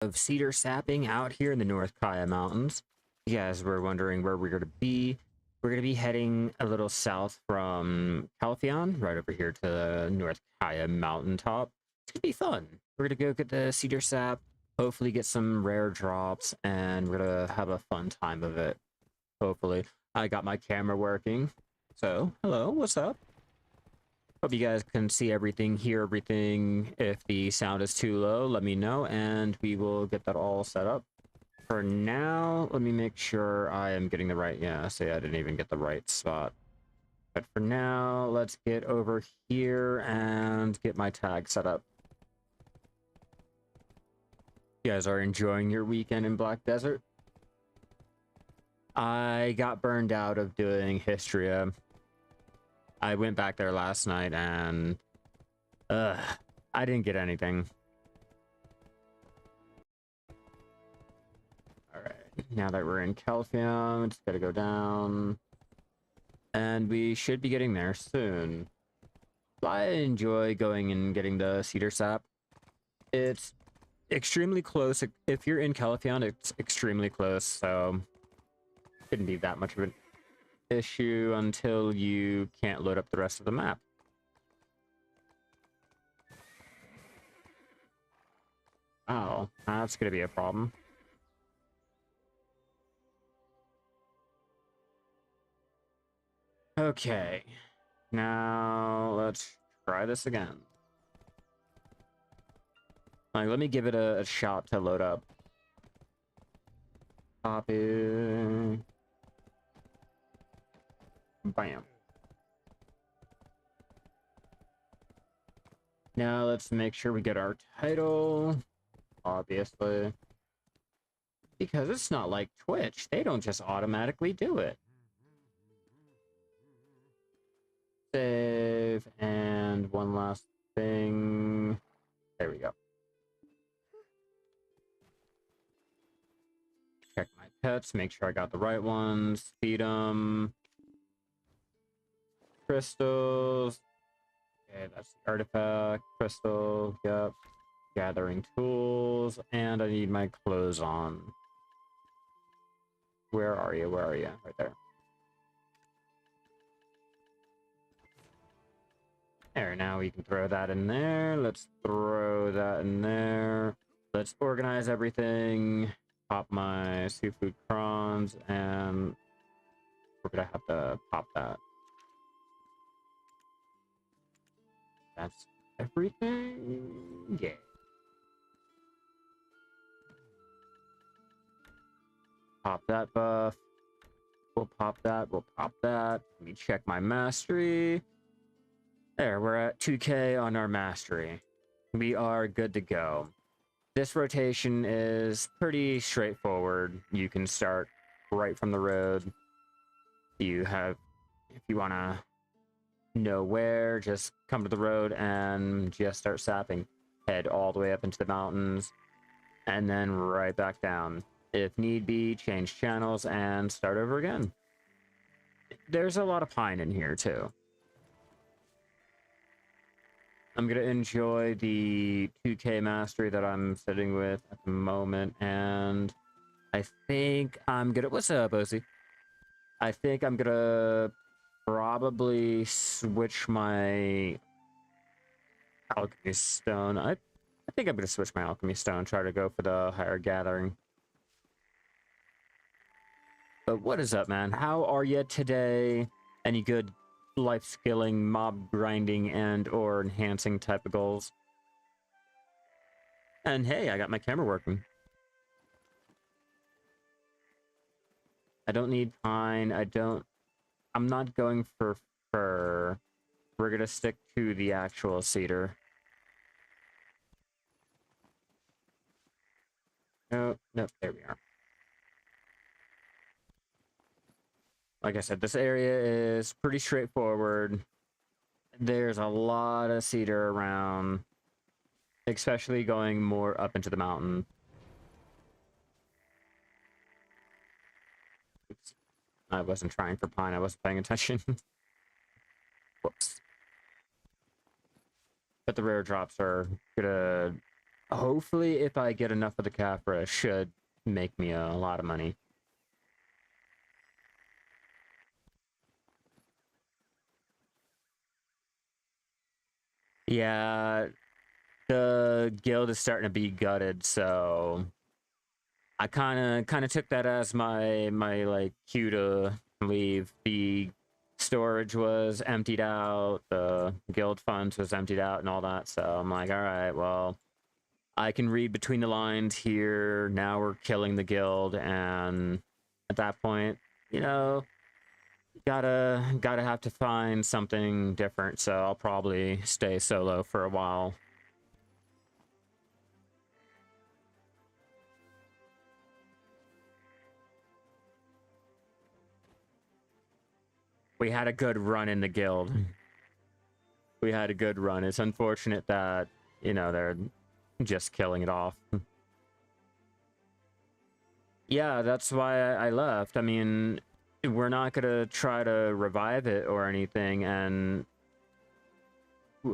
of cedar sapping out here in the North Kaia Mountains. You guys were wondering where we're going to be. We're going to be heading a little south from Calpheon, right over here to the North Kaia Mountain top. It's going to be fun. We're going to go get the cedar sap, hopefully get some rare drops, and we're going to have a fun time of it. Hopefully. I got my camera working. So, hello, what's up? Hope you guys can see everything, hear everything. If the sound is too low, let me know, and we will get that all set up. For now, let me make sure I am getting the right... Yeah, say I didn't even get the right spot. But for now, let's get over here and get my tag set up. You guys are enjoying your weekend in Black Desert? I got burned out of doing Histria. I went back there last night and I didn't get anything. Alright, now that we're in Calpheon, we just gotta go down. And we should be getting there soon. I enjoy going and getting the cedar sap. It's extremely close. If you're in Calpheon, it's extremely close, so shouldn't be that much of an issue until you can't load up the rest of the map. Oh, that's gonna be a problem. Okay, now let's try this again. Like, let me give it a shot to load up. Copy. Bam. Now let's make sure we get our title, obviously. Because it's not like Twitch. They don't just automatically do it. Save, and one last thing. There we go. Check my pets, make sure I got the right ones. Feed them. Crystals. Okay, that's the artifact. Crystal, yep. Gathering tools, and I need my clothes on. Where are you? Where are you? Right there. There, now we can throw that in there. Let's throw that in there. Let's organize everything. Pop my seafood prawns, and we're gonna have to pop that. That's everything. Yeah. Pop that buff. We'll pop that. We'll pop that. Let me check my mastery. There, we're at 2K on our mastery. We are good to go. This rotation is pretty straightforward. You can start right from the road. You have, if you want to know where, just come to the road and just start sapping. Head all the way up into the mountains and then right back down. If need be, change channels and start over again. There's a lot of pine in here too. I'm gonna enjoy the 2K mastery that I'm sitting with at the moment, and I think I'm gonna... What's up, Osie? I think I'm gonna probably switch my alchemy stone. I think I'm gonna switch my alchemy stone, try to go for the higher gathering. But what is up, man? How are you today? Any good life skilling, mob grinding, and or enhancing type of goals? And hey, I got my camera working. I don't need pine. I'm not going for fir. We're gonna stick to the actual cedar. Oh, nope, there we are. Like I said, this area is pretty straightforward. There's a lot of cedar around, especially going more up into the mountain. Oops. I wasn't trying for pine, I wasn't paying attention. Whoops. But the rare drops are gonna hopefully if I get enough of the Capra, it should make me a lot of money. Yeah, the guild is starting to be gutted, so I kind of took that as my like cue to leave. The storage was emptied out, the guild funds was emptied out, and all that. So I'm like, all right, well, I can read between the lines here. Now we're killing the guild, and at that point, you know, gotta have to find something different. So I'll probably stay solo for a while. We had a good run in the guild. We had a good run. It's unfortunate that, you know, they're just killing it off. Yeah, that's why I left. I mean, we're not gonna try to revive it or anything, and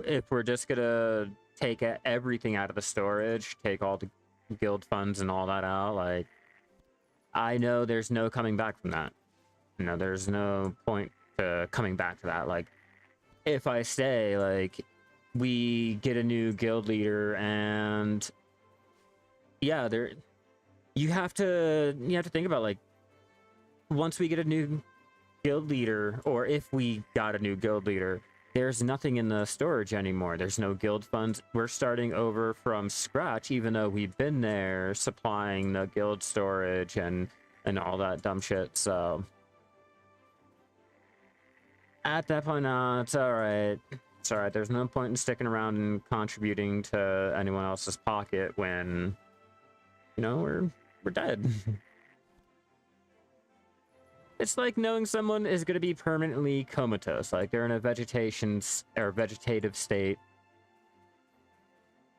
if we're just gonna take everything out of the storage, take all the guild funds and all that out, like, I know there's no coming back from that. You know, there's no point to coming back to that. Like, if I stay, like, we get a new guild leader, and yeah, you have to think about, like, once we get a new guild leader, or if we got a new guild leader, there's nothing in the storage anymore. There's no guild funds. We're starting over from scratch, even though we've been there supplying the guild storage and all that dumb shit. So at that point, it's all right. It's all right. There's no point in sticking around and contributing to anyone else's pocket when, you know, we're dead. It's like knowing someone is going to be permanently comatose, like they're in a vegetative state.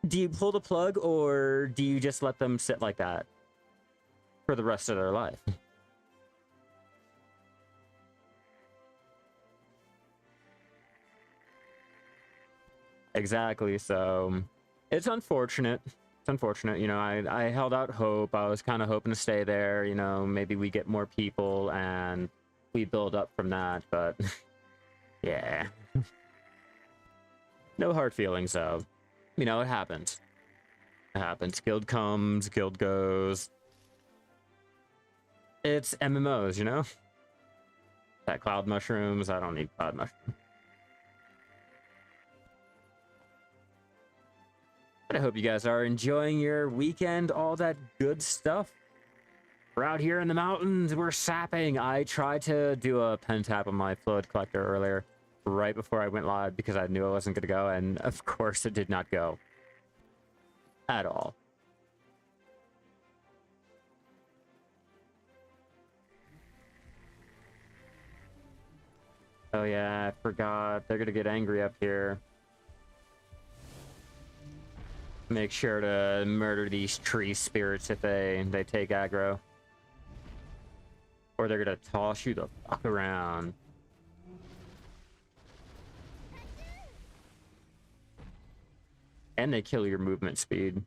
Do you pull the plug, or do you just let them sit like that for the rest of their life? Exactly, so it's unfortunate. It's unfortunate, you know, I held out hope. I was kind of hoping to stay there, you know, maybe we get more people and we build up from that, but yeah. No hard feelings, though. You know, it happens. It happens. Guild comes, guild goes. It's MMOs, you know? That cloud mushrooms, I don't need cloud mushrooms. But I hope you guys are enjoying your weekend, all that good stuff. We're out here in the mountains, we're sapping. I tried to do a pen tap on my fluid collector earlier, right before I went live, because I knew I wasn't going to go, and of course it did not go. At all. Oh yeah, I forgot. They're going to get angry up here. Make sure to murder these tree spirits if they take aggro. Or they're gonna toss you the fuck around. And they kill your movement speed.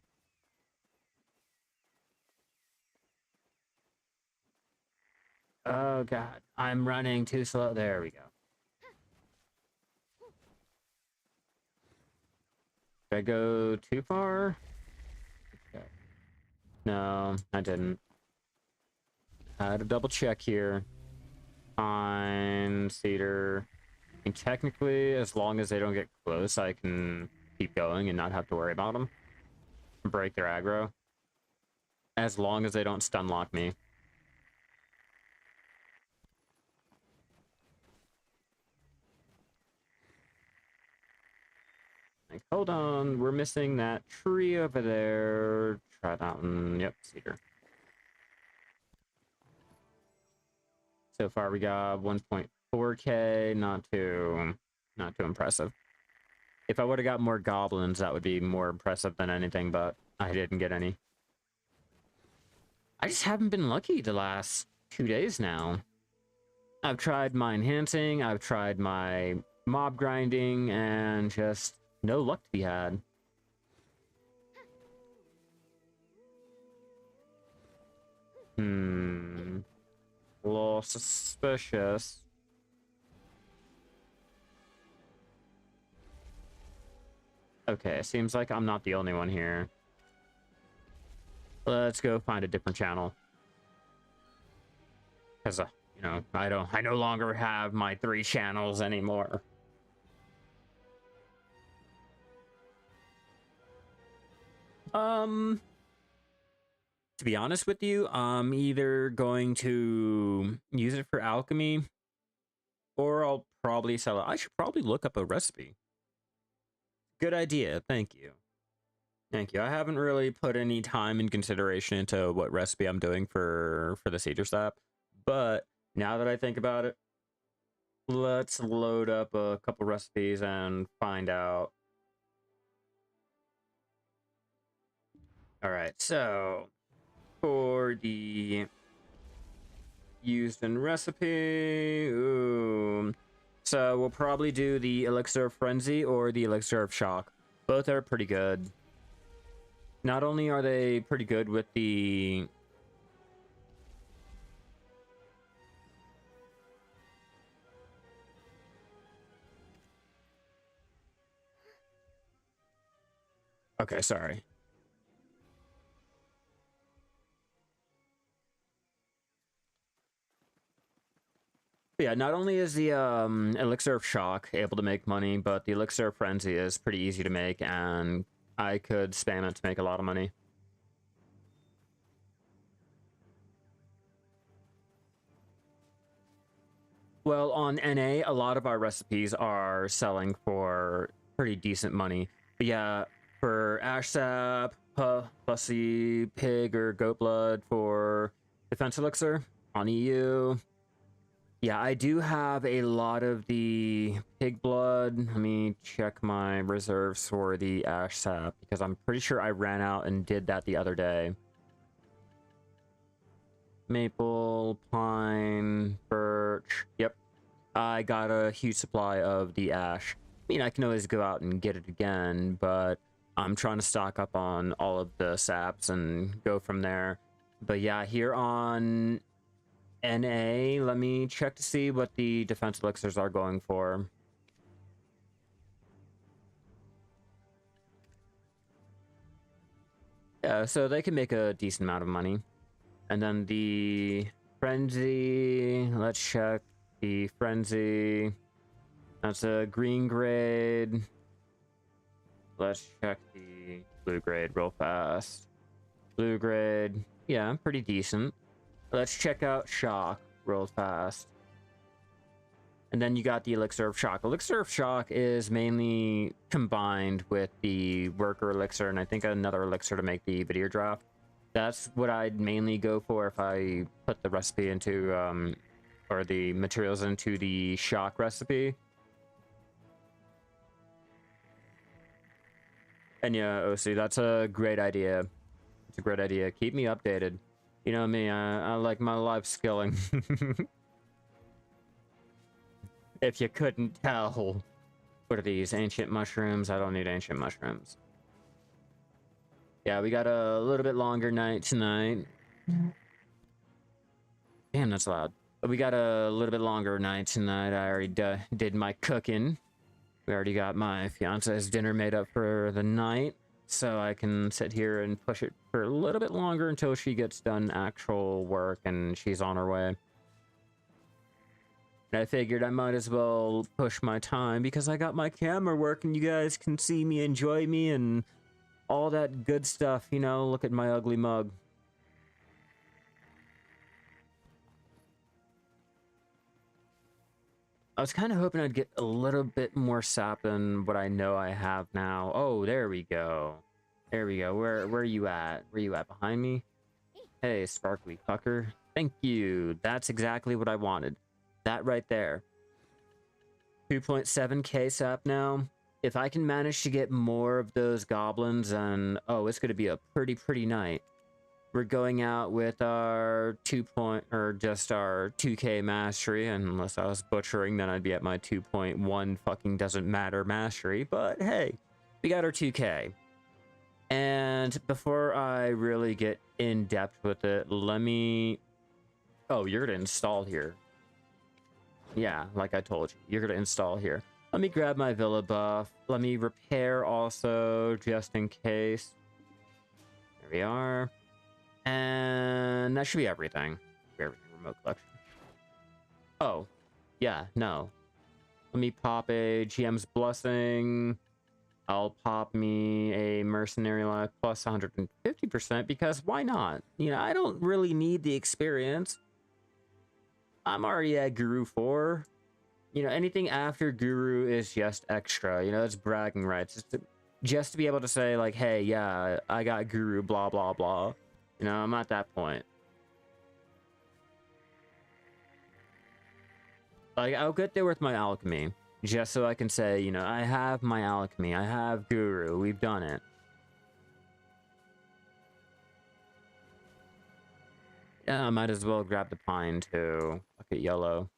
Oh god, I'm running too slow. There we go. Did I go too far? Okay. No, I didn't. I had to double check here. Pine, cedar. I mean, technically, as long as they don't get close, I can keep going and not have to worry about them. Break their aggro. As long as they don't stun lock me. Like, hold on, we're missing that tree over there. Try that one. Yep, cedar. So far we got 1.4k, not too impressive. If I would have got more goblins, that would be more impressive than anything, but I didn't get any. I just haven't been lucky the last 2 days now. I've tried my enhancing, I've tried my mob grinding, and just no luck to be had. A little suspicious. Okay, seems like I'm not the only one here. Let's go find a different channel. Because, you know, I no longer have my 3 channels anymore. To be honest with you, I'm either going to use it for alchemy, or I'll probably sell it. I should probably look up a recipe. Good idea. Thank you. Thank you. I haven't really put any time and consideration into what recipe I'm doing for the cedar sap, but now that I think about it, let's load up a couple recipes and find out. All right, so for the used in recipe, so we'll probably do the elixir of frenzy or the elixir of shock. Both are pretty good. Not only are they pretty good with the okay, sorry. But yeah, not only is the elixir of shock able to make money, but the elixir of frenzy is pretty easy to make, and I could spam it to make a lot of money. Well, on NA, a lot of our recipes are selling for pretty decent money. But yeah, for ash sap, pussy, pig, or goat blood for defense elixir on EU. Yeah, I do have a lot of the pig blood. Let me check my reserves for the ash sap, because I'm pretty sure I ran out and did that the other day. Maple, pine, birch. Yep. I got a huge supply of the ash. I mean, I can always go out and get it again, but I'm trying to stock up on all of the saps and go from there. But yeah, here on NA, let me check to see what the defense elixirs are going for. Yeah, so they can make a decent amount of money. And then the frenzy, let's check the frenzy. That's a green grade. Let's check the blue grade real fast. Blue grade, yeah, pretty decent. Let's check out shock real fast. And then you got the elixir of shock. Elixir of shock is mainly combined with the worker elixir, and I think another elixir to make the video draft. That's what I'd mainly go for if I put the recipe into, or the materials into the shock recipe. And yeah, OC, that's a great idea. It's a great idea. Keep me updated. You know me, I like my life skilling. If you couldn't tell. What are these? Ancient mushrooms? I don't need ancient mushrooms. Yeah, we got a little bit longer night tonight. Damn, that's loud. But we got a little bit longer night tonight. I already did my cooking. We already got my fiance's dinner made up for the night. So I can sit here and push it for a little bit longer until she gets done actual work and she's on her way. And I figured I might as well push my time because I got my camera working. You guys can see me, enjoy me, and all that good stuff, you know. Look at my ugly mug. I was kind of hoping I'd get a little bit more sap than what I know I have now. Oh, there we go. There we go. Where are you at? Where are you at? Behind me? Hey, sparkly fucker. Thank you. That's exactly what I wanted. That right there. 2.7k sap now. If I can manage to get more of those goblins, and oh, it's going to be a pretty night. We're going out with our just our 2k mastery, and unless I was butchering, then I'd be at my 2.1 fucking doesn't matter mastery, but hey, we got our 2k. And before I really get in depth with it, let me... Oh, you're gonna install here. Yeah, like I told you, you're gonna install here. Let me grab my villa buff. Let me repair also, just in case. There we are. And that should be everything. Everything remote collection. Oh, yeah, no. Let me pop a GM's Blessing. I'll pop me a Mercenary Life plus 150% because why not? You know, I don't really need the experience. I'm already at Guru 4. You know, anything after Guru is just extra. You know, it's bragging rights. Just to be able to say, like, hey, yeah, I got Guru, blah, blah, blah. You know, I'm at that point. Like, I'll get there with my Alchemy. Just so I can say, you know, I have my Alchemy. I have Guru. We've done it. Yeah, I might as well grab the pine, too. Look at yellow.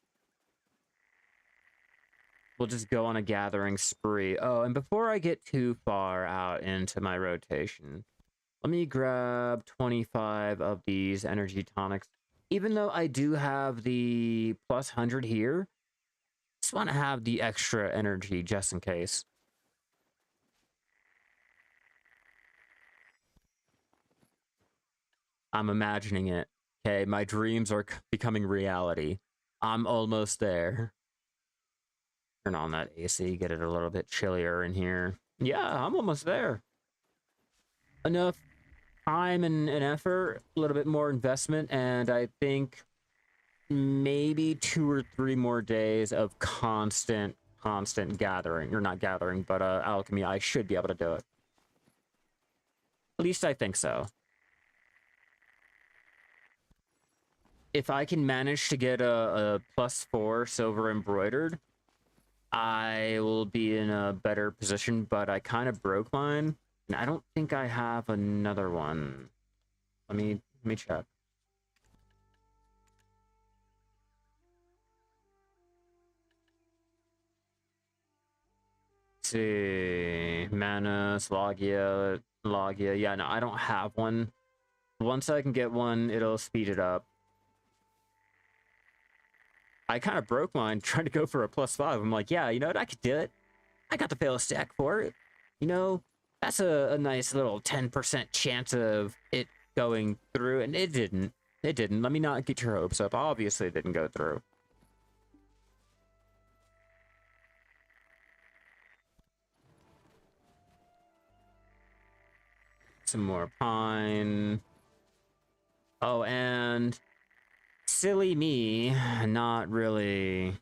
We'll just go on a gathering spree. Oh, and before I get too far out into my rotation, let me grab 25 of these energy tonics. Even though I do have the plus 100 here, just want to have the extra energy just in case. I'm imagining it. Okay, my dreams are becoming reality. I'm almost there. Turn on that AC, get it a little bit chillier in here. Yeah, I'm almost there. Enough time and effort, a little bit more investment, and I think maybe 2 or 3 more days of constant gathering. Or not gathering, but alchemy. I should be able to do it. At least I think so. If I can manage to get a +4 silver embroidered, I will be in a better position, but I kind of broke mine, and I don't think I have another one. Let me check. Let's see, Manus, Logia. Yeah, no, I don't have one. Once I can get one, it'll speed it up. I kind of broke mine trying to go for a +5. I'm like, yeah, you know what? I could do it. I got the fail stack for it. You know, that's a nice little 10% chance of it going through, and it didn't. It didn't. Let me not get your hopes up. Obviously, it didn't go through. Some more pine. Oh, and silly me not really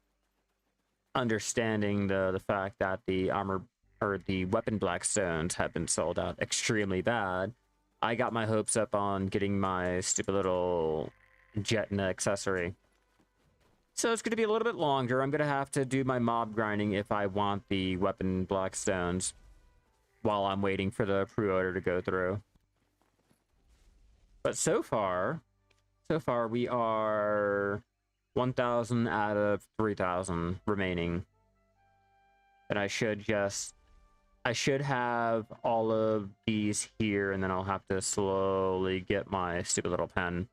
understanding the fact that the armor or the weapon blackstones have been sold out extremely bad. I got my hopes up on getting my stupid little jet and accessory. So it's going to be a little bit longer. I'm going to have to do my mob grinding if I want the weapon blackstones while I'm waiting for the pre-order to go through. But so far we are 1,000 out of 3,000 remaining. And I should have all of these here, and then I'll have to slowly get my stupid little pen.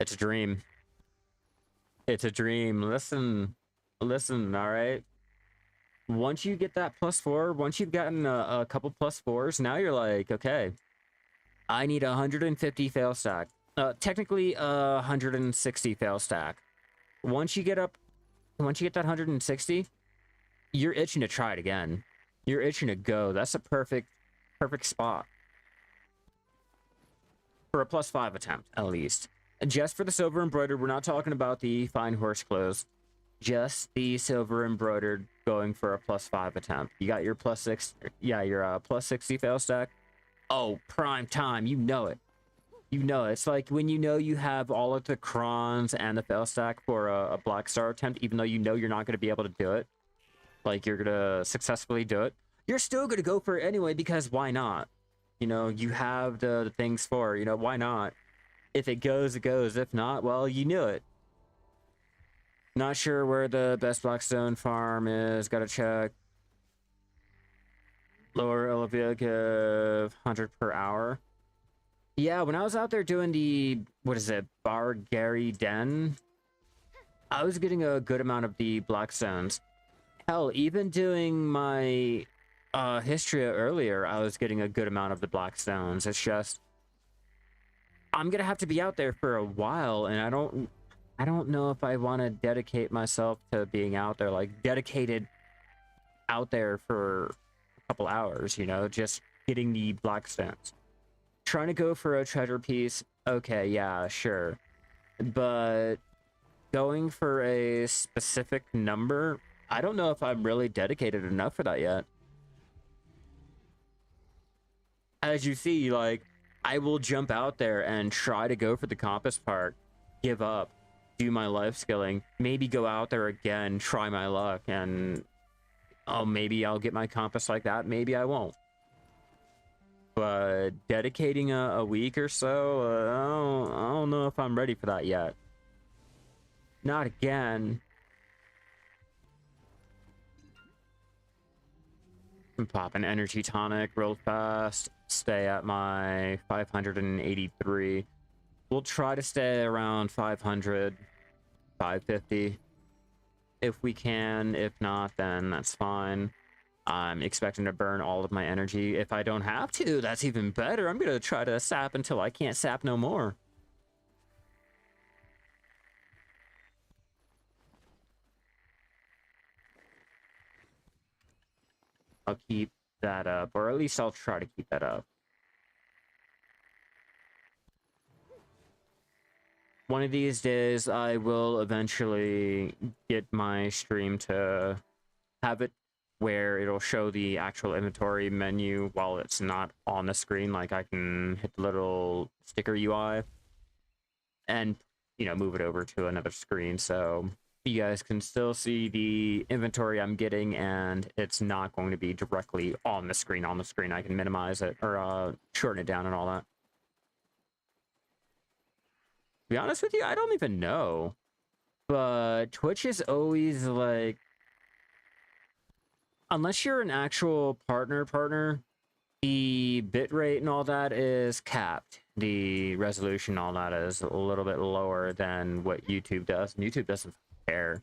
It's a dream. It's a dream. Listen, all right? Once you get that +4, once you've gotten a couple +4s, now you're like, okay, I need 150 fail stack. Technically, 160 fail stack. Once you get that 160, you're itching to try it again. You're itching to go. That's a perfect spot for a +5 attempt, at least. And just for the silver embroidered, we're not talking about the fine horse clothes. Just the silver embroidered going for a +5 attempt. You got your +6, yeah, your +60 fail stack. Oh, prime time, you know it. You know it. It's like when you know you have all of the crons and the fail stack for a black star attempt, even though you know you're not going to be able to do it. Like, you're going to successfully do it. You're still going to go for it anyway, because why not? You know, you have the things for it. You know, why not? If it goes, it goes. If not, well, you knew it. Not sure where the best blackstone farm is. Gotta check. Lower Olivia give 100 per hour. Yeah, when I was out there doing the, what is it, Bar Gary Den, I was getting a good amount of the black stones. Hell, even doing my Histria earlier, I was getting a good amount of the black stones. It's just, I'm gonna have to be out there for a while, and I don't know if I want to dedicate myself to being out there, like dedicated out there for a couple hours, you know, just getting the black stones. Trying to go for a treasure piece, okay, yeah, sure. But going for a specific number, I don't know if I'm really dedicated enough for that yet. As you see, like, I will jump out there and try to go for the compass part, give up, do my life skilling, maybe go out there again, try my luck, and oh, maybe I'll get my compass like that, maybe I won't. But dedicating a week or so, I don't know if I'm ready for that yet. Not again. Pop an energy tonic real fast. Stay at my 583. We'll try to stay around 500, 550 if we can. If not, then that's fine. I'm expecting to burn all of my energy. If I don't have to, that's even better. I'm gonna try to sap until I can't sap no more. I'll keep that up, or at least I'll try to keep that up. One of these days, I will eventually get my stream to have it where it'll show the actual inventory menu while it's not on the screen. Like, I can hit the little sticker UI and, you know, move it over to another screen, so you guys can still see the inventory I'm getting, and it's not going to be directly on the screen. I can minimize it, or shorten it down and all that. To be honest with you, I don't even know. But Twitch is always like, unless you're an actual partner, the bitrate and all that is capped. The resolution, all that is a little bit lower than what YouTube does. And YouTube doesn't care.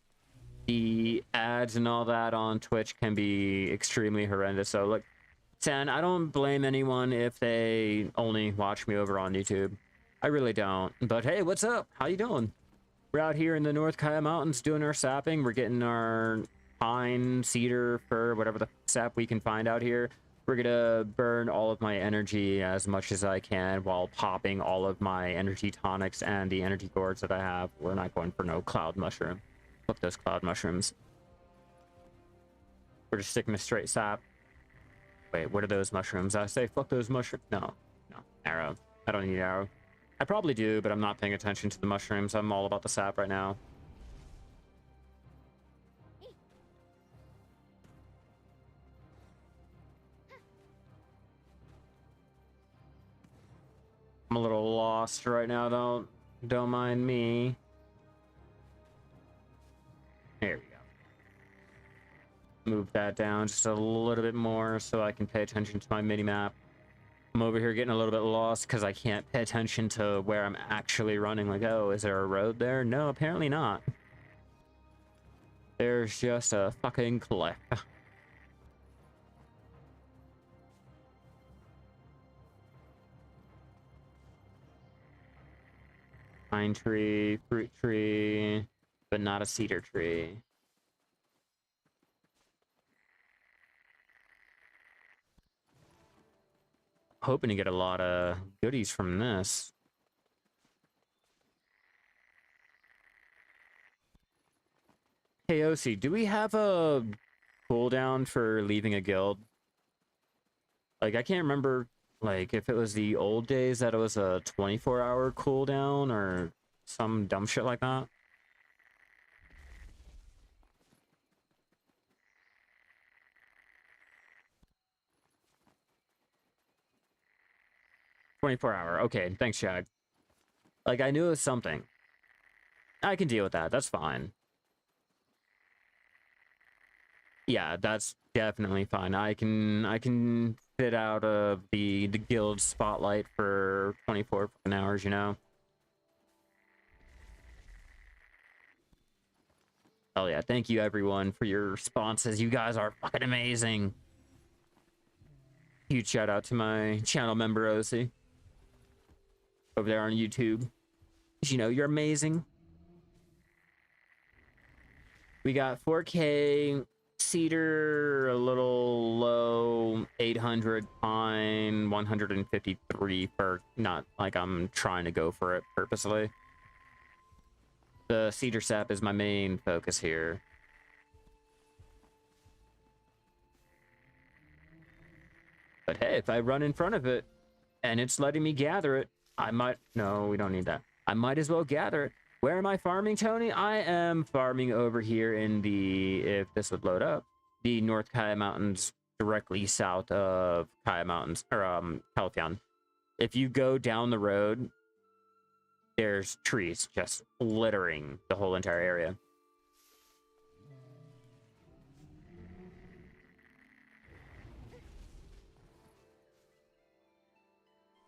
The ads and all that on Twitch can be extremely horrendous. So look, San, I don't blame anyone if they only watch me over on YouTube. I really don't. But hey, what's up? How you doing? We're out here in the North Kaia Mountains doing our sapping. We're getting our pine, cedar, fir, whatever the sap we can find out here. We're gonna burn all of my energy as much as I can while popping all of my energy tonics and the energy gourds that I have. We're not going for no cloud mushroom. Fuck those cloud mushrooms. We're just sticking to straight sap. Wait, what are those mushrooms? I say fuck those mushrooms. No, arrow. I don't need arrow. I probably do, but I'm not paying attention to the mushrooms. I'm all about the sap right now. I'm a little lost right now, don't mind me. There we go. Move that down just a little bit more so I can pay attention to my mini-map. I'm over here getting a little bit lost because I can't pay attention to where I'm actually running. Like, oh, is there a road there? No, apparently not. There's just a fucking cliff. Pine tree, fruit tree, but not a cedar tree. Hoping to get a lot of goodies from this. Hey, OC, do we have a cooldown for leaving a guild? Like, I can't remember, like, if it was the old days that it was a 24-hour cooldown or some dumb shit like that. $24-hour. Okay, thanks, Shai. Like, I knew it was something. I can deal with that. That's fine. Yeah, that's definitely fine. I can sit out of the guild spotlight for 24 fucking hours, you know. Oh yeah, thank you everyone for your responses. You guys are fucking amazing. Huge shout out to my channel member OC over there on YouTube. You know, you're amazing. We got 4K cedar, a little low, 800 pine, 153 for, not like I'm trying to go for it purposely. The cedar sap is my main focus here. But hey, if I run in front of it and it's letting me gather it, I might... No, we don't need that. I might as well gather it. Where am I farming, Tony? I am farming over here in the... If this would load up. The North Kaia Mountains, directly south of Kaia Mountains, or Calpheon. If you go down the road, there's trees just littering the whole entire area.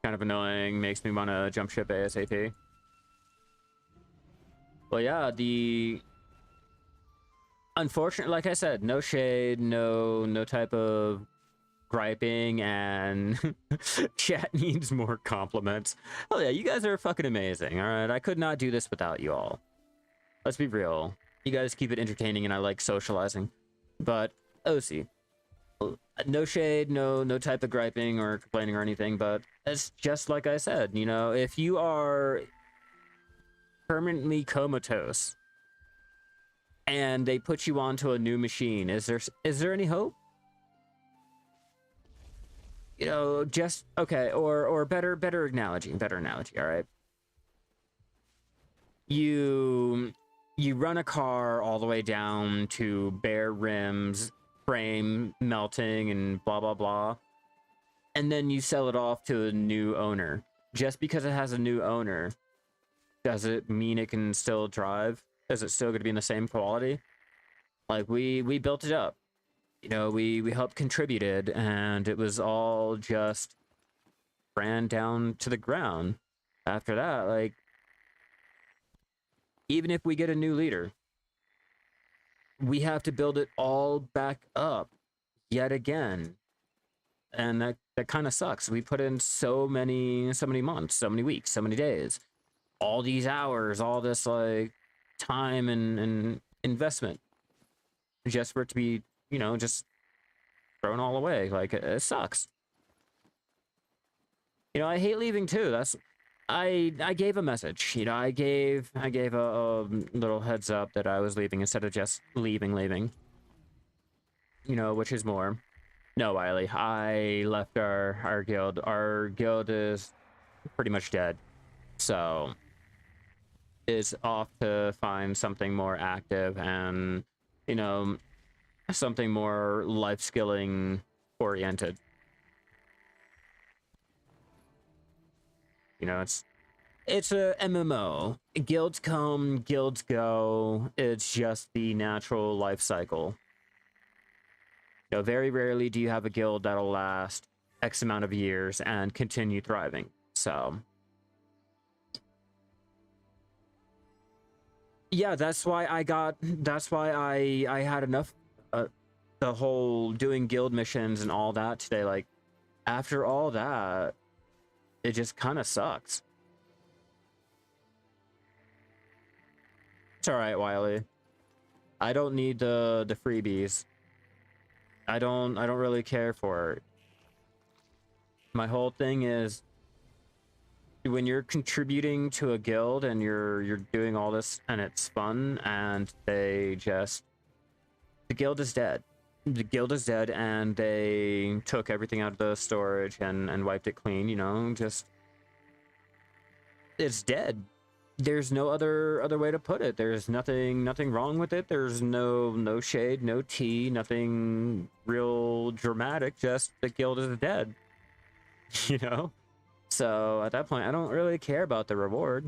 Kind of annoying, makes me want to jump ship ASAP. Well, yeah, unfortunately, like I said, no shade, no type of griping, and chat needs more compliments. Oh yeah, you guys are fucking amazing. All right, I could not do this without you all. Let's be real. You guys keep it entertaining, and I like socializing. But OC, no shade, no type of griping or complaining or anything. But it's just like I said. You know, if you are permanently comatose and they put you onto a new machine, is there any hope? You know, just okay, or better analogy, all right? You run a car all the way down to bare rims, frame melting, and blah blah blah, and then you sell it off to a new owner. Just because it has a new owner, does it mean it can still drive? Is it still going to be in the same quality? Like, we built it up. You know, we helped contributed, and it was all just ran down to the ground. After that, like, even if we get a new leader, we have to build it all back up yet again. And that kind of sucks. We put in so many months, so many weeks, so many days, all these hours, all this like time and investment just for it to be, you know, just thrown all away. Like, it sucks. You know, I hate leaving too. That's... I gave a message. You know, I gave a little heads up that I was leaving instead of just leaving. You know, which is more. No, Wiley, I left our guild. Our guild is pretty much dead. So it's off to find something more active and, you know, something more life skilling oriented. You know, it's a MMO. Guilds come, guilds go. It's just the natural life cycle. You know, very rarely do you have a guild that'll last X amount of years and continue thriving. So yeah, that's why I had enough. The whole doing guild missions and all that today. Like, after all that, it just kind of sucks. It's all right, Wiley. I don't need the freebies. I don't really care for it. My whole thing is, when you're contributing to a guild and you're doing all this and it's fun, and the guild is dead. The guild is dead, and they took everything out of the storage and wiped it clean, you know, just... It's dead. There's no other way to put it. There's nothing wrong with it. There's no shade, no tea, nothing real dramatic, just the guild is dead. You know? So, at that point, I don't really care about the reward.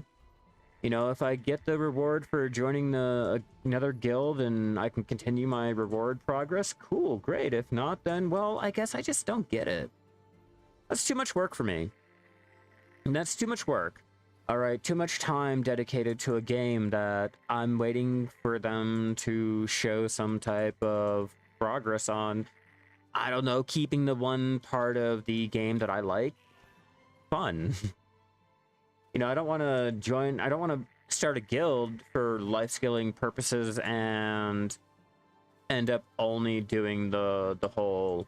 You know, if I get the reward for joining another guild and I can continue my reward progress, cool, great. If not, then, well, I guess I just don't get it. That's too much work for me. And that's too much work. All right, too much time dedicated to a game that I'm waiting for them to show some type of progress on. I don't know, keeping the one part of the game that I like fun. You know, I don't want to start a guild for life skilling purposes and end up only doing the whole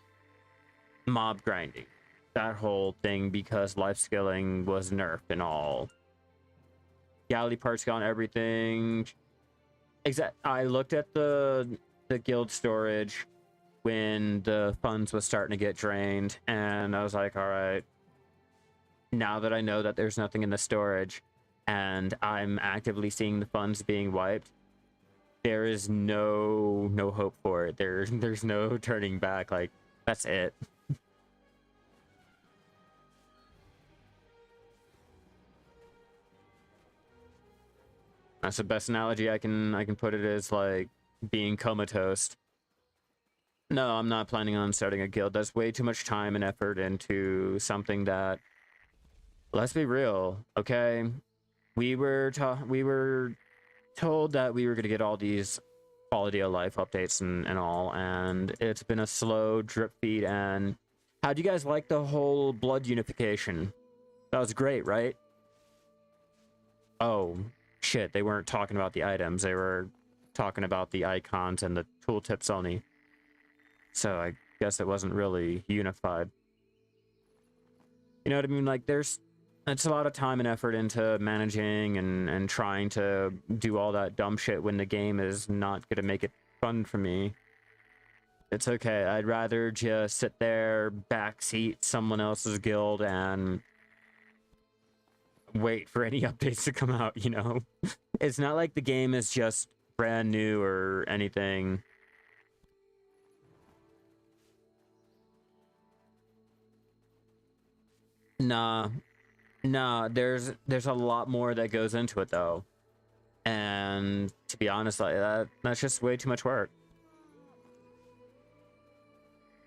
mob grinding. That whole thing because life skilling was nerfed and all. Galley parts gone, everything. I looked at the guild storage when the funds was starting to get drained, and I was like, all right, now that I know that there's nothing in the storage and I'm actively seeing the funds being wiped, there is no hope for it. There's no turning back. Like, that's it. That's the best analogy I can put it, is like being comatose. No, I'm not planning on starting a guild. That's way too much time and effort into something that, let's be real, okay? We were told that we were going to get all these quality of life updates and all, and it's been a slow drip feed. And how do you guys like the whole blood unification? That was great, right? Oh, shit, they weren't talking about the items. They were talking about the icons and the tooltips only. So I guess it wasn't really unified. You know what I mean? Like, it's a lot of time and effort into managing and trying to do all that dumb shit when the game is not going to make it fun for me. It's okay. I'd rather just sit there, backseat someone else's guild, and wait for any updates to come out, you know? It's not like the game is just brand new or anything. Nah, there's a lot more that goes into it though. And to be honest, like that's just way too much work.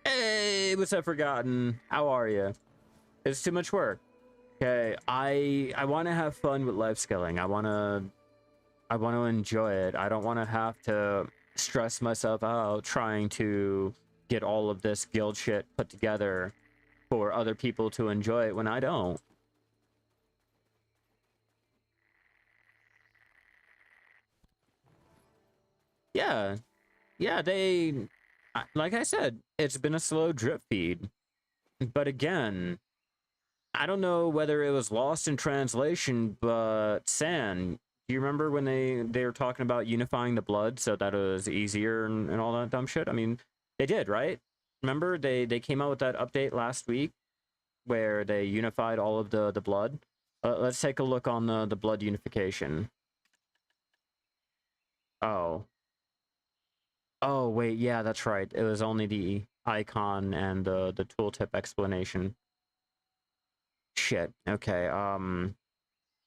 Hey, what's up, Forgotten? How are you? It's too much work. Okay, I want to have fun with life skilling. I want to enjoy it. I don't want to have to stress myself out trying to get all of this guild shit put together for other people to enjoy it when I don't. Yeah, like I said, it's been a slow drip feed. But again, I don't know whether it was lost in translation, but San, do you remember when they were talking about unifying the blood so that it was easier and all that dumb shit? I mean, they did, right? Remember they came out with that update last week where they unified all of the blood? Let's take a look on the blood unification. Oh. Oh, wait, yeah, that's right. It was only the icon and the tooltip explanation. Shit. Okay,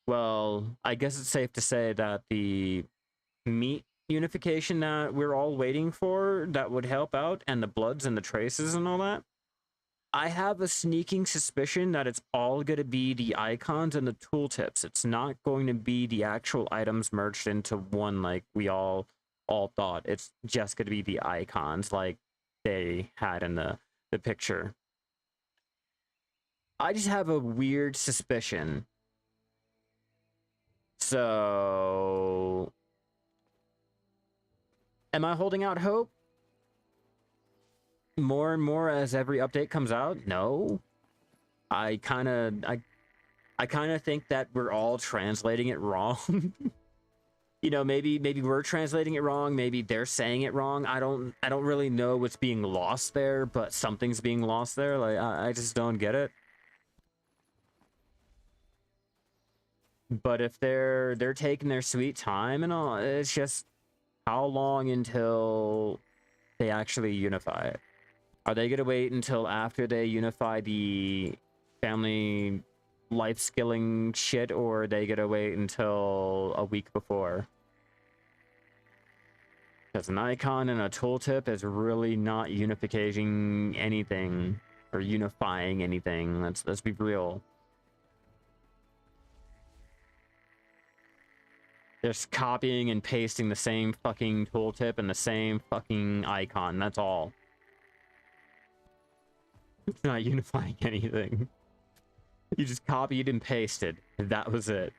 well, I guess it's safe to say that the meat unification that we're all waiting for that would help out, and the bloods and the traces and all that, I have a sneaking suspicion that it's all going to be the icons and the tooltips. It's not going to be the actual items merged into one like we all thought. It's just going to be the icons like they had in the picture. I just have a weird suspicion. So, am I holding out hope? More and more as every update comes out? No. I kind of think that we're all translating it wrong. You know, maybe we're translating it wrong, maybe they're saying it wrong. I don't really know what's being lost there, but something's being lost there. Like I just don't get it. But if they're taking their sweet time and all, it's just how long until they actually unify it? Are they gonna wait until after they unify the family life skilling shit, or they gotta wait until a week before. Because an icon and a tooltip is really not unifying anything, or unifying anything. Let's be real. Just copying and pasting the same fucking tooltip and the same fucking icon. That's all. It's not unifying anything. You just copied and pasted. That was it.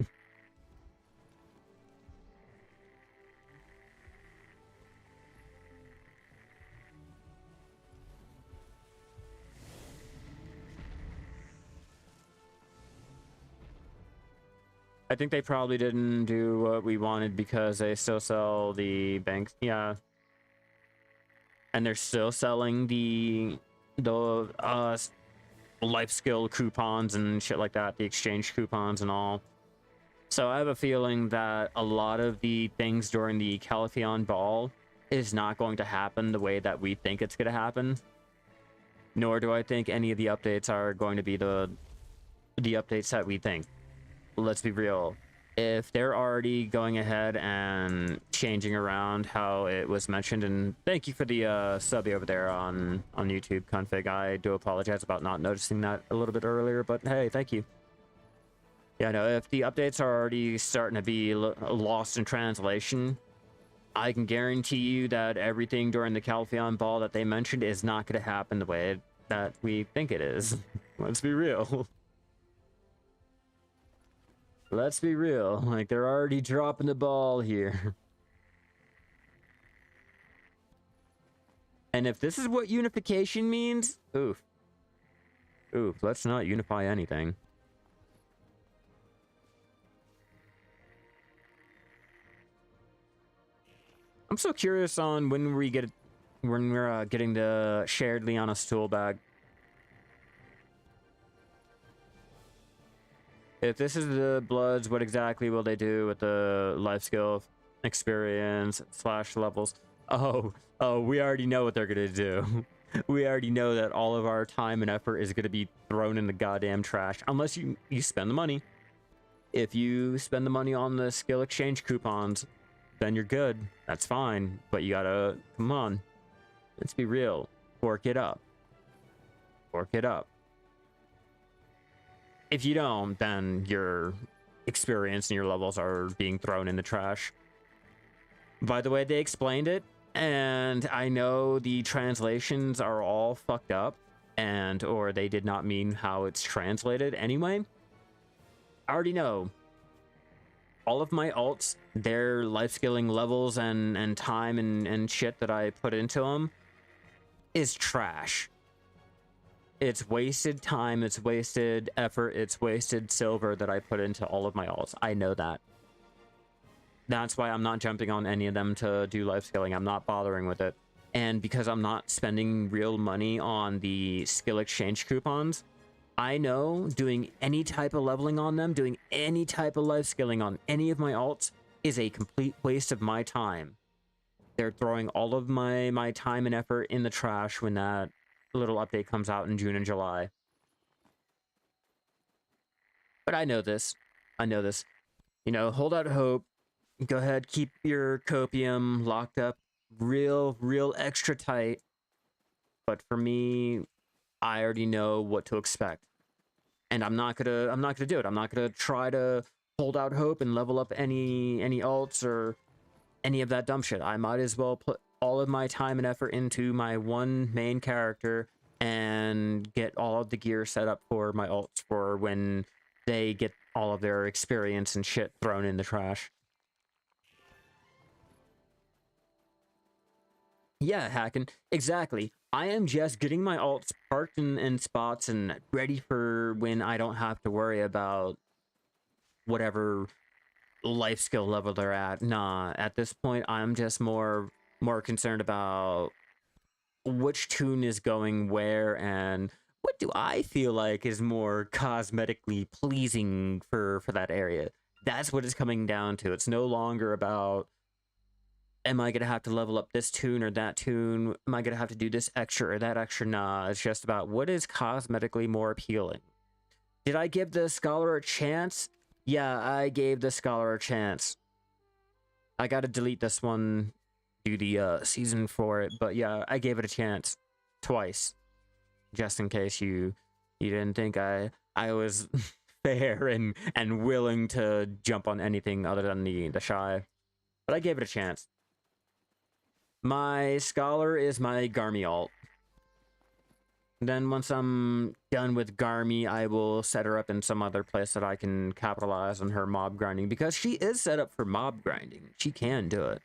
I think they probably didn't do what we wanted because they still sell the banks. Yeah. And they're still selling the life skill coupons and shit like that, the exchange coupons and all. So I have a feeling that a lot of the things during the Calpheon ball is not going to happen the way that we think it's going to happen. Nor do I think any of the updates are going to be the updates that we think. Let's be real. If they're already going ahead and changing around how it was mentioned, and thank you for the sub over there on YouTube, Config. I do apologize about not noticing that a little bit earlier, but hey, thank you. Yeah, no, if the updates are already starting to be lost in translation, I can guarantee you that everything during the Calpheon ball that they mentioned is not going to happen the way that we think it is. Let's be real. Let's be real, like, they're already dropping the ball here. And if this is what unification means, oof. Oof, let's not unify anything. I'm so curious on when we're getting the shared Liana's tool bag. If this is the Bloods, what exactly will they do with the life skill experience / levels? Oh, we already know what they're gonna do. We already know that all of our time and effort is gonna be thrown in the goddamn trash, unless you spend the money. If you spend the money on the skill exchange coupons, then you're good. That's fine, but you gotta, come on. Let's be real. Fork it up. Fork it up. If you don't, then your experience and your levels are being thrown in the trash. By the way, they explained it, and I know the translations are all fucked up, or they did not mean how it's translated anyway. I already know. All of my alts, their life skilling levels and time and shit that I put into them is trash. It's wasted time, it's wasted effort, it's wasted silver that I put into all of my alts. I know that. That's why I'm not jumping on any of them to do life skilling. I'm not bothering with it. And because I'm not spending real money on the skill exchange coupons, I know doing any type of leveling on them, doing any type of life skilling on any of my alts is a complete waste of my time. They're throwing all of my time and effort in the trash when that little update comes out in June and July. But I know this. I know this. You know, hold out hope. Go ahead, keep your copium locked up real extra tight. But for me, I already know what to expect. And I'm not gonna do it. I'm not gonna try to hold out hope and level up any alts or any of that dumb shit. I might as well put all of my time and effort into my one main character and get all of the gear set up for my alts for when they get all of their experience and shit thrown in the trash. Yeah, hacking. Exactly. I am just getting my alts parked in spots and ready for when I don't have to worry about whatever life skill level they're at. Nah, at this point, I'm just more concerned about which tune is going where and what do I feel like is more cosmetically pleasing for that area. That's what it's coming down to. It's no longer about, am I gonna have to level up this tune or that tune? Am I gonna have to do this extra or that extra? Nah, it's just about what is cosmetically more appealing. Did I give the scholar a chance? Yeah, I gave the scholar a chance. I gotta delete this one, do the season for it, but yeah, I gave it a chance twice, just in case you didn't think I was fair and willing to jump on anything other than the Shai, but I gave it a chance. My scholar is my Garmy alt. Then once I'm done with Garmy, I will set her up in some other place that I can capitalize on her mob grinding, because she is set up for mob grinding. She can do it.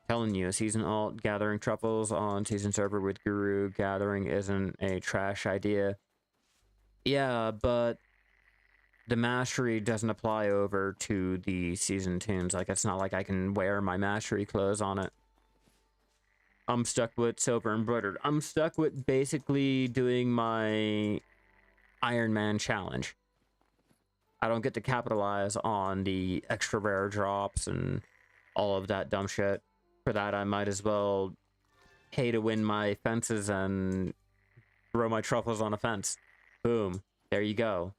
Telling you, season alt, gathering truffles on season server with Guru, gathering isn't a trash idea. Yeah, but the mastery doesn't apply over to the season tunes. Like, it's not like I can wear my mastery clothes on it. I'm stuck with silver embroidered. I'm stuck with basically doing my Iron Man challenge. I don't get to capitalize on the extra rare drops and all of that dumb shit. For that, I might as well pay to win my fences and throw my truffles on a fence. Boom. There you go.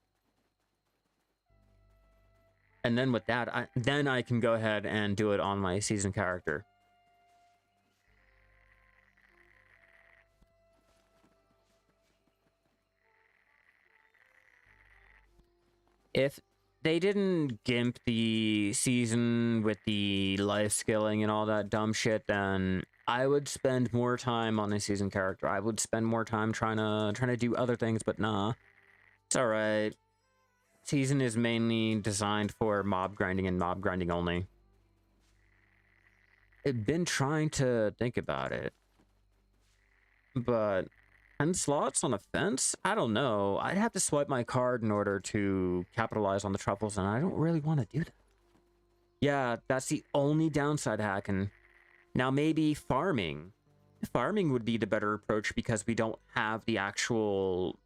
And then with that, I can go ahead and do it on my season character. If they didn't gimp the season with the life skilling and all that dumb shit, then I would spend more time on the season character. I would spend more time trying to do other things, but nah. It's alright. Season is mainly designed for mob grinding and mob grinding only. I've been trying to think about it, but 10 slots on a fence? I don't know. I'd have to swipe my card in order to capitalize on the truffles, and I don't really want to do that. Yeah, that's the only downside hacking. Now, maybe farming. Farming would be the better approach because we don't have the actual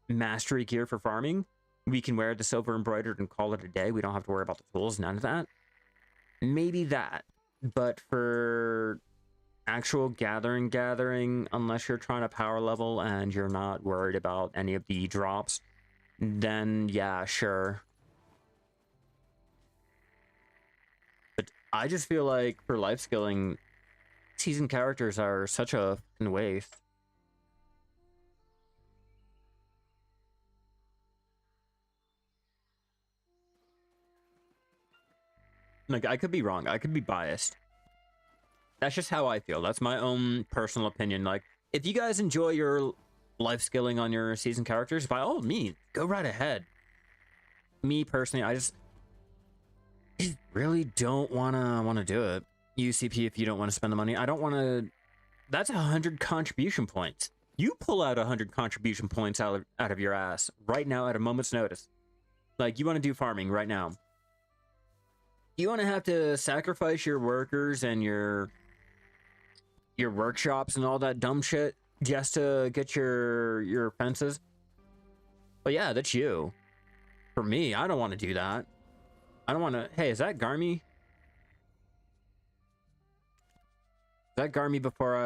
mastery gear for farming. We can wear the silver embroidered and call it a day. We don't have to worry about the tools, none of that. Maybe that. But for actual gathering, unless you're trying to power level and you're not worried about any of the drops, then yeah, sure. But I just feel like for life skilling, season characters are such a fucking waste. Like, I could be wrong. I could be biased. That's just how I feel. That's my own personal opinion. Like, if you guys enjoy your life skilling on your season characters, by all means, go right ahead. Me personally, I just really don't wanna do it. UCP, if you don't want to spend the money, I don't want to. That's 100 contribution points. You pull out 100 contribution points out of your ass right now at a moment's notice. Like, you want to do farming right now. You want to have to sacrifice your workers and your workshops and all that dumb shit just to get your fences. But yeah, that's you. For me, I don't want to do that. I don't want to. Hey, is that Garmy? Is that Garmy before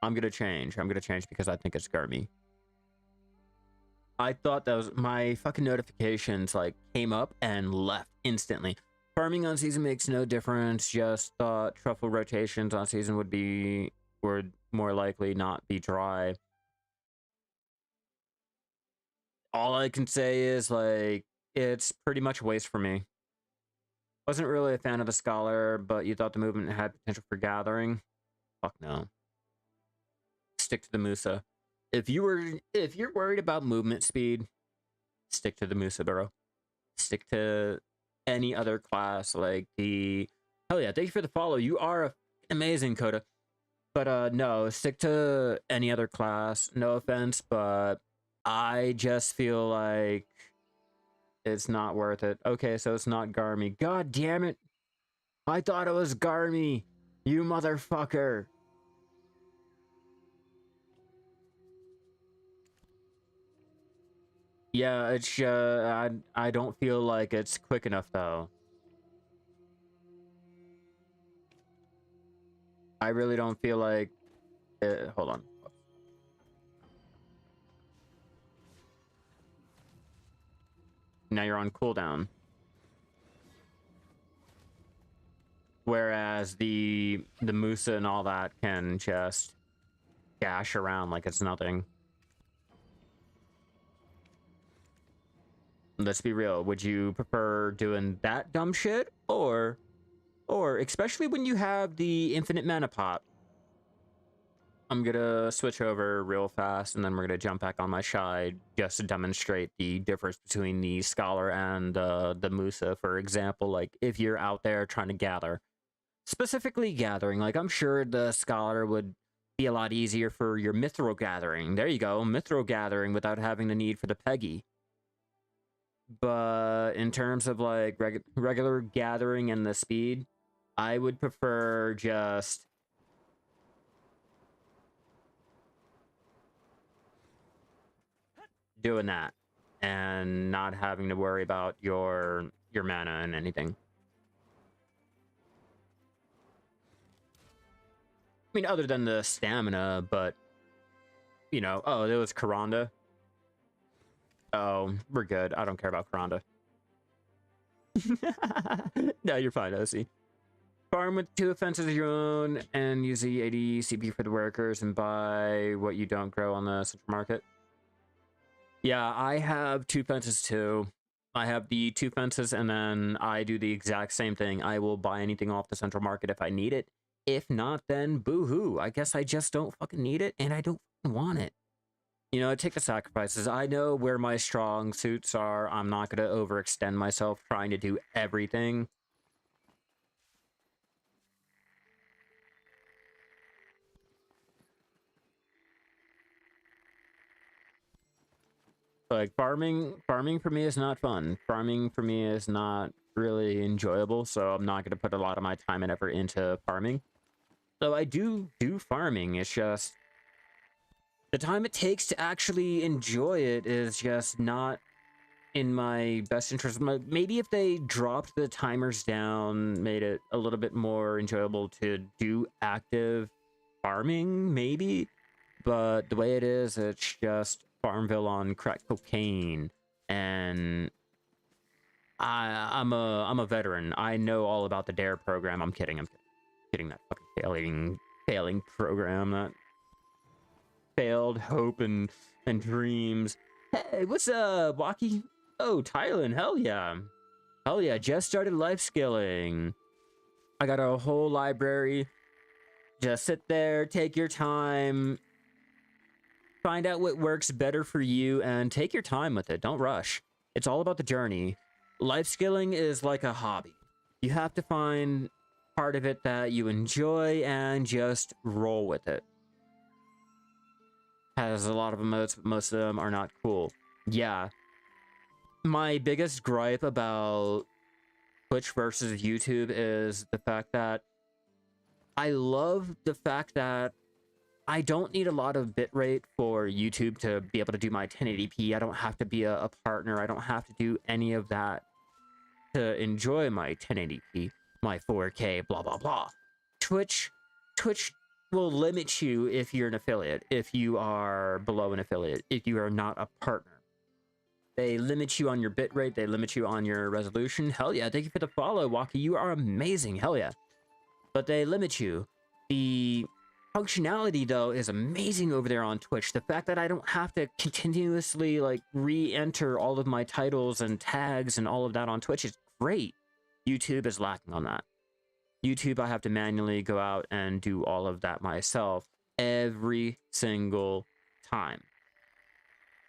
I'm gonna change. I'm gonna change because I think it's Garmy. I thought that was my fucking notifications like came up and left instantly. Farming on season makes no difference. Just thought truffle rotations on season would more likely not be dry. All I can say is like it's pretty much a waste for me. Wasn't really a fan of the scholar, but you thought the movement had potential for gathering. Fuck no. Stick to the Musa. If you're worried about movement speed, stick to the Musa, bro. Stick to any other class like the. Hell yeah! Thank you for the follow. You are amazing, Coda. But no, stick to any other class. No offense, but I just feel like it's not worth it. Okay, so it's not Garmy. God damn it! I thought it was Garmy. You motherfucker. Yeah, it's I don't feel like it's quick enough though. I really don't feel like hold on. Now you're on cooldown. Whereas the Musa and all that can just dash around like it's nothing. Let's be real. Would you prefer doing that dumb shit, or especially when you have the infinite mana pot? I'm gonna switch over real fast, and then we're gonna jump back on my Shai just to demonstrate the difference between the Scholar and the Musa. For example, like if you're out there trying to gather, specifically gathering, like I'm sure the Scholar would be a lot easier for your Mithril gathering. There you go, Mithril gathering without having the need for the Peggy. But in terms of like regular gathering and the speed, I would prefer just doing that and not having to worry about your mana and anything. I mean, other than the stamina, but you know, oh, there was Karanda. Oh, we're good. I don't care about Karanda. No, you're fine, OC. Farm with 2 offenses of your own and use the 80 CP for the workers and buy what you don't grow on the central market. Yeah, I have 2 fences too. I have the 2 fences, and then I do the exact same thing. I will buy anything off the central market if I need it. If not, then boo-hoo. I guess I just don't fucking need it, and I don't want it. You know, take the sacrifices. I know where my strong suits are. I'm not going to overextend myself trying to do everything. Like, farming for me is not fun. Farming for me is not really enjoyable, so I'm not going to put a lot of my time and effort into farming. So I do farming, it's just the time it takes to actually enjoy it is just not in my best interest. Maybe if they dropped the timers down, made it a little bit more enjoyable to do active farming, maybe. But the way it is, it's just Farmville on crack cocaine, and I'm a veteran. I know all about the DARE program. I'm kidding. That fucking failing program, that failed hope and dreams. Hey, what's up, Walkie? Oh, Thailand, hell yeah, just started life skilling. I got a whole library. Just sit there, take your time, find out what works better for you, and take your time with it. Don't rush. It's all about the journey. Life skilling is like a hobby. You have to find part of it that you enjoy and just roll with it. Has a lot of emotes, but most of them are not cool. Yeah. My biggest gripe about Twitch versus YouTube is the fact that I love the fact that I don't need a lot of bitrate for YouTube to be able to do my 1080p. I don't have to be a partner. I don't have to do any of that to enjoy my 1080p, my 4K, blah, blah, blah. Twitch will limit you if you're an affiliate, if you are below an affiliate, if you are not a partner. They limit you on your bitrate. They limit you on your resolution. Hell yeah. Thank you for the follow, Waki. You are amazing. Hell yeah. But they limit you. The functionality, though, is amazing over there on Twitch. The fact that I don't have to continuously, like, re-enter all of my titles and tags and all of that on Twitch is great. YouTube is lacking on that. YouTube, I have to manually go out and do all of that myself every single time.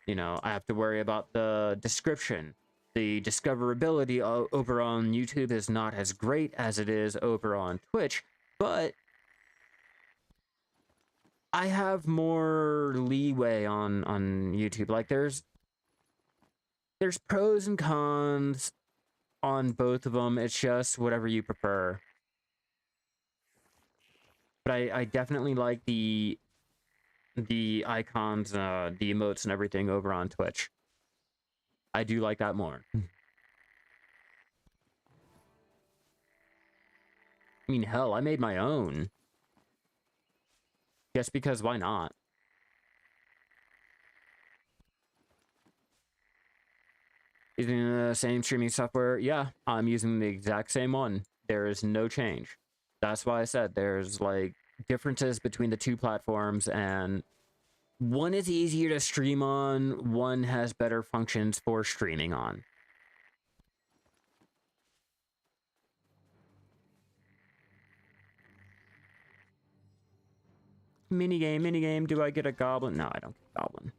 You know, I have to worry about the description. The discoverability over on YouTube is not as great as it is over on Twitch, but I have more leeway on YouTube. Like, there's pros and cons on both of them. It's just whatever you prefer. But I definitely like the icons, the emotes and everything over on Twitch. I do like that more. I mean, hell, I made my own. Just because, why not? Using the same streaming software? Yeah, I'm using the exact same one. There is no change. That's why I said there's like differences between the two platforms, and one is easier to stream on, one has better functions for streaming on. Minigame, do I get a goblin? No, I don't get a goblin.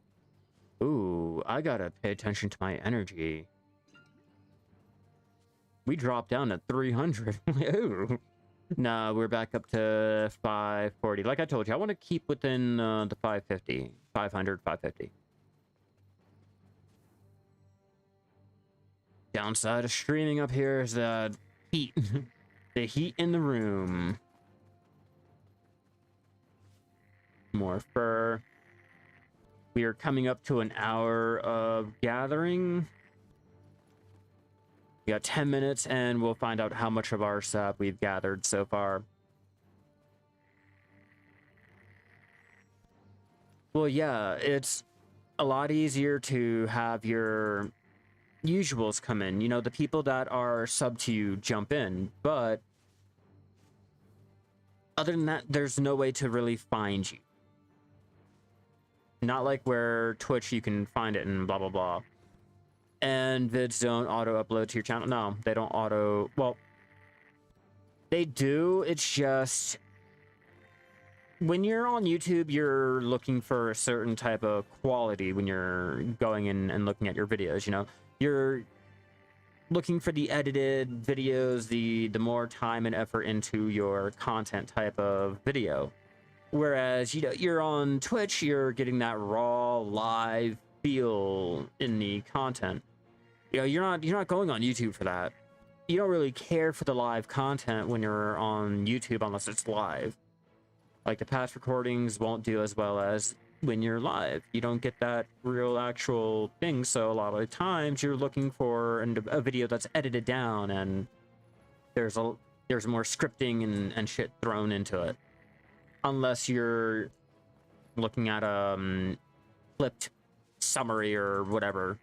Ooh, I gotta pay attention to my energy. We dropped down to 300. Ooh. No, we're back up to 540. Like I told you, I want to keep within the 550. 500, 550. Downside of streaming up here is the heat. The heat in the room. More fur. We are coming up to an hour of gathering. We got 10 minutes and we'll find out how much of our sap we've gathered so far. Well, yeah, it's a lot easier to have your usuals come in. You know, the people that are sub to you jump in, but other than that, there's no way to really find you. Not like where Twitch, you can find it and blah, blah, blah. And vids don't auto-upload to your channel. No, they don't auto... Well, they do. It's just... When you're on YouTube, you're looking for a certain type of quality when you're going in and looking at your videos, you know? You're looking for the edited videos, the more time and effort into your content type of video. Whereas, you know, you're on Twitch, you're getting that raw, live feel in the content. You know, you're not going on YouTube for that. You don't really care for the live content when you're on YouTube unless it's live. Like, the past recordings won't do as well as when you're live. You don't get that real actual thing, so a lot of the times you're looking for a video that's edited down and there's more scripting and shit thrown into it. Unless you're looking at a flipped summary or whatever.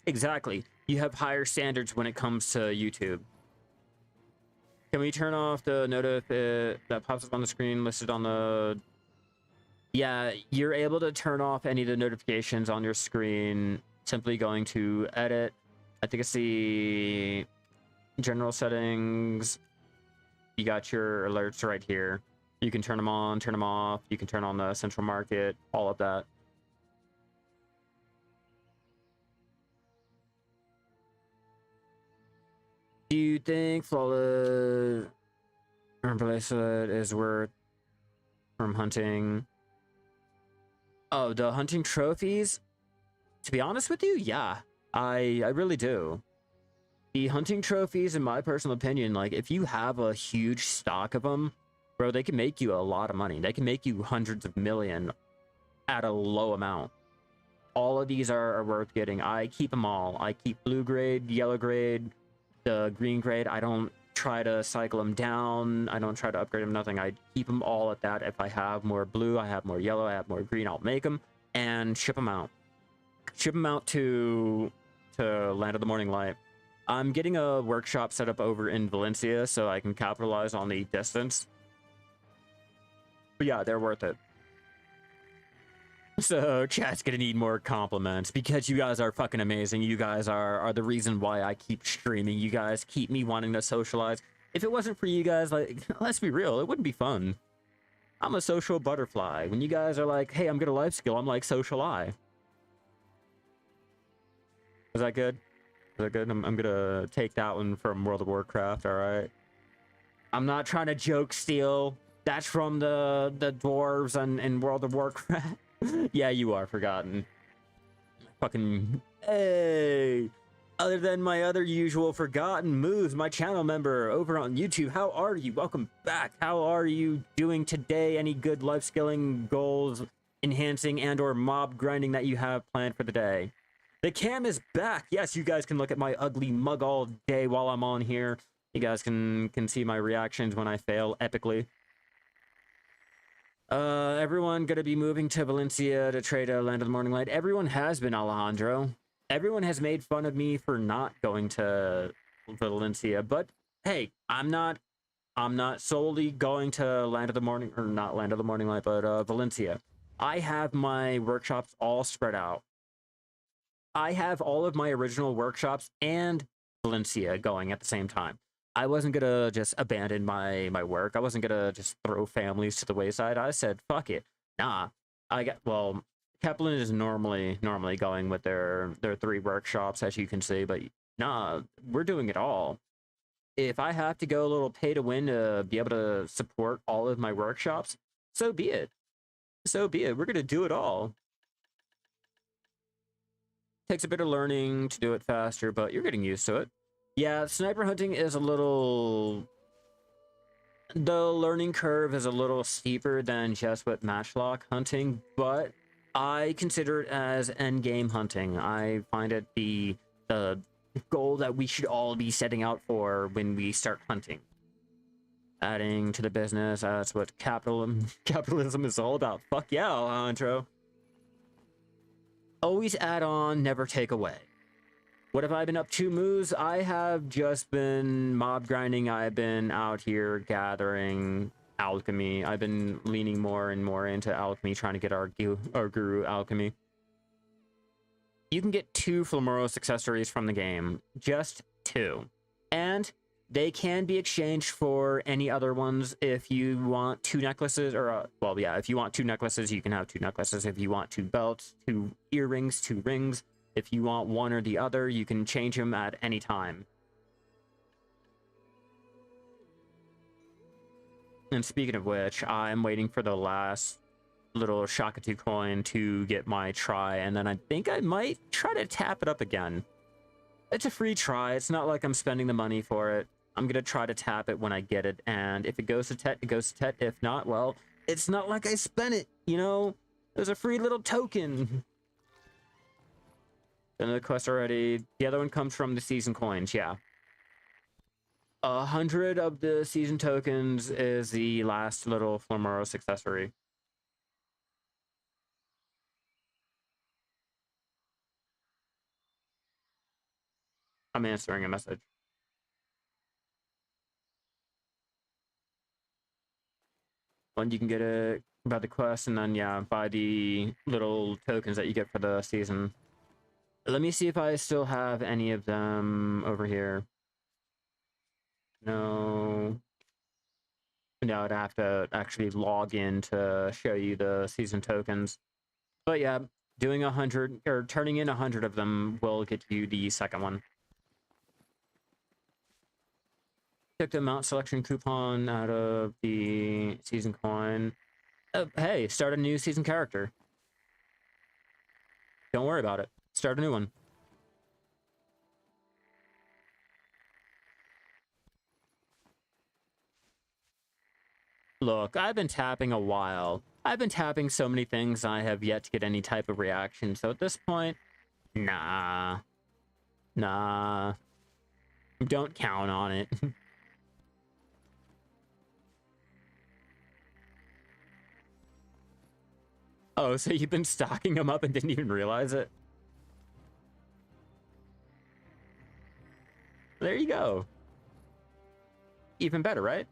Exactly. You have higher standards when it comes to YouTube. Can we turn off the notif that pops up on the screen listed on the... Yeah, you're able to turn off any of the notifications on your screen simply going to edit. I think it's the general settings. You got your alerts right here. You can turn them on, turn them off. You can turn on the central market, all of that. Do you think flawless bracelet is worth from hunting? Oh, the hunting trophies? To be honest with you, yeah. I really do. The hunting trophies, in my personal opinion, like, if you have a huge stock of them, bro, they can make you a lot of money. They can make you hundreds of million at a low amount. All of these are worth getting. I keep them all. I keep blue grade, yellow grade, the green grade. I don't try to cycle them down. I don't try to upgrade them, nothing. I keep them all at that. If I have more blue, I have more yellow, I have more green, I'll make them and ship them out. Ship them out to Land of the Morning Light. I'm getting a workshop set up over in Valencia so I can capitalize on the distance. But yeah, they're worth it. So chat's gonna need more compliments because you guys are fucking amazing. You guys are the reason why I keep streaming. You guys keep me wanting to socialize. If it wasn't for you guys, like, let's be real, it wouldn't be fun. I'm a social butterfly. When you guys are like, hey, I'm gonna life skill, I'm like social eye. Was that good? Was that good? I'm gonna take that one from World of Warcraft, alright? I'm not trying to joke steal. That's from the dwarves and World of Warcraft. Yeah, you are forgotten. Fucking... Hey! Other than my other usual forgotten moves, my channel member over on YouTube, how are you? Welcome back. How are you doing today? Any good life skilling goals, enhancing and or mob grinding that you have planned for the day? The cam is back. Yes, you guys can look at my ugly mug all day while I'm on here. You guys can see my reactions when I fail epically. Everyone gonna be moving to Valencia to trade a Land of the Morning Light. Everyone has been, Alejandro. Everyone has made fun of me for not going to Valencia, but hey, I'm not solely going to Land of the Morning, or not Land of the Morning Light, but Valencia. I have my workshops all spread out. I have all of my original workshops and Valencia going at the same time. I wasn't gonna just abandon my work. I wasn't gonna just throw families to the wayside. I said, fuck it. Nah. Kaplan is normally going with their 3 workshops, as you can see, but nah, we're doing it all. If I have to go a little pay to win to be able to support all of my workshops, so be it. So be it. We're gonna do it all. Takes a bit of learning to do it faster, but you're getting used to it. Yeah, sniper hunting is a little... The learning curve is a little steeper than just with matchlock hunting, but I consider it as endgame hunting. I find it the goal that we should all be setting out for when we start hunting. Adding to the business, that's what capitalism is all about. Fuck yeah, Alejandro. Always add on, never take away. What have I been up to, Moose? I have just been mob grinding. I've been out here gathering alchemy. I've been leaning more and more into alchemy, trying to get our guru alchemy. You can get 2 Flamoros accessories from the game. Just 2. And they can be exchanged for any other ones. If you want 2 necklaces, or, well, yeah, if you want 2 necklaces, you can have 2 necklaces. If you want 2 belts, 2 earrings, 2 rings. If you want one or the other, you can change them at any time. And speaking of which, I'm waiting for the last little Shakatu coin to get my try, and then I think I might try to tap it up again. It's a free try. It's not like I'm spending the money for it. I'm gonna try to tap it when I get it, and if it goes to Tet, it goes to Tet. If not, well, it's not like I spent it, you know? It was a free little token. Done the quest already. The other one comes from the season coins, yeah. 100 of the season tokens is the last little Flamoros accessory. I'm answering a message. One, you can get it about the quest, and then, yeah, buy the little tokens that you get for the season. Let me see if I still have any of them over here. No. No, I'd have to actually log in to show you the season tokens. But yeah, doing 100, or turning in 100 of them will get you the second one. Took the mount selection coupon out of the season coin. Hey, start a new season character. Don't worry about it. Start a new one. Look, I've been tapping a while. I've been tapping so many things I have yet to get any type of reaction. So at this point, nah. Nah. Don't count on it. Oh, so you've been stocking them up and didn't even realize it? There you go. Even better, right?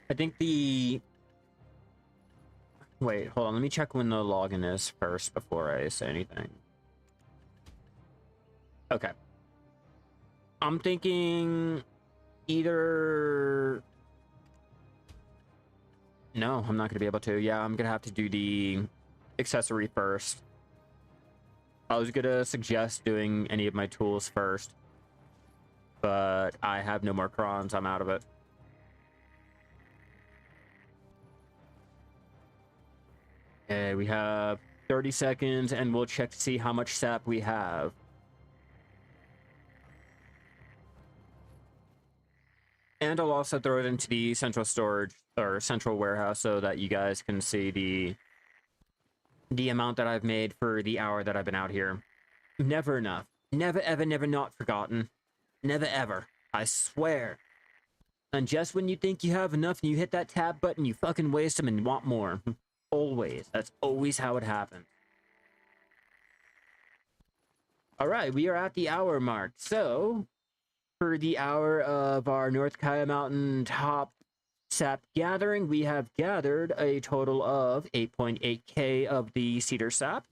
I think the... Wait, hold on. Let me check when the login is first before I say anything. Okay. I'm thinking either... No, I'm not going to be able to. Yeah, I'm going to have to do the accessory first. I was going to suggest doing any of my tools first, but I have no more crons. I'm out of it. Okay, we have 30 seconds, and we'll check to see how much sap we have. And I'll also throw it into the central storage or central warehouse so that you guys can see the amount that I've made for the hour that I've been out here. Never enough. Never, ever, never not forgotten. Never, ever. I swear. And just when you think you have enough and you hit that tab button, you fucking waste them and you want more. Always. That's always how it happens. Alright, we are at the hour mark. So, for the hour of our North Kaia Mountain top sap gathering, we have gathered a total of 8.8k of the cedar sap,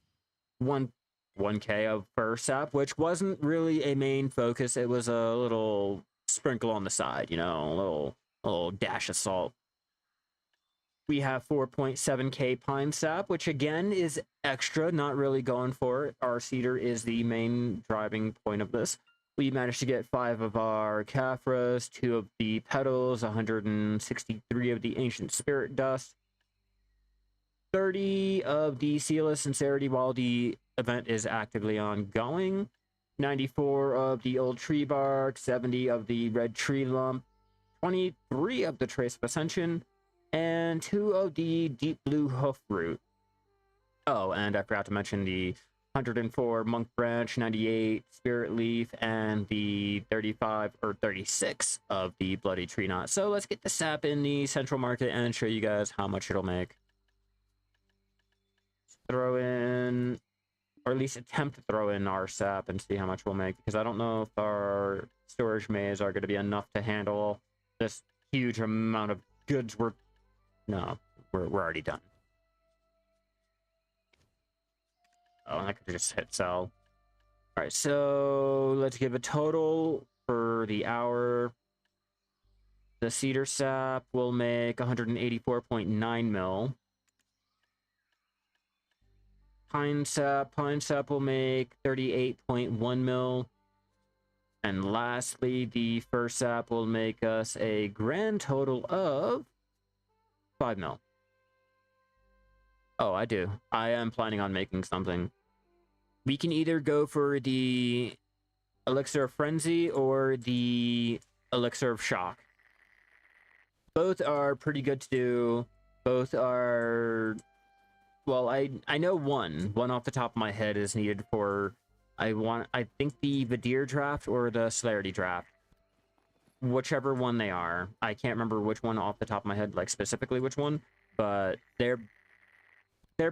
1k of fir sap, which wasn't really a main focus. It was a little sprinkle on the side, you know, a little dash of salt. We have 4.7k pine sap, which again is extra, not really going for it. Our cedar is the main driving point of this. We managed to get 5 of our Caphras, 2 of the petals, 163 of the ancient spirit dust, 30 of the seal of sincerity while the event is actively ongoing, 94 of the old tree bark, 70 of the red tree lump, 23 of the trace of ascension, and 2 of the deep blue hoof root. Oh, and I forgot to mention the 104 monk branch, 98 spirit leaf, and the 35 or 36 of the bloody tree knot. So let's get the sap in the central market and show you guys how much it'll make. Throw in, or at least attempt to throw in our sap and see how much we'll make, because I don't know if our storage maze are going to be enough to handle this huge amount of goods. No, we're already done. Oh, I could just hit sell. All right, so let's give a total for the hour. The cedar sap will make 184.9 mil. Pine sap will make 38.1 mil. And lastly, the fir sap will make us a grand total of 5 mil. Oh, I do. I am planning on making something. We can either go for the Elixir of Frenzy or the Elixir of Shock. Both are pretty good to do. Both are... Well, I know one off the top of my head is needed for... I think the Vidir draft or the Celerity draft. Whichever one they are. I can't remember which one off the top of my head, like specifically which one. But they're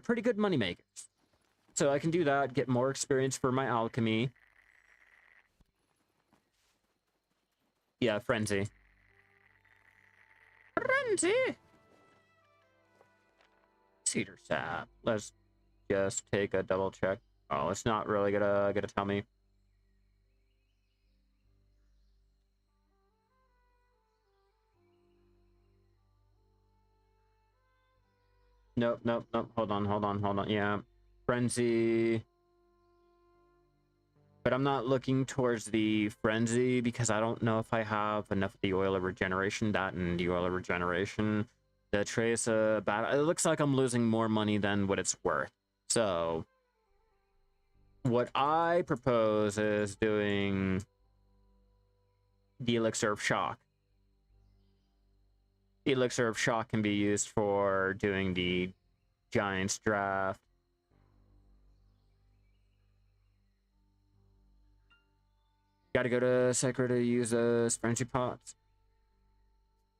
pretty good money makers. So I can do that, get more experience for my alchemy. Yeah, Frenzy. Frenzy! Cedar sap. Let's just take a double check. Oh, it's not really gonna tell me. Nope. Hold on. Yeah. Frenzy. But I'm not looking towards the Frenzy because I don't know if I have enough of the Oil of Regeneration. That and the Oil of Regeneration. The Trace battle. It looks like I'm losing more money than what it's worth. So, what I propose is doing the Elixir of Shock. The Elixir of Shock can be used for doing the Giants draft. Gotta go to Sacred to use those Frenzy pots.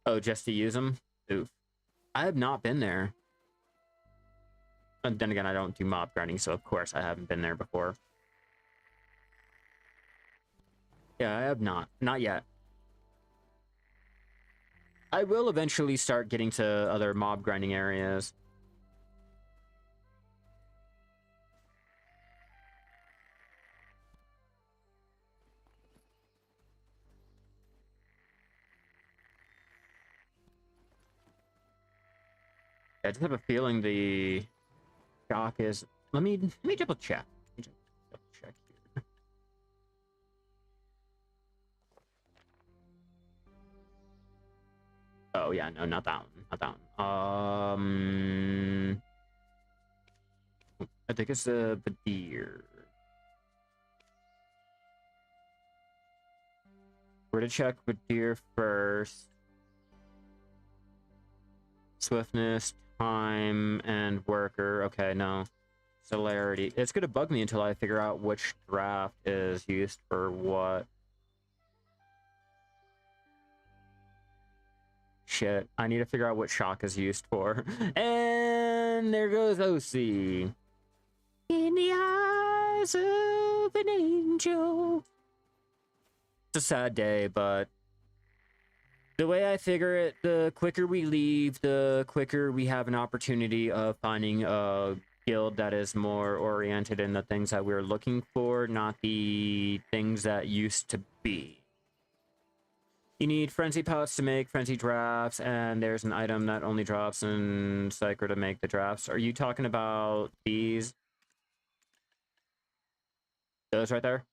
Oh, just to use them? Oof. I have not been there. And then again, I don't do mob grinding, so of course I haven't been there before. Yeah, I have not. Not yet. I will eventually start getting to other mob grinding areas. I just have a feeling the shock is... Let me double check. Double check here. Oh yeah, no, not that one. Not that one. I think it's the Vidir. We're to check Vidir first. Swiftness, time, and worker. Okay, no. Celerity. It's gonna bug me until I figure out which draft is used for what. Shit, I need to figure out what shock is used for. And there goes OC. In the eyes of an angel. It's a sad day, but the way I figure it, the quicker we leave, the quicker we have an opportunity of finding a guild that is more oriented in the things that we're looking for, not the things that used to be. You need frenzy pellets to make frenzy drafts, and there's an item that only drops in Psyker to make the drafts. Are you talking about these? Those right there?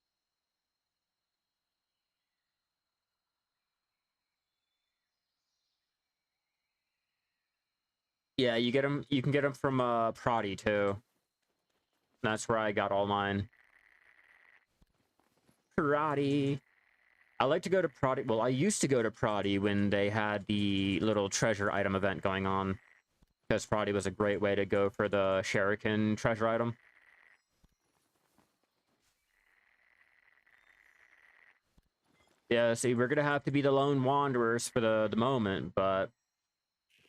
Yeah, you get them. You can get them from Prodi too. That's where I got all mine. Prodi. I like to go to Prodi. Well, I used to go to Prodi when they had the little treasure item event going on, because Prodi was a great way to go for the Shuriken treasure item. Yeah, see, we're gonna have to be the lone wanderers for the moment, but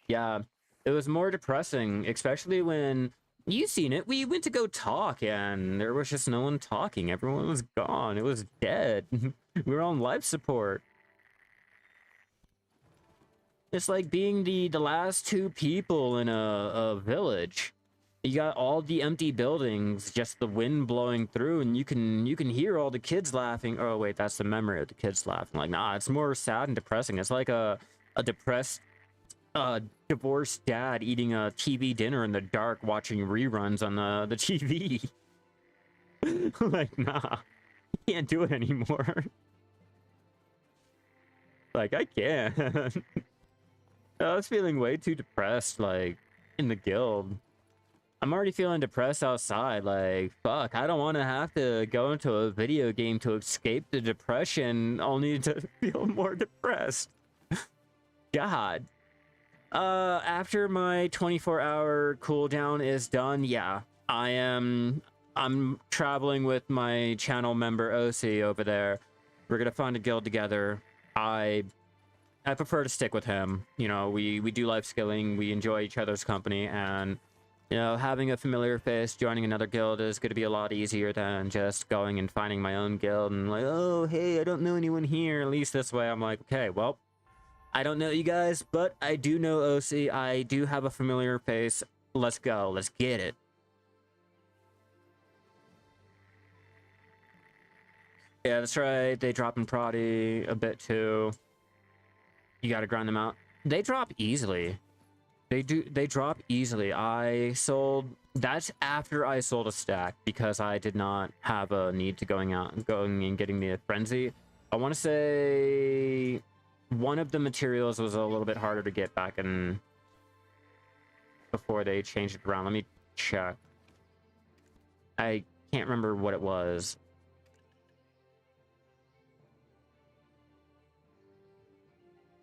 yeah, it was more depressing, especially when you seen it. We went to go talk, and there was just no one talking. Everyone was gone. It was dead. We were on life support. It's like being the last two people in a village. You got all the empty buildings, just the wind blowing through, and you can hear all the kids laughing. Oh wait, that's the memory of the kids laughing. Like, nah, it's more sad and depressing. It's like a depressed divorced dad eating a TV dinner in the dark, watching reruns on the TV. Like, nah, can't do it anymore. Like, I can't. I was feeling way too depressed, like, in the guild. I'm already feeling depressed outside. Like, fuck, I don't want to have to go into a video game to escape the depression, only to feel more depressed. God. After my 24-hour cooldown is done, yeah, I'm traveling with my channel member OC over there. We're gonna find a guild together. I prefer to stick with him. You know, we do life skilling, we enjoy each other's company, and you know, having a familiar face joining another guild is going to be a lot easier than just going and finding my own guild and like, oh, hey, I don't know anyone here. At least this way I'm like, okay, well, I don't know you guys, but I do know OC. I do have a familiar face. Let's go. Let's get it. Yeah, that's right. They drop in Prodi a bit too. You got to grind them out. They drop easily. They drop easily. That's after I sold a stack, because I did not have a need to going and getting the frenzy. I want to say one of the materials was a little bit harder to get back in before they changed it around. Let me check. I can't remember what it was.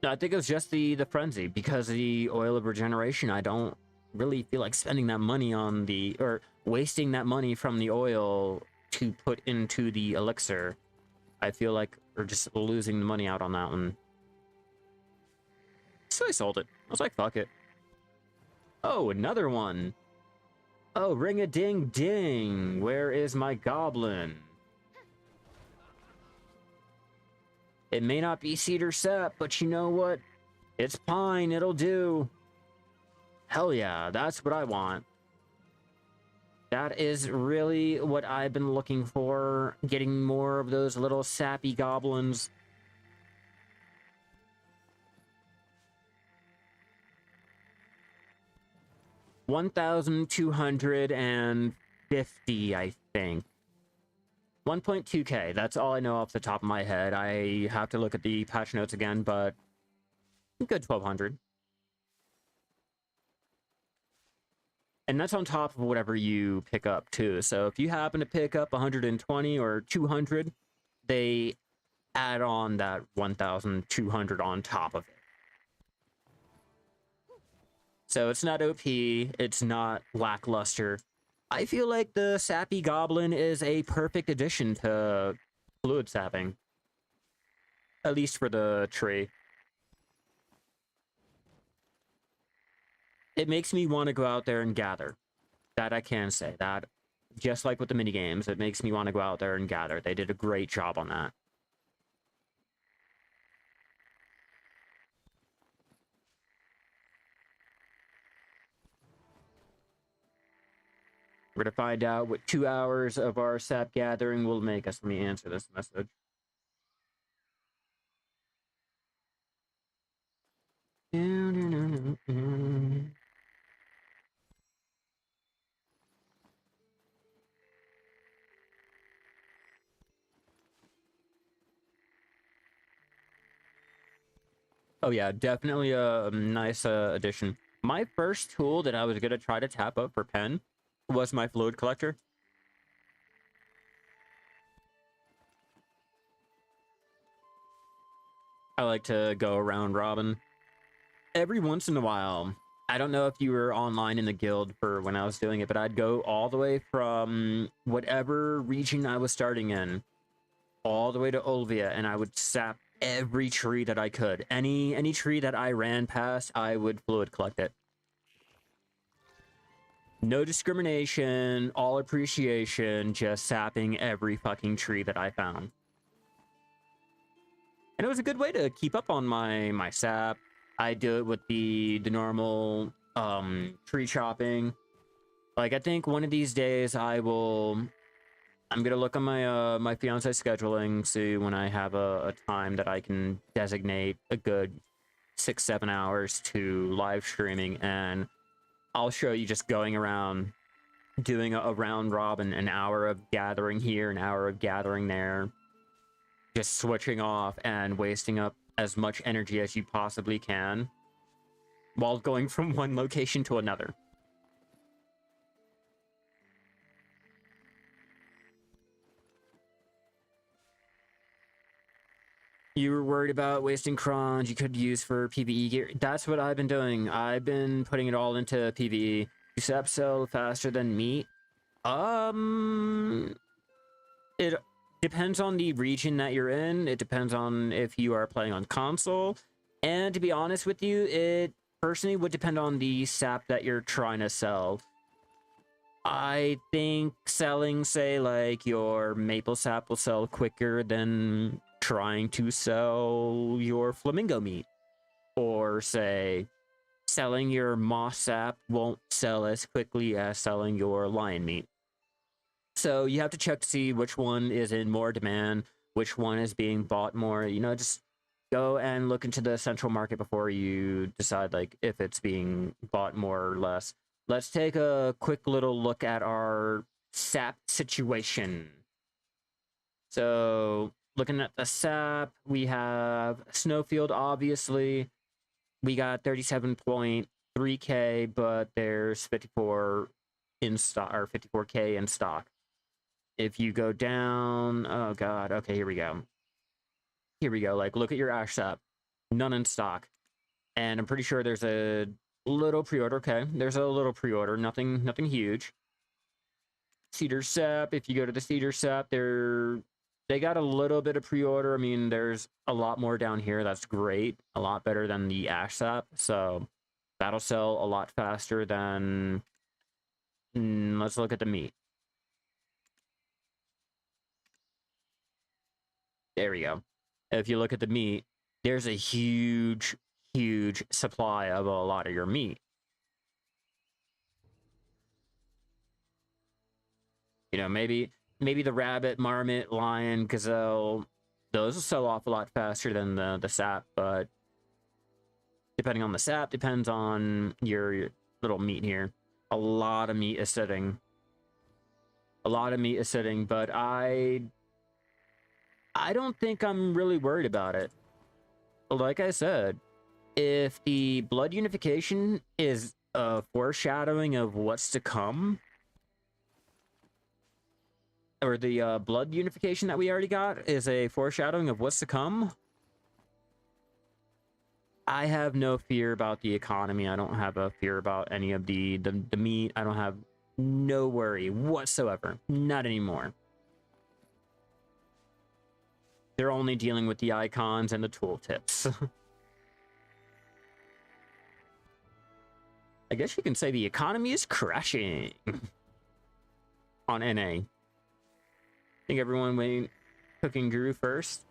No, I think it was just the frenzy, because of the oil of regeneration. I don't really feel like spending that money on or wasting that money from the oil to put into the elixir. I feel like we're just losing the money out on that one. So I sold it. I was like, fuck it. Oh, another one. Oh, ring-a-ding-ding. Where is my goblin? It may not be cedar sap, but you know what? It's pine, it'll do. Hell yeah, that's what I want. That is really what I've been looking for, getting more of those little sappy goblins. $1,250, I think. 1.2k, that's all I know off the top of my head. I have to look at the patch notes again, but good 1,200. And that's on top of whatever you pick up too. So if you happen to pick up 120 or 200, they add on that 1,200 on top of it. So it's not OP, it's not lackluster. I feel like the Sappy Goblin is a perfect addition to fluid sapping. At least for the tree. It makes me want to go out there and gather. That I can say. That, just like with the minigames, it makes me want to go out there and gather. They did a great job on that. We're going to find out what 2 hours of our sap gathering will make us. Let me answer this message. Oh yeah, definitely a nice addition. My first tool that I was going to try to tap up for pen was my fluid collector. I like to go around robin. Every once in a while, I don't know if you were online in the guild for when I was doing it, but I'd go all the way from whatever region I was starting in, all the way to Olvia, and I would sap every tree that I could. Any tree that I ran past, I would fluid collect it. No discrimination, all appreciation, just sapping every fucking tree that I found. And it was a good way to keep up on my sap. I do it with the normal tree chopping. Like, I think one of these days I'm gonna look on my my fiance's scheduling, see when I have a time that I can designate a good 6-7 hours to live streaming, and I'll show you just going around doing a round robin, an hour of gathering here, an hour of gathering there, just switching off and wasting up as much energy as you possibly can while going from one location to another. You were worried about wasting crons you could use for PvE gear. That's what I've been doing. I've been putting it all into PvE. You sap sell faster than meat. It depends on the region that you're in. It depends on if you are playing on console. And to be honest with you, it personally would depend on the sap that you're trying to sell. I think selling, say, like, your maple sap will sell quicker than trying to sell your flamingo meat. Or, say, selling your moss sap won't sell as quickly as selling your lion meat. So you have to check to see which one is in more demand, which one is being bought more. You know, just go and look into the central market before you decide, like, if it's being bought more or less. Let's take a quick little look at our sap situation. So, looking at the sap, we have Snowfield, obviously. We got 37.3k, but there's 54 in stock, or 54k in stock. If you go down, oh god, okay, here we go. Here we go, like, look at your ash sap. None in stock. And I'm pretty sure there's a little pre-order, okay. There's a little pre-order, nothing huge. Cedar Sap, if you go to the Cedar Sap, they got a little bit of pre-order. I mean, there's a lot more down here. That's great. A lot better than the Ash Sap. So that'll sell a lot faster than... let's look at the meat. There we go. If you look at the meat, there's a huge supply of a lot of your meat. You know, maybe the rabbit, marmot, lion, gazelle, those will sell off a lot faster than the sap, but depending on the sap, depends on your little meat here. A lot of meat is sitting. A lot of meat is sitting, but I don't think I'm really worried about it. Like I said, if the blood unification is a foreshadowing of what's to come, or the blood unification that we already got is a foreshadowing of what's to come, I have no fear about the economy. I don't have a fear about any of the meat. I don't have no worry whatsoever. Not anymore. They're only dealing with the icons and the tooltips. I guess you can say the economy is crashing on NA. I think everyone went cooking guru first.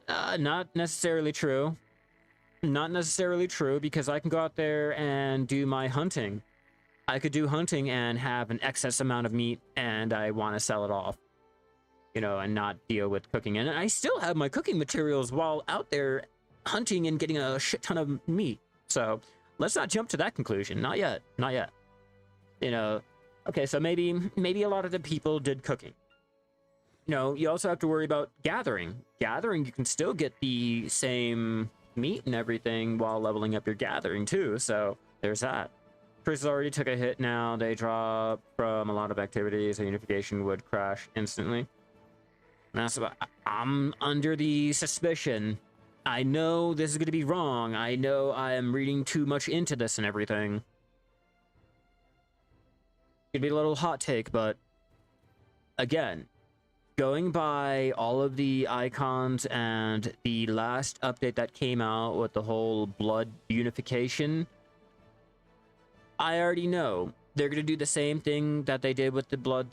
Not necessarily true. Not necessarily true, because I can go out there and do my hunting. I could do hunting and have an excess amount of meat, and I want to sell it off, you know, and not deal with cooking. And I still have my cooking materials while out there hunting and getting a shit ton of meat. So let's not jump to that conclusion. Not yet. Not yet. You know, okay, so maybe a lot of the people did cooking. You know, you also have to worry about gathering. Gathering, you can still get the same meat and everything while leveling up your gathering too. So there's that. Traces already took a hit now. They drop from a lot of activities. A unification would crash instantly. And that's about, I'm under the suspicion. I know this is going to be wrong. I know I am reading too much into this and everything. It'd be a little hot take, but again, going by all of the icons and the last update that came out with the whole blood unification, I already know they're going to do the same thing that they did with the blood,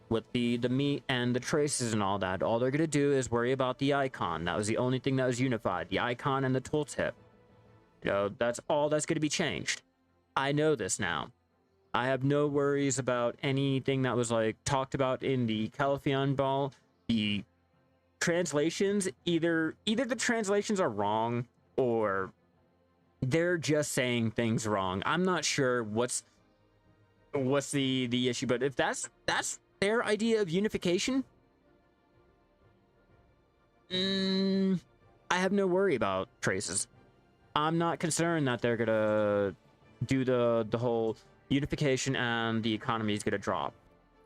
with the meat and the traces and all that. All they're going to do is worry about the icon. That was the only thing that was unified, the icon and the tooltip. You know, that's all that's going to be changed. I know this now. I have no worries about anything that was like talked about in the Calpheon ball. The translations, either the translations are wrong or they're just saying things wrong. I'm not sure what's the issue, but if that's their idea of unification, I have no worry about traces. I'm not concerned that they're gonna do the whole unification and the economy is gonna drop.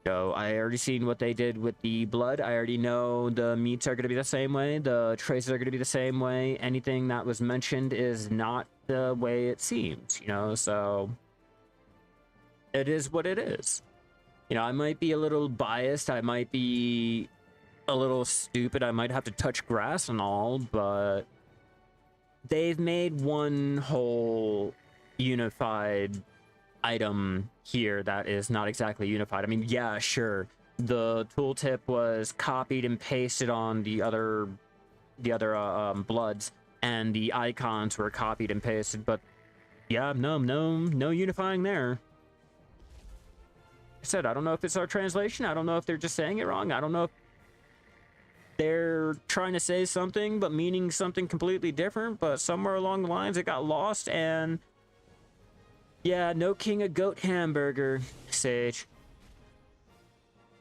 So I already seen what they did with the blood. I already know the meats are gonna be the same way. The traces are gonna be the same way. Anything that was mentioned is not the way it seems, you know, so it is what it is. You know, I might be a little biased. I might be a little stupid. I might have to touch grass and all, but they've made one whole unified item here that is not exactly unified. I mean, yeah, sure, the tooltip was copied and pasted on the other bloods, and the icons were copied and pasted, but yeah, no unifying there. I said, I don't know if it's our translation. I don't know if they're just saying it wrong. I don't know if they're trying to say something but meaning something completely different, but somewhere along the lines it got lost. And yeah, no king of goat hamburger, Sage.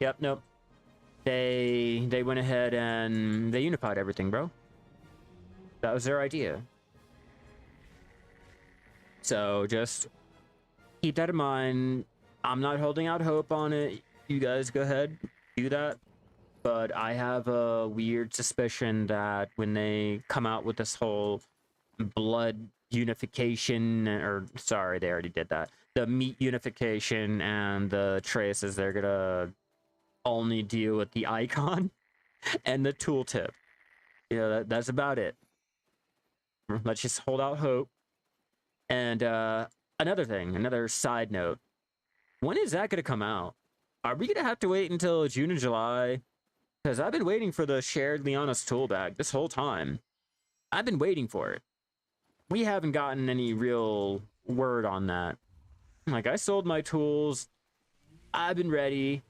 Yep, nope. They went ahead and they unified everything, bro. That was their idea. So just keep that in mind. I'm not holding out hope on it. You guys go ahead, do that. But I have a weird suspicion that when they come out with this whole blood unification, or sorry, they already did that, the meat unification and the traces, they're gonna only deal with the icon and the tooltip. You know, that's about it. Let's just hold out hope. And another thing, another side note, when is that gonna come out? Are we gonna have to wait until June or July? Because I've been waiting for the shared Liana's tool bag this whole time. I've been waiting for it. We haven't gotten any real word on that. Like, I sold my tools. I've been ready.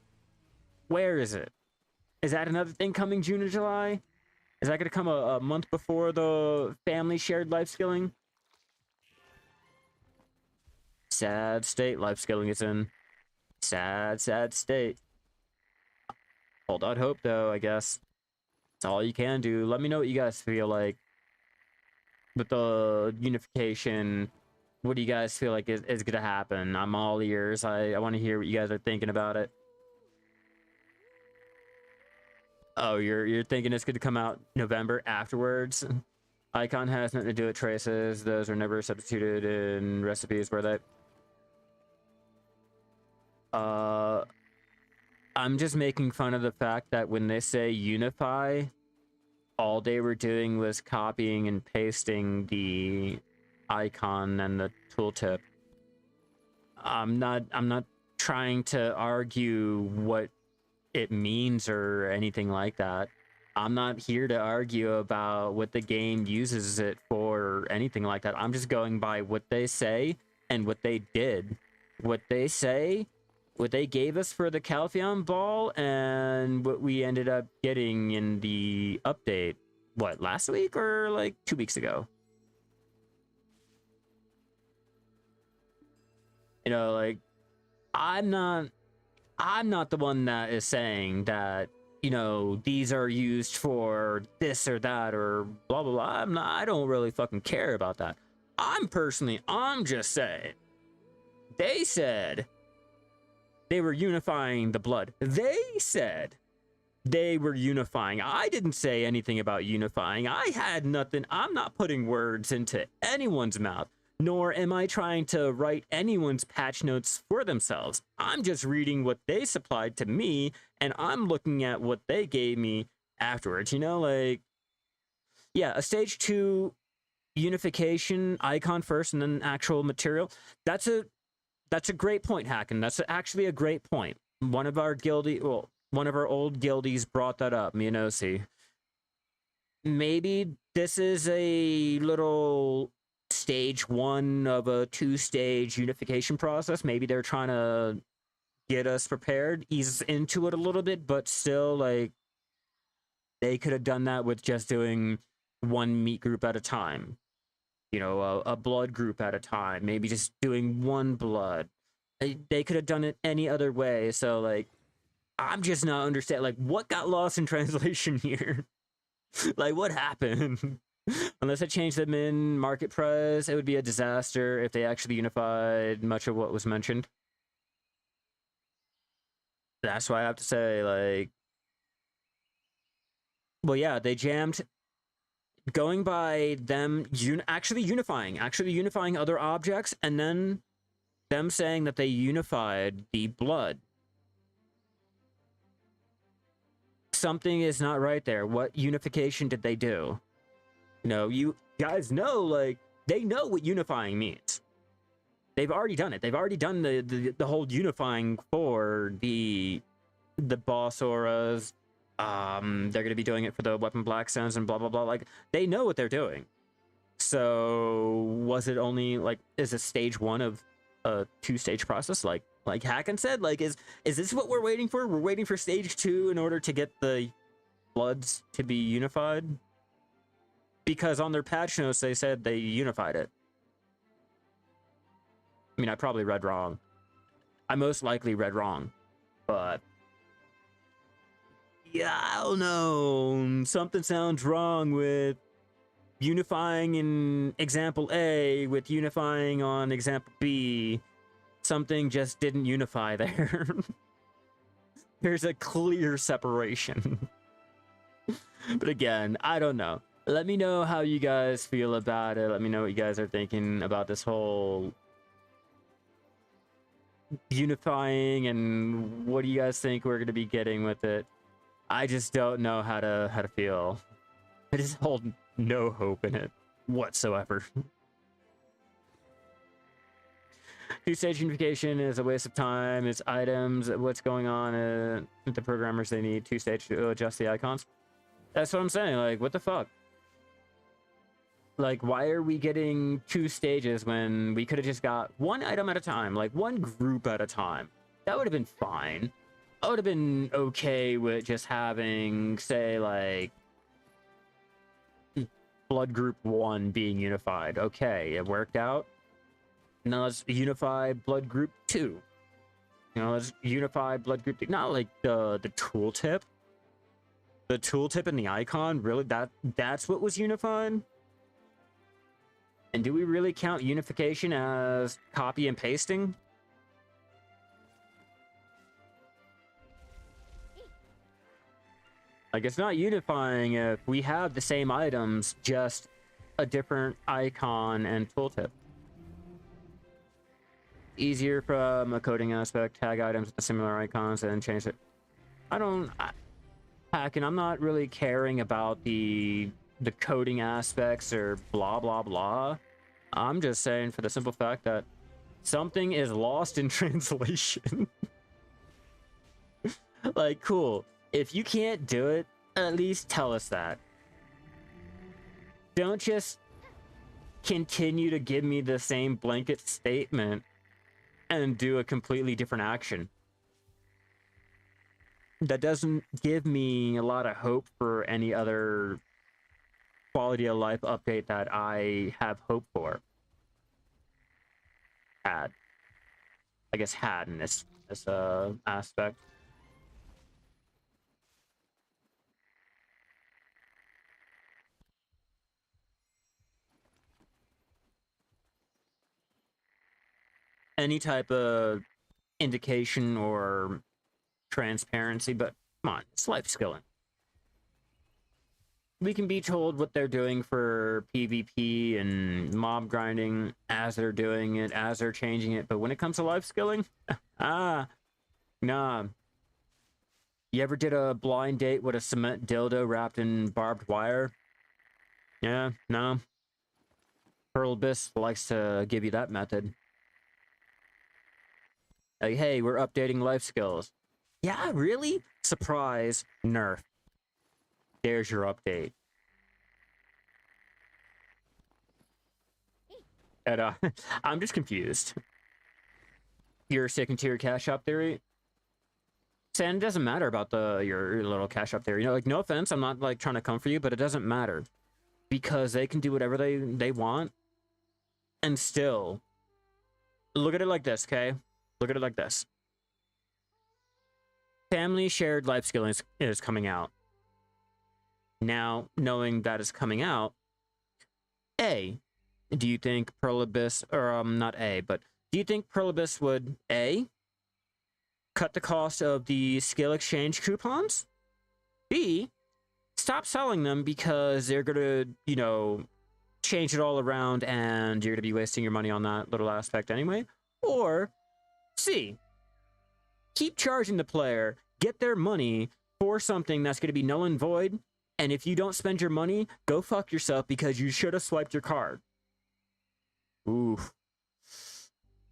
Where is it? Is that another thing coming June or July? Is that going to come a month before the family shared life skilling? Sad state life skilling is in. Sad state. Hold out hope, though, I guess. That's all you can do. Let me know what you guys feel like with the unification. What do you guys feel like is going to happen? I'm all ears. I want to hear what you guys are thinking about it. Oh, you're thinking it's going to come out November afterwards? Icon has nothing to do with traces. Those are never substituted in recipes, were they? I'm just making fun of the fact that when they say unify, all they were doing was copying and pasting the icon and the tooltip. I'm not trying to argue what it means or anything like that. I'm not here to argue about what the game uses it for or anything like that. I'm just going by what they say and what they did. What they say, what they gave us for the Calpheon ball, and what we ended up getting in the update. What, last week or like 2 weeks ago? You know, like, I'm not the one that is saying that, you know, these are used for this or that or blah blah blah. I don't really fucking care about that. I'm just saying, they said they were unifying the blood. They said they were unifying. I didn't say anything about unifying. I had nothing. I'm not putting words into anyone's mouth, nor am I trying to write anyone's patch notes for themselves. I'm just reading what they supplied to me, and I'm looking at what they gave me afterwards. You know, like, yeah, a stage 2 unification icon first and then actual material. That's a great point, Hacken. That's actually a great point. One of our old guildies brought that up, Mianosi. Maybe this is a little stage 1 of a 2-stage unification process. Maybe they're trying to get us prepared, ease into it a little bit, but still, like, they could have done that with just doing one meat group at a time. You know, a blood group at a time. Maybe just doing one blood. They could have done it any other way. So, like, I'm just not understanding, like, what got lost in translation here? Like, what happened? Unless I changed them in market price, it would be a disaster if they actually unified much of what was mentioned. That's why I have to say, like, well, yeah, they jammed. Going by them actually unifying other objects, and then them saying that they unified the blood. Something is not right there. What unification did they do? You know, you guys know, like, they know what unifying means. They've already done it. They've already done the whole unifying for the boss auras. They're going to be doing it for the weapon blackstones and blah blah blah. Like, they know what they're doing. So was it only, like, is it stage 1 of a 2-stage process? Like Hacken said, like, is this what we're waiting for? We're waiting for stage 2 in order to get the bloods to be unified? Because on their patch notes they said they unified it. I mean, I probably read wrong. I most likely read wrong, but yeah, I don't know. Something sounds wrong with unifying in example A with unifying on example B. Something just didn't unify there. There's a clear separation. But again, I don't know. Let me know how you guys feel about it. Let me know what you guys are thinking about this whole unifying, and what do you guys think we're going to be getting with it? I just don't know how to feel. I just hold no hope in it whatsoever. 2-stage unification is a waste of time. It's items. What's going on? The programmers, they need 2-stage to adjust the icons. That's what I'm saying. Like, what the fuck? Like, why are we getting 2 stages when we could have just got one item at a time, like one group at a time? That would have been fine. I would have been okay with just having, say, like, blood group 1 being unified. Okay, it worked out. Now let's unify blood group 2. You know, let's unify blood group 2. Not like the tooltip. The tooltip and the icon, really? That's what was unified? And do we really count unification as copy and pasting? Like, it's not unifying if we have the same items, just a different icon and tooltip. Easier from a coding aspect, tag items with similar icons and change it. Hacking, I'm not really caring about the coding aspects or blah, blah, blah. I'm just saying for the simple fact that something is lost in translation. Like, cool. If you can't do it, at least tell us that. Don't just continue to give me the same blanket statement and do a completely different action. That doesn't give me a lot of hope for any other quality of life update that I have hope for. I guess had in this aspect. Any type of indication or transparency, but come on, it's life skilling. We can be told what they're doing for PvP and mob grinding as they're doing it, as they're changing it, but when it comes to life skilling, nah. You ever did a blind date with a cement dildo wrapped in barbed wire? Yeah, no. Pearl Abyss likes to give you that method. Like, hey, we're updating life skills. Yeah, really? Surprise, nerf. There's your update. And, I'm just confused. You're sticking to your cash shop theory? Sam, it doesn't matter about your little cash shop theory. You know, like, no offense, I'm not, like, trying to come for you, but it doesn't matter. Because they can do whatever they want. And still, look at it like this, okay? Look at it like this. Family shared life skill is coming out. Now, knowing that is coming out, A, do you think Pearl Abyss, or not A, but do you think Pearl Abyss would, A, cut the cost of the skill exchange coupons? B, stop selling them because they're gonna, you know, change it all around and you're gonna be wasting your money on that little aspect anyway? Or C, keep charging the player, get their money for something that's gonna be null and void, and if you don't spend your money, go fuck yourself because you should have swiped your card. Ooh.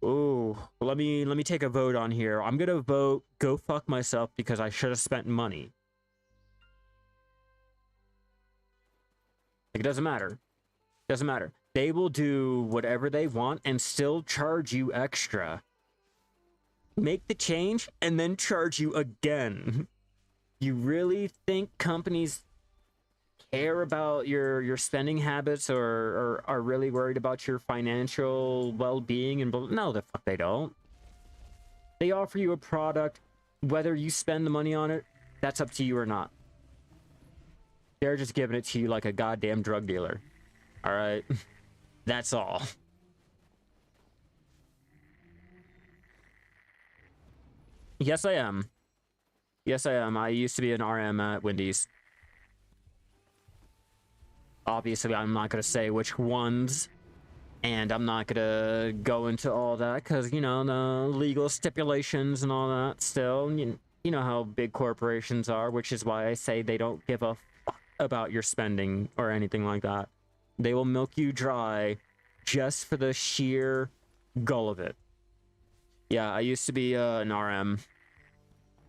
Ooh. Let me take a vote on here. I'm gonna vote go fuck myself because I should have spent money. Like, it doesn't matter. Doesn't matter. They will do whatever they want and still charge you extra. Make the change and then charge you again. You really think companies care about your spending habits or are really worried about your financial well-being? And no, the fuck they don't. They offer you a product, whether you spend the money on it, that's up to you or not. They're just giving it to you like a goddamn drug dealer. All right? That's all. Yes, I am. Yes, I am. I used to be an RM at Wendy's. Obviously, I'm not going to say which ones, and I'm not going to go into all that because, you know, the legal stipulations and all that still. You know how big corporations are, which is why I say they don't give a fuck about your spending or anything like that. They will milk you dry just for the sheer gull of it. Yeah, I used to be an RM.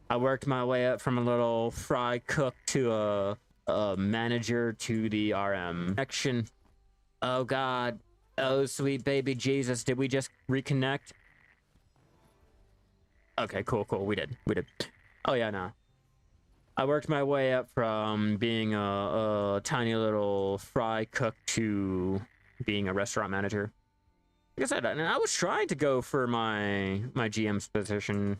I worked my way up from a little fry cook to a manager to the RM. Action. Oh God. Oh sweet baby Jesus. Did we just reconnect? Okay, cool. We did. Oh yeah, no. I worked my way up from being a tiny little fry cook to being a restaurant manager. Like I said, and I was trying to go for my GM's position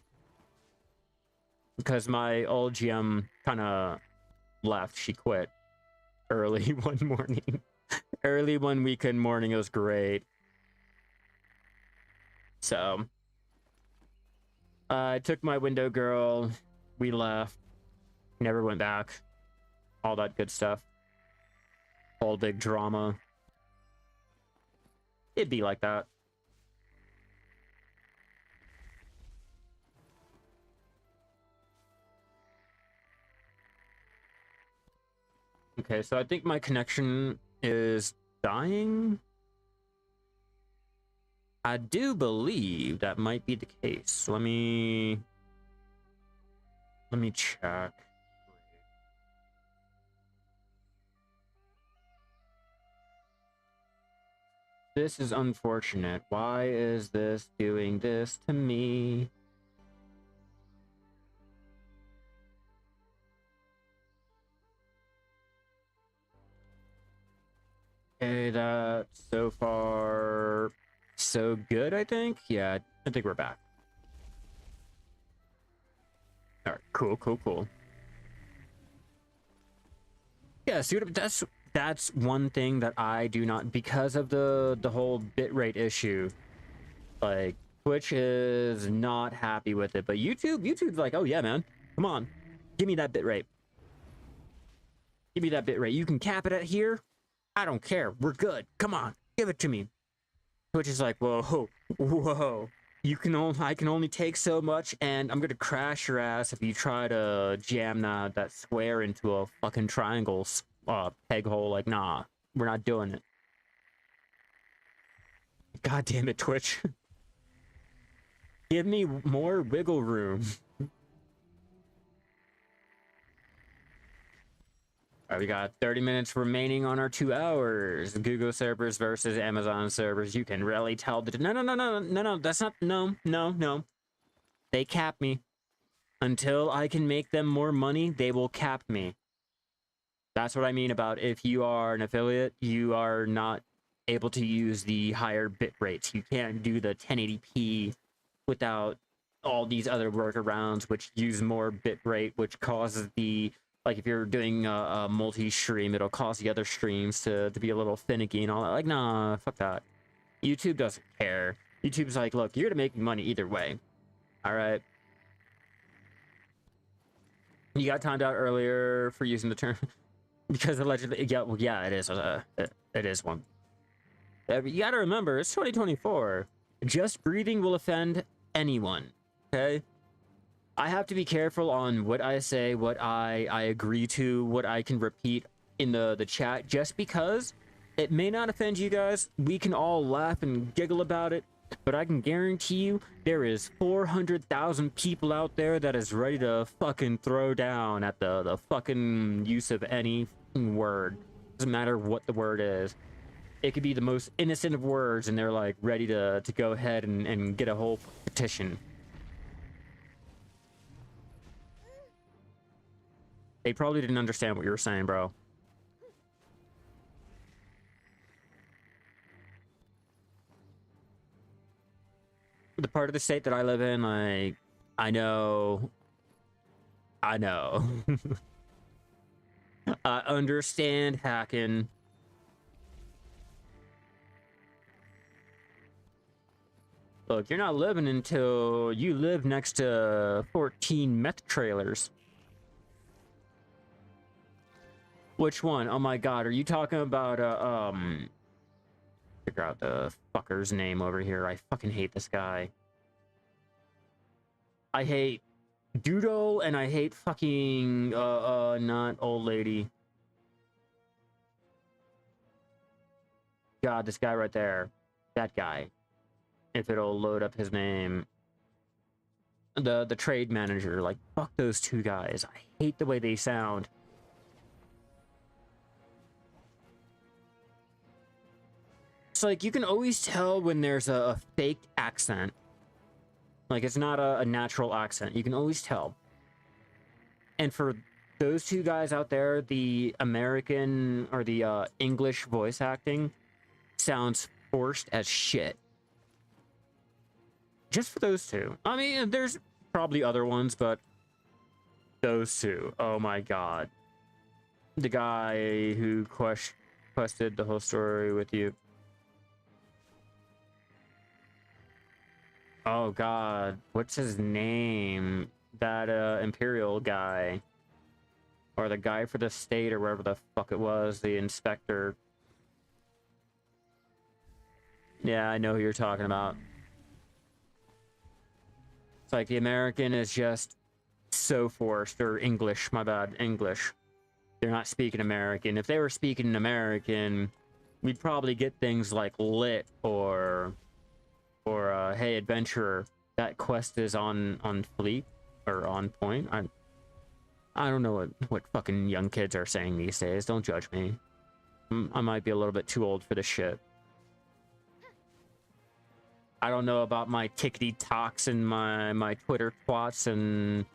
because my old GM kind of left. She quit early one morning. Early one weekend morning. It was great. So I took my window girl. We left. Never went back. all that good stuff. All big drama. It'd be like that. Okay, so I think my connection is dying. I do believe that might be the case. Let me check. This is unfortunate. Why is this doing this to me? Okay, that's so far so good, I think. Yeah, I think we're back. All right, cool. Yeah, see, that's one thing that I do not, because of the whole bitrate issue. Like, Twitch is not happy with it, but YouTube's like, oh yeah, man, come on, give me that bitrate. Give me that bitrate. You can cap it at here. I don't care. We're good. Come on, give it to me. Twitch is like, whoa. I can only take so much, and I'm gonna crash your ass if you try to jam that square into a fucking triangle peg hole. Like, nah, we're not doing it. God damn it, Twitch. Give me more wiggle room. All right, we got 30 minutes remaining on our 2 hours. Google servers versus Amazon servers. You can really tell the no. That's not no. They cap me. Until I can make them more money, they will cap me. That's what I mean about if you are an affiliate, you are not able to use the higher bit rates. You can't do the 1080p without all these other workarounds, which use more bit rate, which causes the, like, if you're doing a multi-stream, it'll cause the other streams to be a little finicky and all that. Like, nah, fuck that. YouTube doesn't care. YouTube's like, look, you're gonna make me money either way. All right. You got timed out earlier for using the term because allegedly, yeah, well, yeah, it is. It is one. You gotta remember, it's 2024. Just breathing will offend anyone. Okay. I have to be careful on what I say, what I agree to, what I can repeat in the chat, just because it may not offend you guys. We can all laugh and giggle about it, but I can guarantee you there is 400,000 people out there that is ready to fucking throw down at the fucking use of any word. Doesn't matter what the word is. It could be the most innocent of words, and they're like ready to go ahead and get a whole petition. They probably didn't understand what you were saying, bro. The part of the state that I live in, like, I know. I understand hacking. Look, you're not living until you live next to 14 meth trailers. Which one? Oh my god, are you talking about, figure out the fucker's name over here. I fucking hate this guy. I hate Doodle, and I hate fucking, not old lady. God, this guy right there. That guy. If it'll load up his name. The trade manager. Like, fuck those two guys. I hate the way they sound. It's like, you can always tell when there's a faked accent. Like, it's not a natural accent. You can always tell. And for those two guys out there, the American or the English voice acting sounds forced as shit. Just for those two. I mean, there's probably other ones, but those two. Oh my god. The guy who quested the whole story with you. Oh god, what's his name? That Imperial guy. Or the guy for the state, or wherever the fuck it was, the inspector. Yeah, I know who you're talking about. It's like the American is just so forced, or English, my bad, English. They're not speaking American. If they were speaking American, we'd probably get things like lit or hey, adventurer, that quest is on fleek or on point. I don't know what fucking young kids are saying these days. Don't judge me. I might be a little bit too old for this shit. I don't know about my tickety talks and my Twitter twats, and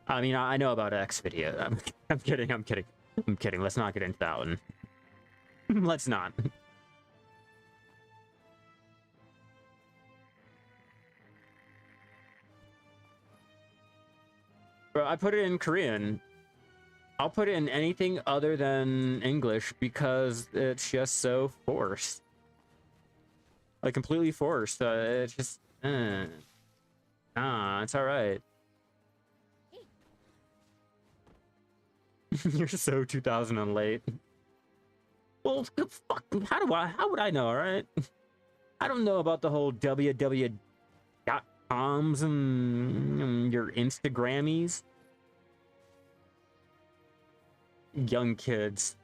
I mean, I know about X video. I'm kidding. Let's not get into that one. Let's not. Bro, I put it in Korean. I'll put it in anything other than English because it's just so forced. Like, completely forced. It's just... Nah, it's alright. You're so 2000 and late. Well, fuck, how would I know, alright? I don't know about the whole www.coms and your Instagrammies. Young kids.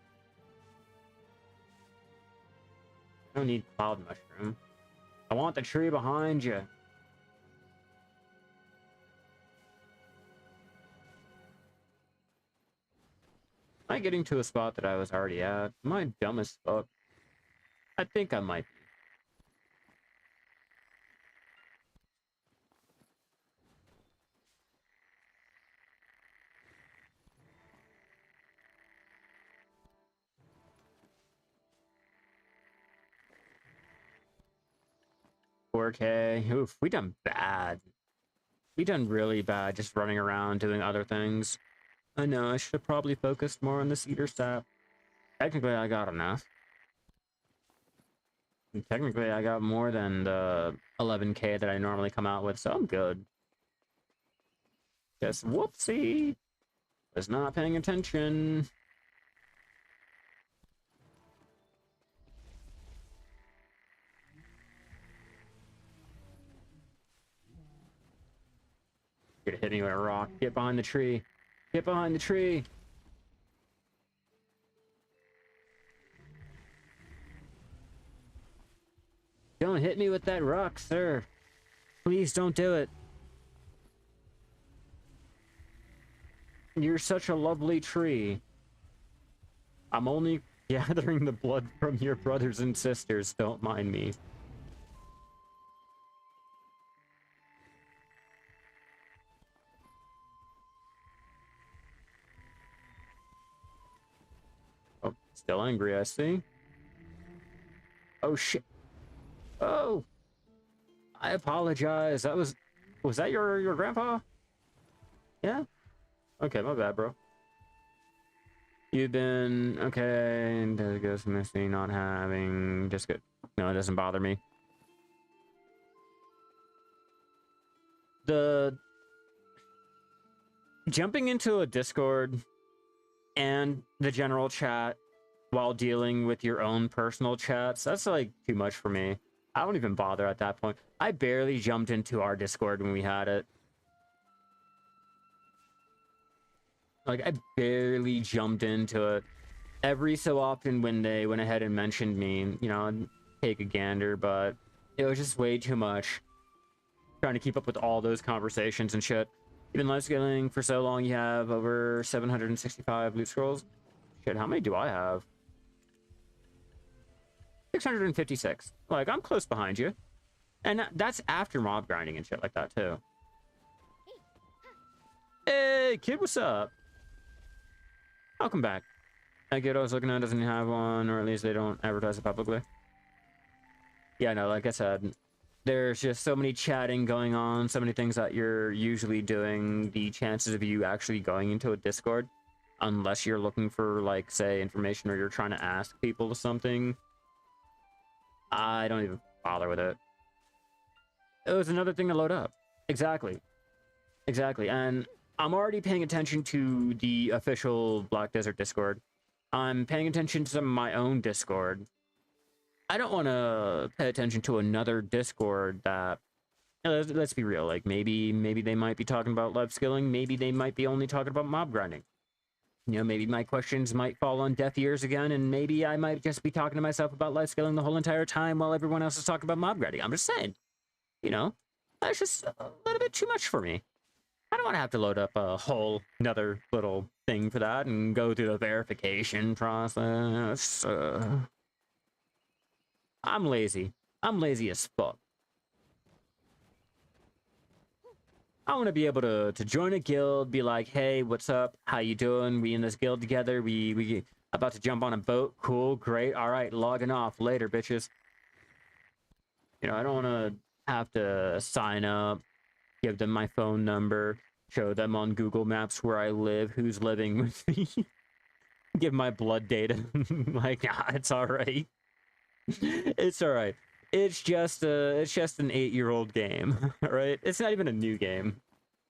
I don't need cloud mushroom. I want the tree behind you. Am I getting to a spot that I was already at? Am I dumb as fuck? I think I might be. Oof, we done bad. We done really bad just running around doing other things. I know, I should have probably focused more on the cedar sap. Technically, I got enough. And technically, I got more than the 11k that I normally come out with, so I'm good. Just whoopsie. Was not paying attention. You're gonna hit me with a rock. Get behind the tree. Get behind the tree. Don't hit me with that rock, sir. Please don't do it. You're such a lovely tree. I'm only gathering the blood from your brothers and sisters. Don't mind me. Oh, still angry, I see. Oh, shit. Oh! I apologize. Was that your grandpa? Yeah? Okay, my bad, bro. You've been... Okay, and does it go missing, not having... Just good. No, it doesn't bother me. Jumping into a Discord and the general chat while dealing with your own personal chats, that's like too much for me. I don't even bother at that point. I barely jumped into our Discord when we had it. Like, I barely jumped into it. Every so often when they went ahead and mentioned me, you know, I'd take a gander, but it was just way too much. Trying to keep up with all those conversations and shit. You've been live scaling for so long, you have over 765 loot scrolls. Shit, how many do I have? 656. Like, I'm close behind you. And that's after mob grinding and shit like that, too. Hey, kid, what's up? Welcome back. That kid I was looking at doesn't have one, or at least they don't advertise it publicly. Yeah, no, like I said, there's just so many chatting going on, so many things that you're usually doing. The chances of you actually going into a Discord, unless you're looking for, like, say, information or you're trying to ask people something, I don't even bother with it. It was another thing to load up. Exactly. Exactly. And I'm already paying attention to the official Black Desert Discord. I'm paying attention to my own Discord. I don't want to pay attention to another Discord that, let's be real, like maybe they might be talking about life skilling, maybe they might be only talking about mob grinding. You know, maybe my questions might fall on deaf ears again, and maybe I might just be talking to myself about life skilling the whole entire time while everyone else is talking about mob grinding. I'm just saying, you know, that's just a little bit too much for me. I don't want to have to load up a whole another little thing for that and go through the verification process. I'm lazy. I'm lazy as fuck. I want to be able to join a guild, be like, hey, what's up? How you doing? We in this guild together. We about to jump on a boat. Cool, great. All right, logging off. Later, bitches. You know, I don't want to have to sign up, give them my phone number, show them on Google Maps where I live, who's living with me, give my blood data. Like, nah, it's all right. It's all right. It's just an 8-year-old game, all right? It's not even a new game.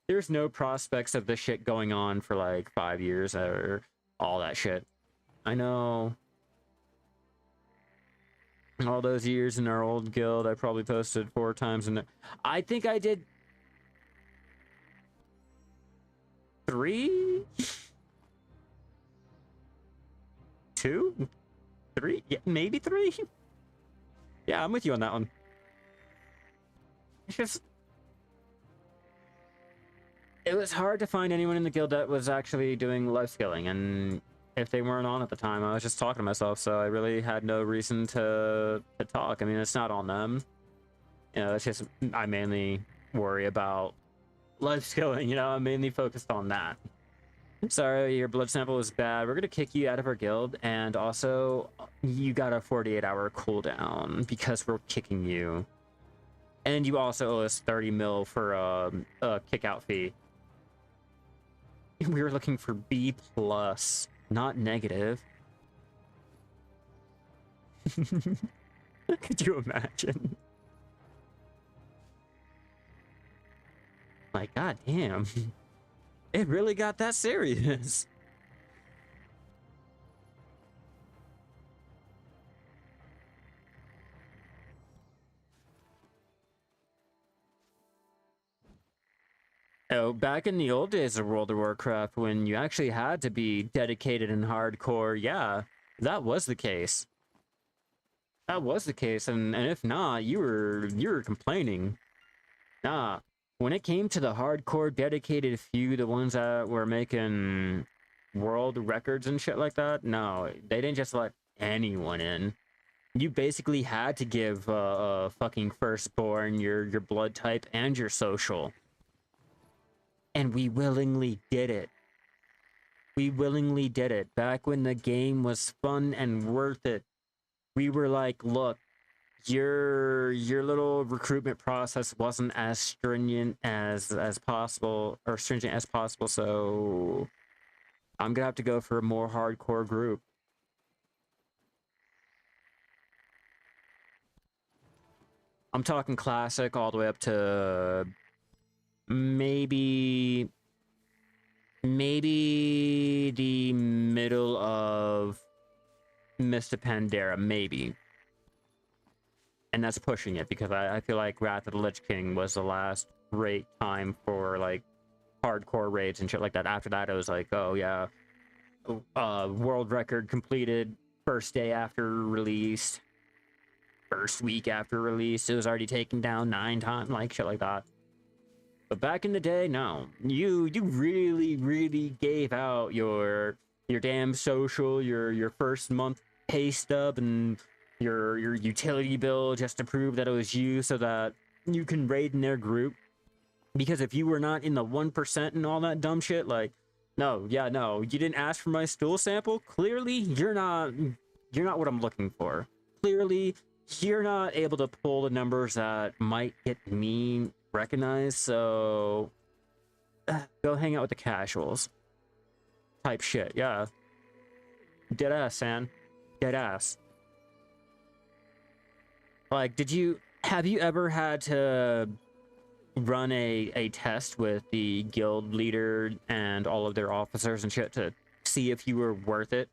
There's no prospects of this shit going on for like 5 years or all that shit. I know. All those years in our old guild, I probably posted 4 times, and I think I did 3, 2, 3, yeah, maybe 3. Yeah, I'm with you on that one. It's just, it was hard to find anyone in the guild that was actually doing life skilling, and if they weren't on at the time, I was just talking to myself, so I really had no reason to talk. I mean, it's not on them. You know, it's just, I mainly worry about life skilling, you know, I'm mainly focused on that. Sorry, your blood sample was bad. We're gonna kick you out of our guild, and also, you got a 48-hour cooldown because we're kicking you. And you also owe us 30 mil for a kick-out fee. We were looking for B+, not negative. Could you imagine? Like, goddamn. It really got that serious. Oh, back in the old days of World of Warcraft, when you actually had to be dedicated and hardcore, yeah, that was the case. That was the case, and if not, you were complaining. Nah, when it came to the hardcore dedicated few, the ones that were making world records and shit like that, no, they didn't just let anyone in. You basically had to give fucking firstborn your blood type and your social. And we willingly did it. We willingly did it. Back when the game was fun and worth it, we were like, look, your little recruitment process wasn't as stringent as possible, or stringent as possible, so I'm gonna have to go for a more hardcore group. I'm talking classic all the way up to maybe the middle of Mr. Pandera, maybe. And that's pushing it, because I feel like Wrath of the Lich King was the last great time for, like, hardcore raids and shit like that. After that, it was like, oh, yeah, world record completed first day after release, first week after release. It was already taken down 9 times, like, shit like that. But back in the day, no. You really gave out your damn social, your first month pay stub, and your utility bill just to prove that it was you, so that you can raid in their group. Because if you were not in the 1% and all that dumb shit, like, no, yeah, no, you didn't ask for my stool sample, clearly you're not what I'm looking for. Clearly, you're not able to pull the numbers that might get me recognized, so go hang out with the casuals. Type shit, yeah. Dead ass, San. Dead ass. Like, have you ever had to run a test with the guild leader and all of their officers and shit to see if you were worth it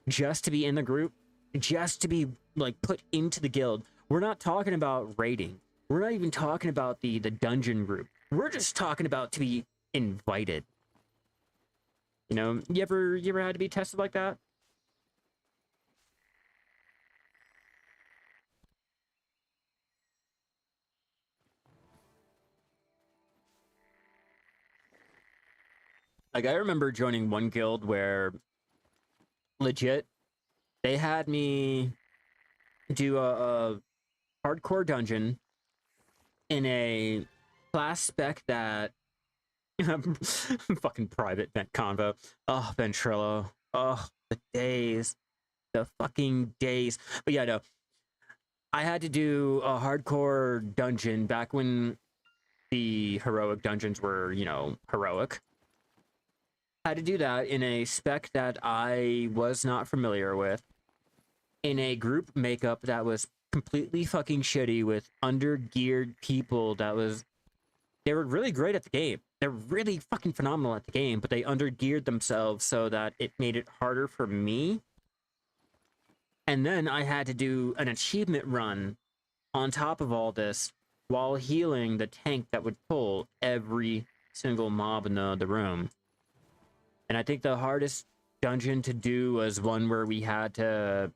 just to be in the group, just to be like put into the guild. We're not talking about raiding. We're not even talking about the dungeon group. We're just talking about to be invited. You know, you ever had to be tested like that? Like, I remember joining one guild where legit they had me do a hardcore dungeon in a class spec that fucking private vent convo. Oh, Ventrilo. Oh, the days. The fucking days. But yeah, no. I had to do a hardcore dungeon back when the heroic dungeons were, you know, heroic. I had to do that in a spec that I was not familiar with, in a group makeup that was completely fucking shitty with under-geared people that was... They were really great at the game. They're really fucking phenomenal at the game, but they under-geared themselves so that it made it harder for me. And then I had to do an achievement run on top of all this while healing the tank that would pull every single mob in the room. And I think the hardest dungeon to do was one where we had to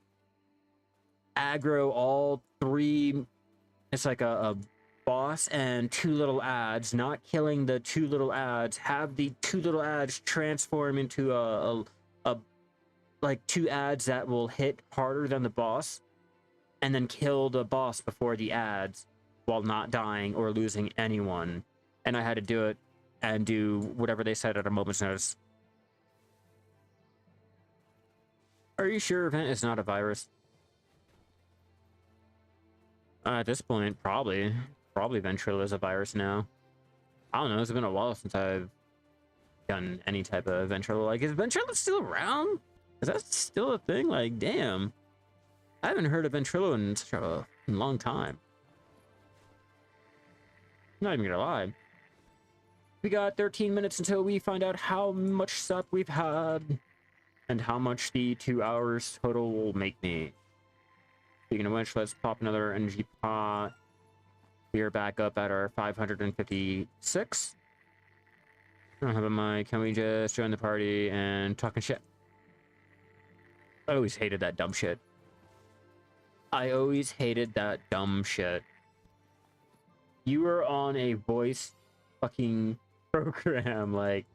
aggro all three. It's like a boss and two little ads, not killing the two little ads, have the two little ads transform into a like two ads that will hit harder than the boss, and then kill the boss before the ads while not dying or losing anyone. And I had to do it and do whatever they said at a moment's notice. Are you sure Event is not a virus? At this point, probably Ventrilo is a virus now. I don't know, it's been a while since I've done any type of Ventrilo. Like, is Ventrilo still around? Is that still a thing? Like, damn. I haven't heard of Ventrilo in such a long time. I'm not even gonna lie. We got 13 minutes until we find out how much sap we've had and how much the 2 hours total will make me. Speaking of which, let's pop another energy pot. We are back up at our 556. I don't have a mic. Can we just join the party and talking shit? I always hated that dumb shit. I always hated that dumb shit. You were on a voice fucking program. Like,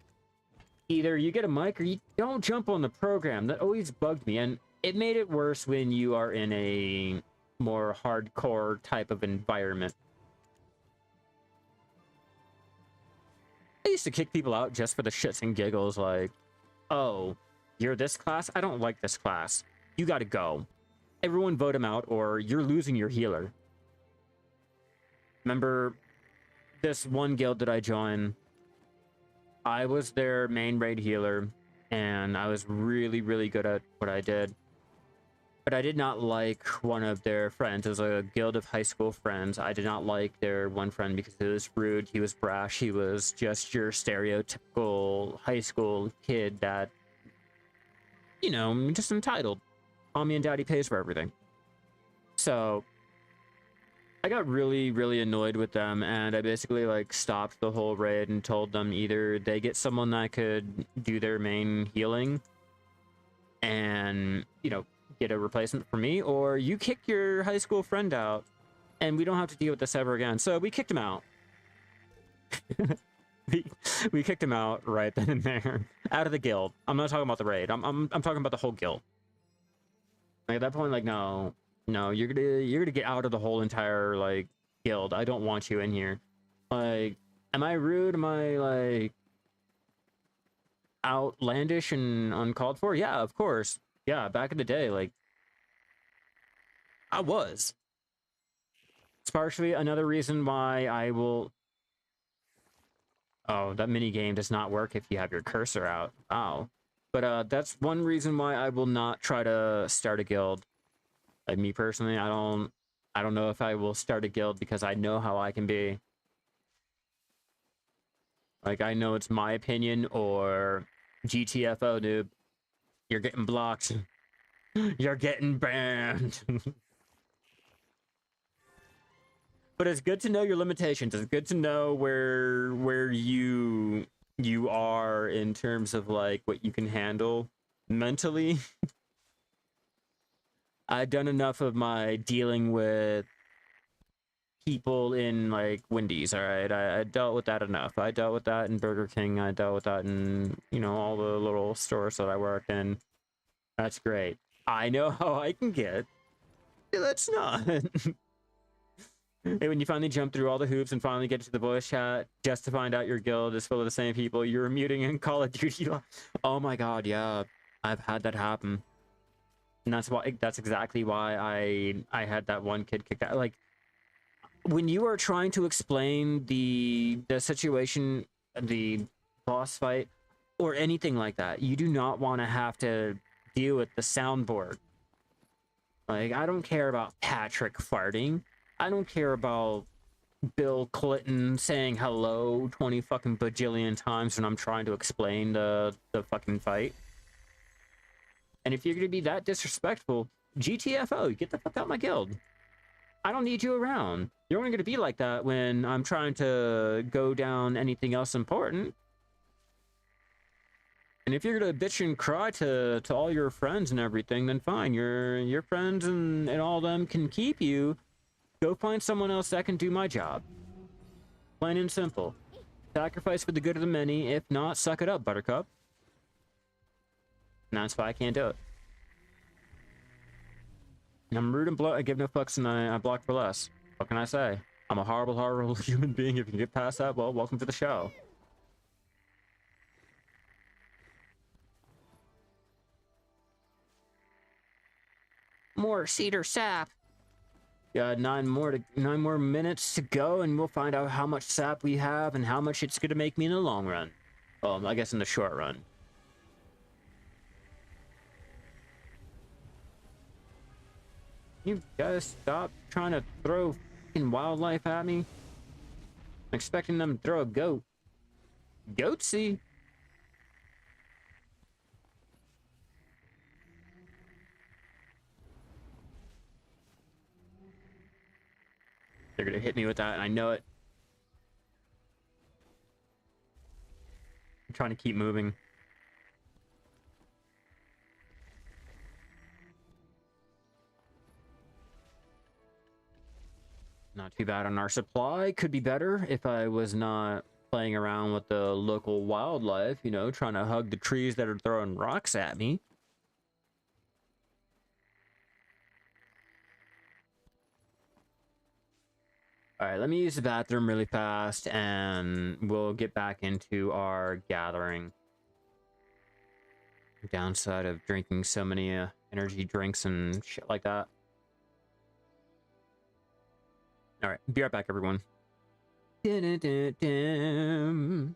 either you get a mic or you don't jump on the program. That always bugged me. And it made it worse when you are in a more hardcore type of environment. I used to kick people out just for the shits and giggles, like, oh, you're this class? I don't like this class. You gotta go. Everyone vote him out or you're losing your healer. Remember this one guild that I joined? I was their main raid healer, and I was really, really good at what I did. But I did not like one of their friends. It was a guild of high school friends. I did not like their one friend because he was rude, he was brash, he was just your stereotypical high school kid that, you know, just entitled. Mommy and daddy pays for everything. So I got really, really annoyed with them, and I basically like stopped the whole raid and told them either they get someone that could do their main healing and, you know, get a replacement for me, or you kick your high school friend out and we don't have to deal with this ever again. So we kicked him out. we kicked him out right then and there, out of the guild. I'm not talking about the raid. I'm talking about the whole guild. Like, at that point, like, no, you're gonna get out of the whole entire like guild. I don't want you in here. Like, am I rude? Am I like outlandish and uncalled for? Yeah, of course. Yeah, back in the day, like, I was. It's partially another reason why I will... Oh, that mini game does not work if you have your cursor out. Wow. But that's one reason why I will not try to start a guild. Like, me personally, I don't know if I will start a guild because I know how I can be. Like, I know it's my opinion, or GTFO, dude. You're getting blocked. You're getting banned. But it's good to know your limitations. It's good to know where you are in terms of like what you can handle mentally. I've done enough of my dealing with people in like Wendy's, all right? I dealt with that enough. I dealt with that in Burger King. I dealt with that in, you know, all the little stores that I worked in. That's great. I know how I can get. Let's not. And when you finally jump through all the hoops and finally get to the voice chat just to find out your guild is full of the same people you're muting in Call of Duty. Oh my god, yeah. I've had that happen. And that's exactly why I had that one kid kicked out. Like, when you are trying to explain the situation, the boss fight, or anything like that, you do not want to have to deal with the soundboard. Like, I don't care about Patrick farting. I don't care about Bill Clinton saying hello 20 fucking bajillion times when I'm trying to explain the fucking fight. And if you're gonna be that disrespectful, GTFO, get the fuck out my guild. I don't need you around. You're only gonna be like that when I'm trying to go down anything else important. And if you're gonna bitch and cry to all your friends and everything, then fine. Your friends and all them can keep you. Go find someone else that can do my job. Plain and simple. Sacrifice for the good of the many. If not, suck it up, Buttercup. And that's why I can't do it. And I'm rude and I give no fucks, and I block for less. What can I say? I'm a horrible, horrible human being. If you can get past that, well, welcome to the show. More cedar sap. Got 9 more minutes to go, and we'll find out how much sap we have and how much it's gonna make me in the long run. Well, I guess in the short run. You guys stop trying to throw fucking wildlife at me. I'm expecting them to throw a goat. Goatsy. They're gonna hit me with that, and I know it. I'm trying to keep moving. Not too bad on our supply. Could be better if I was not playing around with the local wildlife, you know, trying to hug the trees that are throwing rocks at me. All right, let me use the bathroom really fast, and we'll get back into our gathering. Downside of drinking so many energy drinks and shit like that. All right, be right back, everyone. Dun, dun, dun.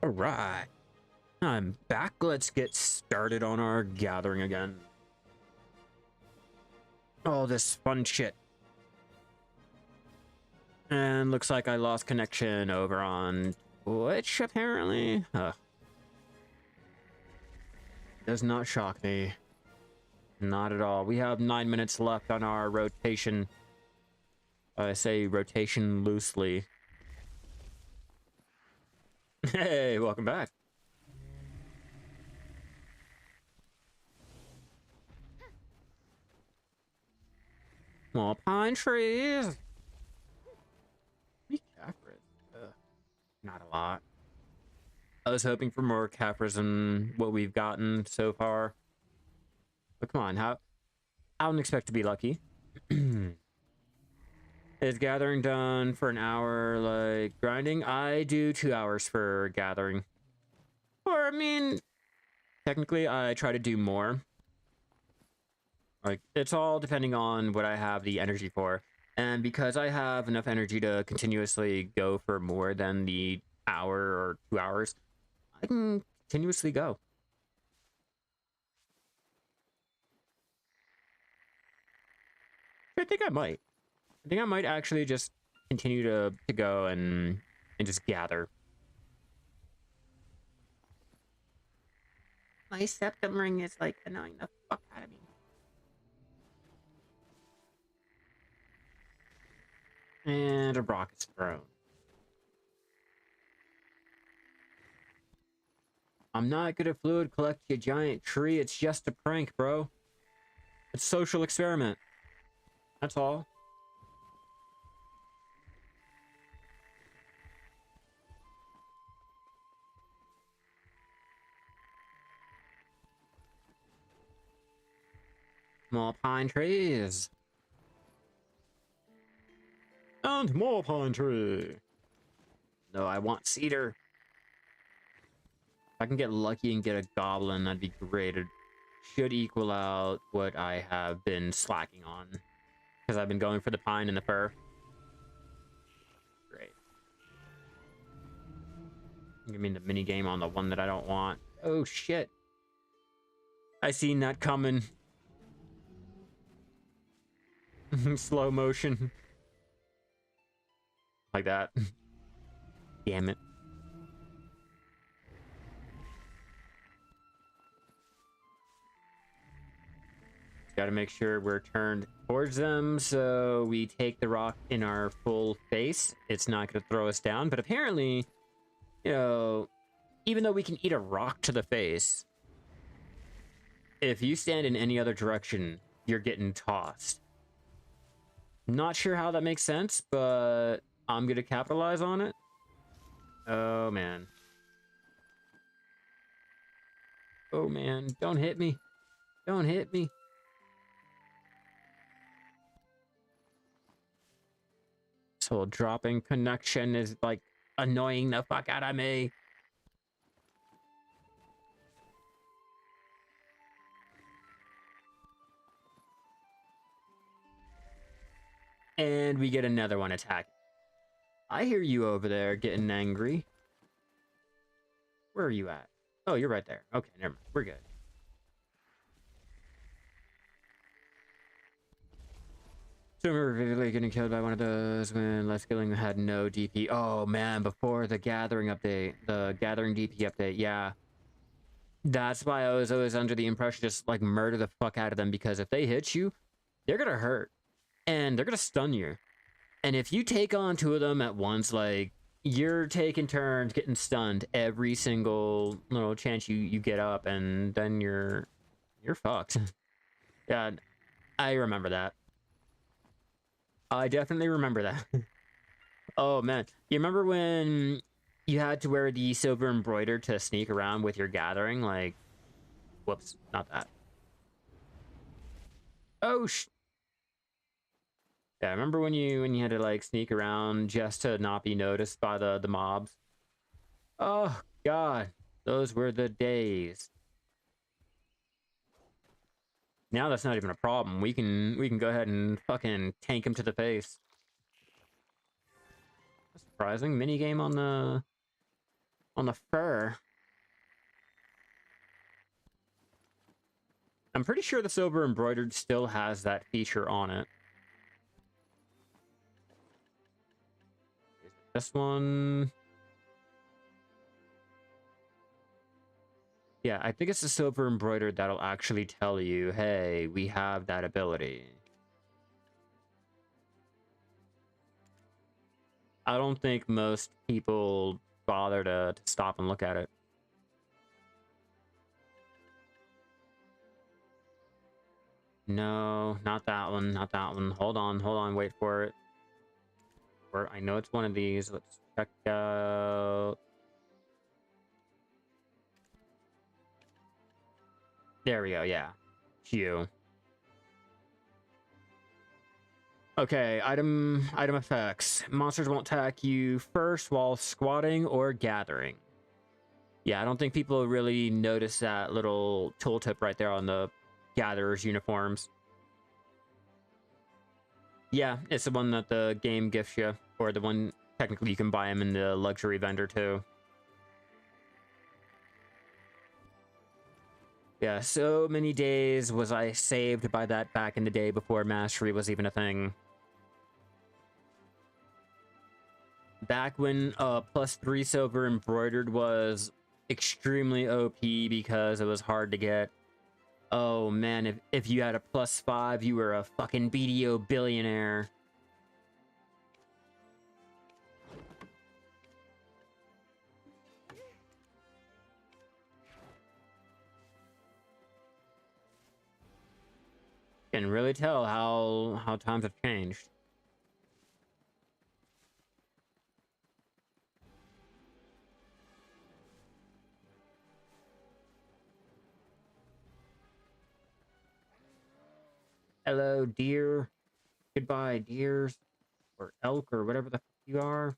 All right, I'm back. Let's get started on our gathering again. All this fun shit. And looks like I lost connection over on Twitch, apparently. Does not shock me. Not at all. We have 9 minutes left on our rotation. I say rotation loosely. Hey, welcome back. More pine trees. Not a lot. I was hoping for more Caphras than what we've gotten so far. But come on, I don't expect to be lucky. Is gathering done for an hour, like grinding? I do 2 hours for gathering. Or, I mean, technically I try to do more. Like, it's all depending on what I have the energy for. And because I have enough energy to continuously go for more than the hour or 2 hours, I can continuously go. I think I might. I think I might actually just continue to go and just gather. My septum ring is like annoying the fuck out of me. And a rock is thrown. I'm not gonna fluid collect you giant tree. It's just a prank, bro. It's a social experiment. That's all. More pine trees. And more pine tree. No, I want cedar. If I can get lucky and get a goblin, that'd be great. It should equal out what I have been slacking on. Because I've been going for the pine and the fir. Great. Give me the mini game on the one that I don't want. Oh shit. I seen that coming. Slow motion. Like that. Damn it. Gotta make sure we're turned towards them so we take the rock in our full face. It's not gonna throw us down, but apparently, you know, even though we can eat a rock to the face, if you stand in any other direction, you're getting tossed. Not sure how that makes sense, but I'm gonna capitalize on it. Oh man. Oh man, don't hit me. Don't hit me. This whole dropping connection is like annoying the fuck out of me. And we get another one attack. I hear you over there getting angry. Where are you at? Oh, you're right there. Okay, never mind. We're good. So I remember vividly getting killed by one of those when less killing had no DP. Oh man, before the gathering update, the gathering DP update, yeah. That's why I was always under the impression just like murder the fuck out of them, because if they hit you, they're gonna hurt. And they're gonna stun you. And if you take on 2 of them at once, like, you're taking turns getting stunned every single little chance you get up, and then you're fucked. Yeah, I remember that. I definitely remember that. Oh man, you remember when you had to wear the silver embroider to sneak around with your gathering? Like, whoops, not that. Oh yeah, I remember when you had to like sneak around just to not be noticed by the mobs. Oh god, those were the days. Now that's not even a problem. We can go ahead and fucking tank him to the face. That's surprising. Minigame on the On the fur. I'm pretty sure the silver embroidered still has that feature on it. This one. Yeah, I think it's the silver embroidered that'll actually tell you, hey, we have that ability. I don't think most people bother to stop and look at it. No, not that one, not that one. Hold on, wait for it. I know it's one of these. Let's check out. There we go, yeah. Q. Okay, item effects. Monsters won't attack you first while squatting or gathering. Yeah, I don't think people really notice that little tooltip right there on the gatherer's uniforms. Yeah, it's the one that the game gifts you, or the one technically you can buy them in the luxury vendor too. Yeah, so many days was I saved by that back in the day before mastery was even a thing. Back when +3 silver embroidered was extremely OP because it was hard to get. Oh man, if you had a +5, you were a fucking BDO billionaire. Can really tell how times have changed. Hello, deer. Goodbye, deers. Or elk, or whatever the fuck you are.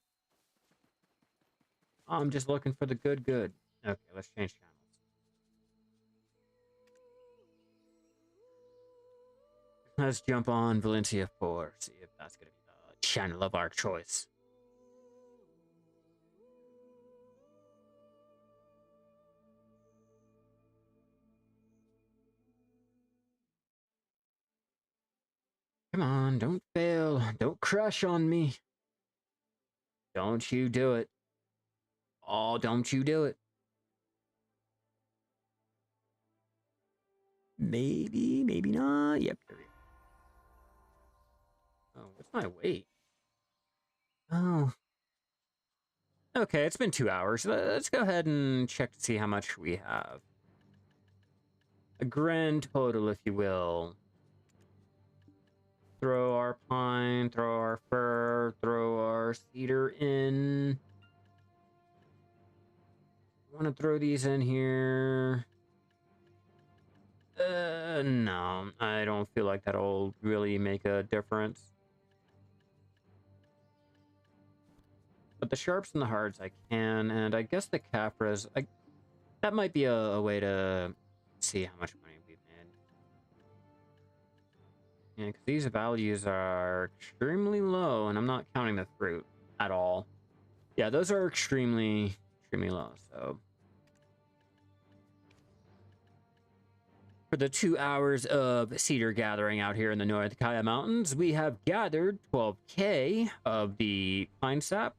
I'm just looking for the good. Okay, let's change channels. Let's jump on Valencia 4, see if that's going to be the channel of our choice. Come on, don't fail. Don't crush on me. Don't you do it. Oh, don't you do it. Maybe, maybe not. Yep. Oh, what's my weight? Oh. Okay, it's been 2 hours. Let's go ahead and check to see how much we have. A grand total, if you will. Throw our pine, throw our fir, throw our cedar in. Want to throw these in here? No, I don't feel like that'll really make a difference. But the sharps and the hards I can, and I guess the Caphras, that might be a way to see how much money we've made. Yeah, because these values are extremely low, and I'm not counting the fruit at all. Yeah, those are extremely low, so... For the 2 hours of cedar gathering out here in the North Kaia Mountains, we have gathered 12k of the pine sap.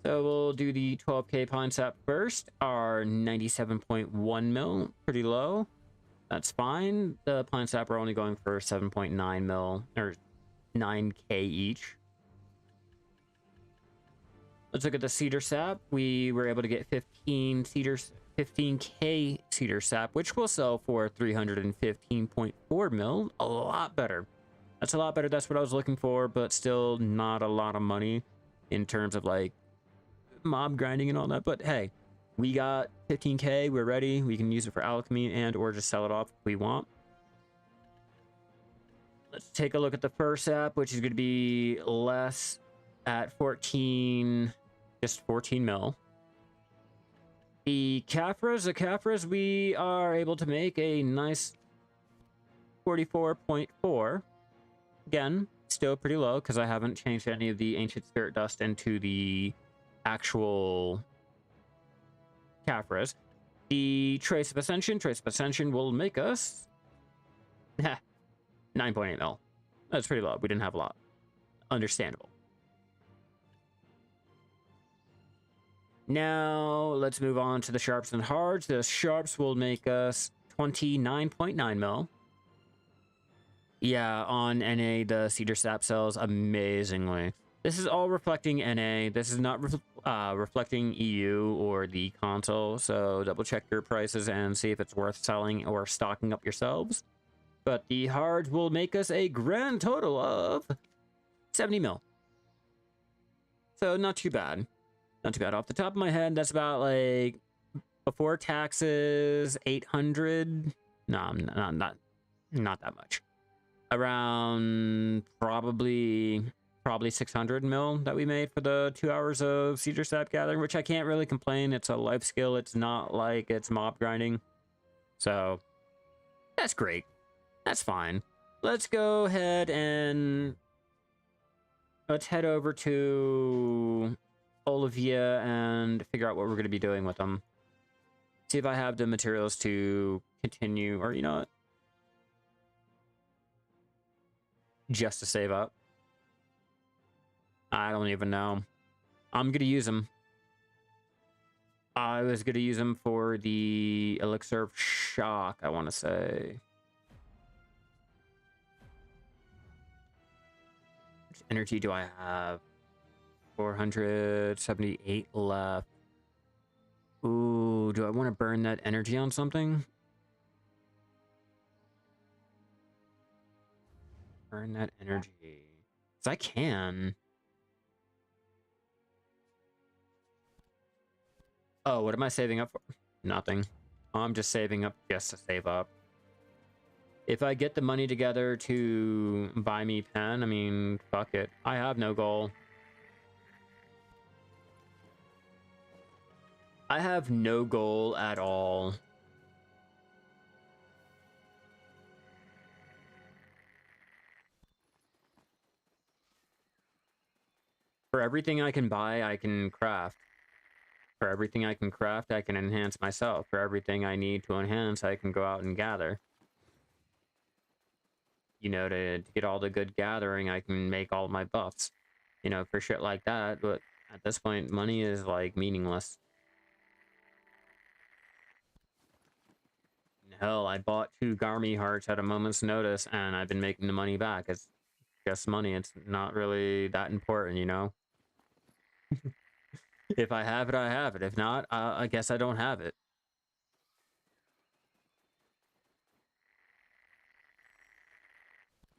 So we'll do the 12k pine sap first. Our 97.1 mil, pretty low. That's fine. The pine sap are only going for 7.9 mil, or 9k each. Let's look at the cedar sap. We were able to get 15k cedar sap, which will sell for 315.4 mil. A lot better. That's a lot better. That's what I was looking for, but still not a lot of money in terms of like mob grinding and all that. But hey, we got 15k. We're ready. We can use it for alchemy and or just sell it off if we want. Let's take a look at the fir sap, which is going to be less at 14, just 14 mil. The Caphras, we are able to make a nice 44.4. Again, still pretty low because I haven't changed any of the ancient spirit dust into the actual Caphras. The Trace of Ascension. Trace of Ascension will make us 9.8 mil. That's pretty low. We didn't have a lot. Understandable. Now, let's move on to the Sharps and Hards. The Sharps will make us 29.9 mil. Yeah, on NA, the Cedar Sap sells amazingly. This is all reflecting NA. This is not reflecting EU or the console, so double check your prices and see if it's worth selling or stocking up yourselves. But the Hards will make us a grand total of 70 mil. So not too bad. Not too bad. Off the top of my head, that's about like before taxes 800. No, not that much. Around probably 600 mil that we made for the 2 hours of Cedar Sap gathering, which I can't really complain. It's a life skill. It's not like it's mob grinding. So that's great. That's fine. Let's go ahead and let's head over to Olivia and figure out what we're going to be doing with them. See if I have the materials to continue, or you know what? Just to save up. I don't even know. I'm going to use them. I was going to use them for the Elixir of Shock, I want to say. Which energy do I have? 478 left. Ooh, do I want to burn that energy on something? Burn that energy. Because I can. Oh, what am I saving up for? Nothing. I'm just saving up just to save up. If I get the money together to buy me pen, I mean, fuck it. I have no goal. I have no goal at all. For everything I can buy, I can craft. For everything I can craft, I can enhance myself. For everything I need to enhance, I can go out and gather. You know, to get all the good gathering, I can make all my buffs. You know, for shit like that. But at this point, money is, like, meaningless. Hell, I bought 2 Garmy hearts at a moment's notice, and I've been making the money back. It's just money. It's not really that important, you know? If I have it, I have it. If not, I guess I don't have it.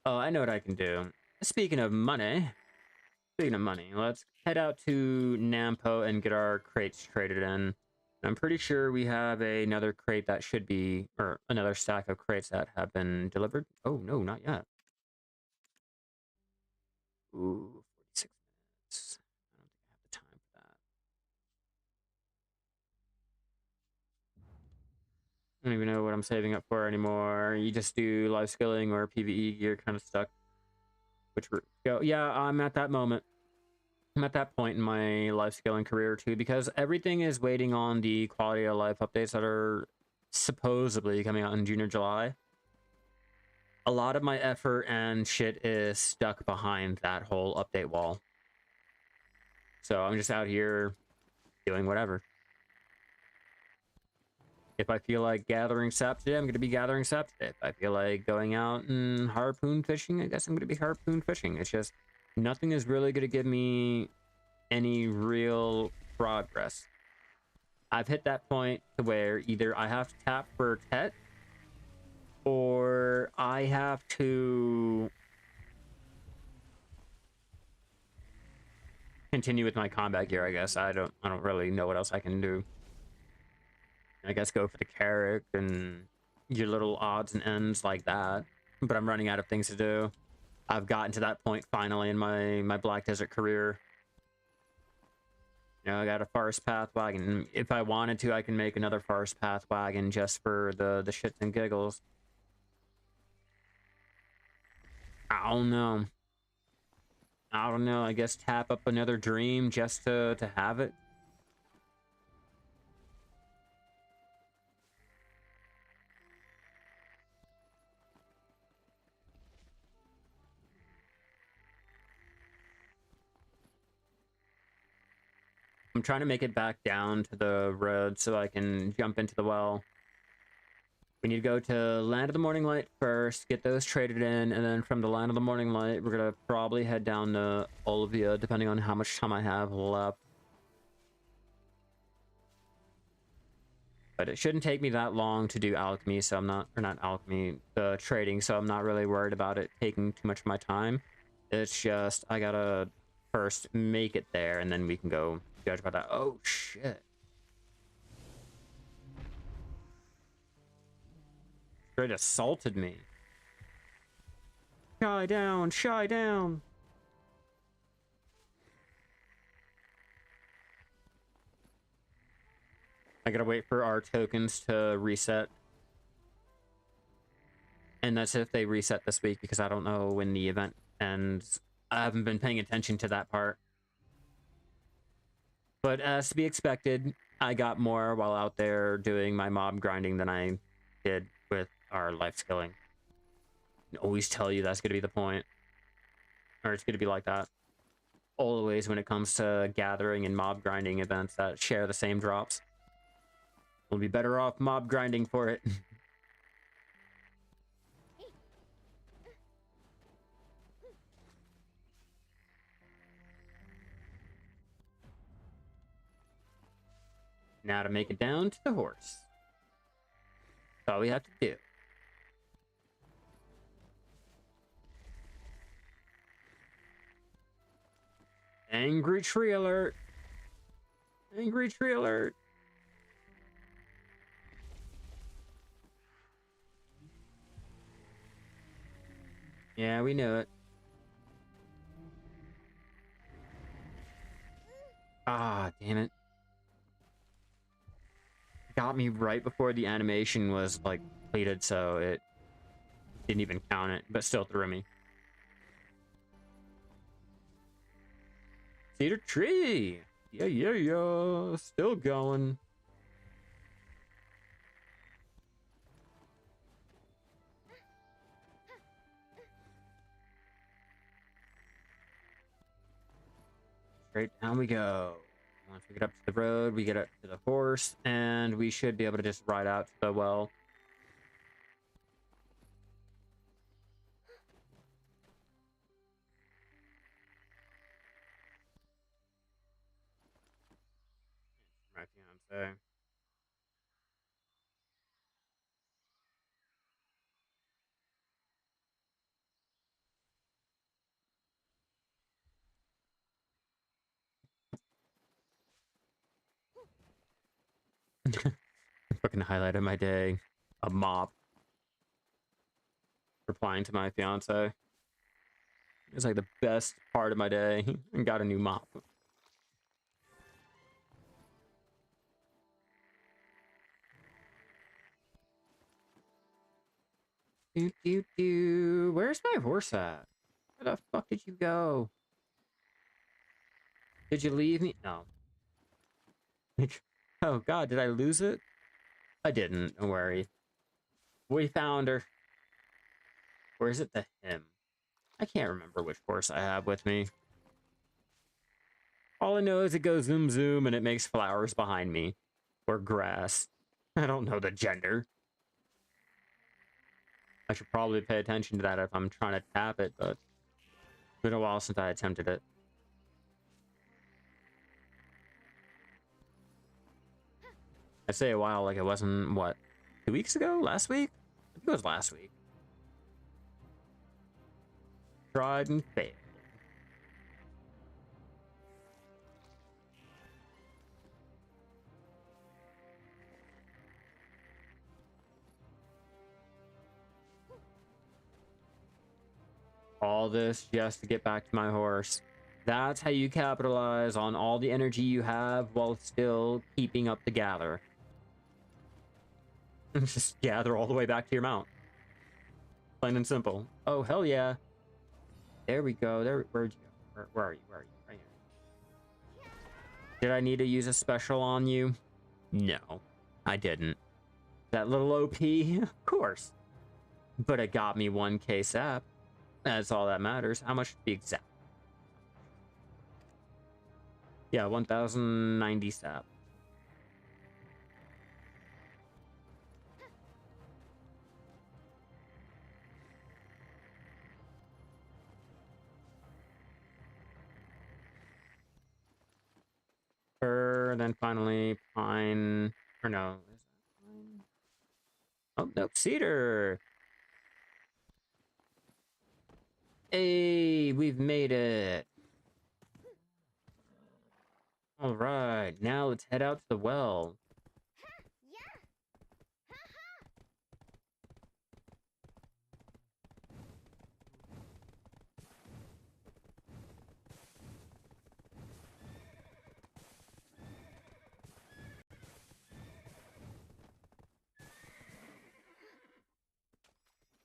Oh, I know what I can do. Speaking of money, let's head out to Nampo and get our crates traded in. I'm pretty sure we have another crate that should be, or another stack of crates that have been delivered. Oh, no, not yet. Ooh, 46 minutes. I don't think I have the time for that. I don't even know what I'm saving up for anymore. You just do life skilling or PvE gear kind of stuck. Which route go? Yeah, I'm at that moment. I'm at that point in my life skilling career too, because everything is waiting on the quality of life updates that are supposedly coming out in June or July. A lot of my effort and shit is stuck behind that whole update wall. So I'm just out here doing whatever. If I feel like gathering sap today, I'm going to be gathering sap today. If I feel like going out and harpoon fishing, I guess I'm going to be harpoon fishing. It's just nothing is really going to give me any real progress. I've hit that point to where either I have to tap for Tet, or I have to continue with my combat gear, I guess. I don't really know what else I can do. I guess go for the carrot and your little odds and ends like that. But I'm running out of things to do. I've gotten to that point finally in my Black Desert career. You know, I got a Forest Path wagon. If I wanted to, I can make another Forest Path wagon just for the shits and giggles. I don't know. I guess tap up another dream just to have it. I'm trying to make it back down to the road so I can jump into the well. We need to go to Land of the Morning Light first, get those traded in, and then from the Land of the Morning Light, we're gonna probably head down to Olivia, depending on how much time I have left. But it shouldn't take me that long to do alchemy, so I'm not, or not alchemy, the trading, so I'm not really worried about it taking too much of my time. It's just, I gotta first make it there, and then we can go judge about that. Oh, shit. Straight assaulted me. Shai down, Shai down. I gotta wait for our tokens to reset. And that's if they reset this week, because I don't know when the event ends. I haven't been paying attention to that part. But as to be expected, I got more while out there doing my mob grinding than I did with our life skilling. I always tell you that's gonna be the point. Or it's gonna be like that. Always when it comes to gathering and mob grinding events that share the same drops. We'll be better off mob grinding for it. Now to make it down to the horse. That's all we have to do. Angry tree alert. Angry tree alert. Yeah, we knew it. Ah, damn it. Got me right before the animation was, like, completed, so it didn't even count it, but still threw me. Cedar tree! Yeah, yeah, yeah. Still going. Straight down we go. Once we get up to the road, we get up to the horse, and we should be able to just ride out to the well. My fiance. Fucking highlight of my day. A mop. Replying to my fiance. It's like the best part of my day. I got a new mop. Do, do, do. Where's my horse at? Where the fuck did you go? Did you leave me? No. Oh god, did I lose it? I didn't, don't worry. We found her. Or is it the him? I can't remember which horse I have with me. All I know is it goes zoom zoom and it makes flowers behind me. Or grass. I don't know the gender. I should probably pay attention to that if I'm trying to tap it, but it's been a while since I attempted it. I say a while like it wasn't, what, 2 weeks ago? Last week? I think it was last week. Tried and failed. All this just to get back to my horse. That's how you capitalize on all the energy you have while still keeping up the gather. Just gather all the way back to your mount. Plain and simple. Oh, hell yeah. There we go. There, where'd you go? Where are you? Where are you? Right here. Did I need to use a special on you? No, I didn't. That little OP? Of course. But it got me 1k sap. That's all that matters. How much to be exact? Yeah, 1090 sap. Then finally pine, or no, is that pine? Oh, no, cedar. Hey, we've made it. All right, now let's head out to the well.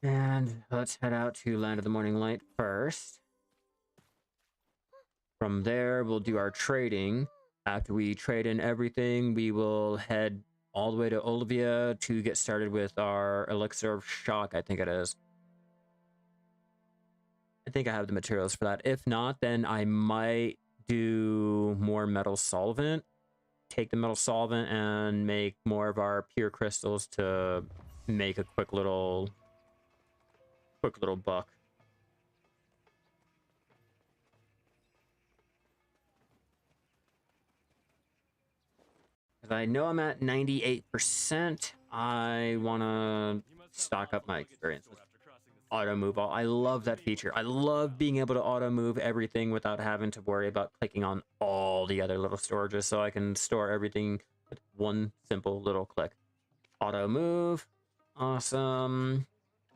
And let's head out to Land of the Morning Light first. From there, we'll do our trading. After we trade in everything, we will head all the way to Olivia to get started with our Elixir of Shock, I think it is. I think I have the materials for that. If not, then I might do more metal solvent. Take the metal solvent and make more of our pure crystals to make a quick little buck. Because I know I'm at 98%, I want to stock up my experience. Auto move all. I love that feature. I love being able to auto move everything without having to worry about clicking on all the other little storages, so I can store everything with one simple little click. Auto move. Awesome.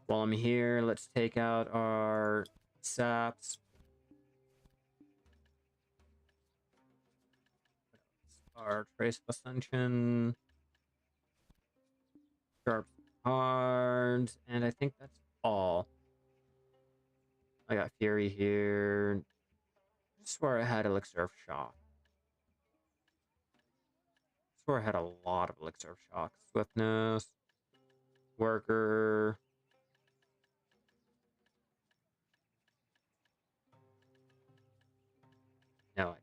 While I'm here, let's take out our saps. Our trace of ascension. Sharp cards. And I think that's all. I got Fury here. I swear I had Elixir of Shock. I swear I had a lot of Elixir of Shock. Swiftness. Worker. No, I don't.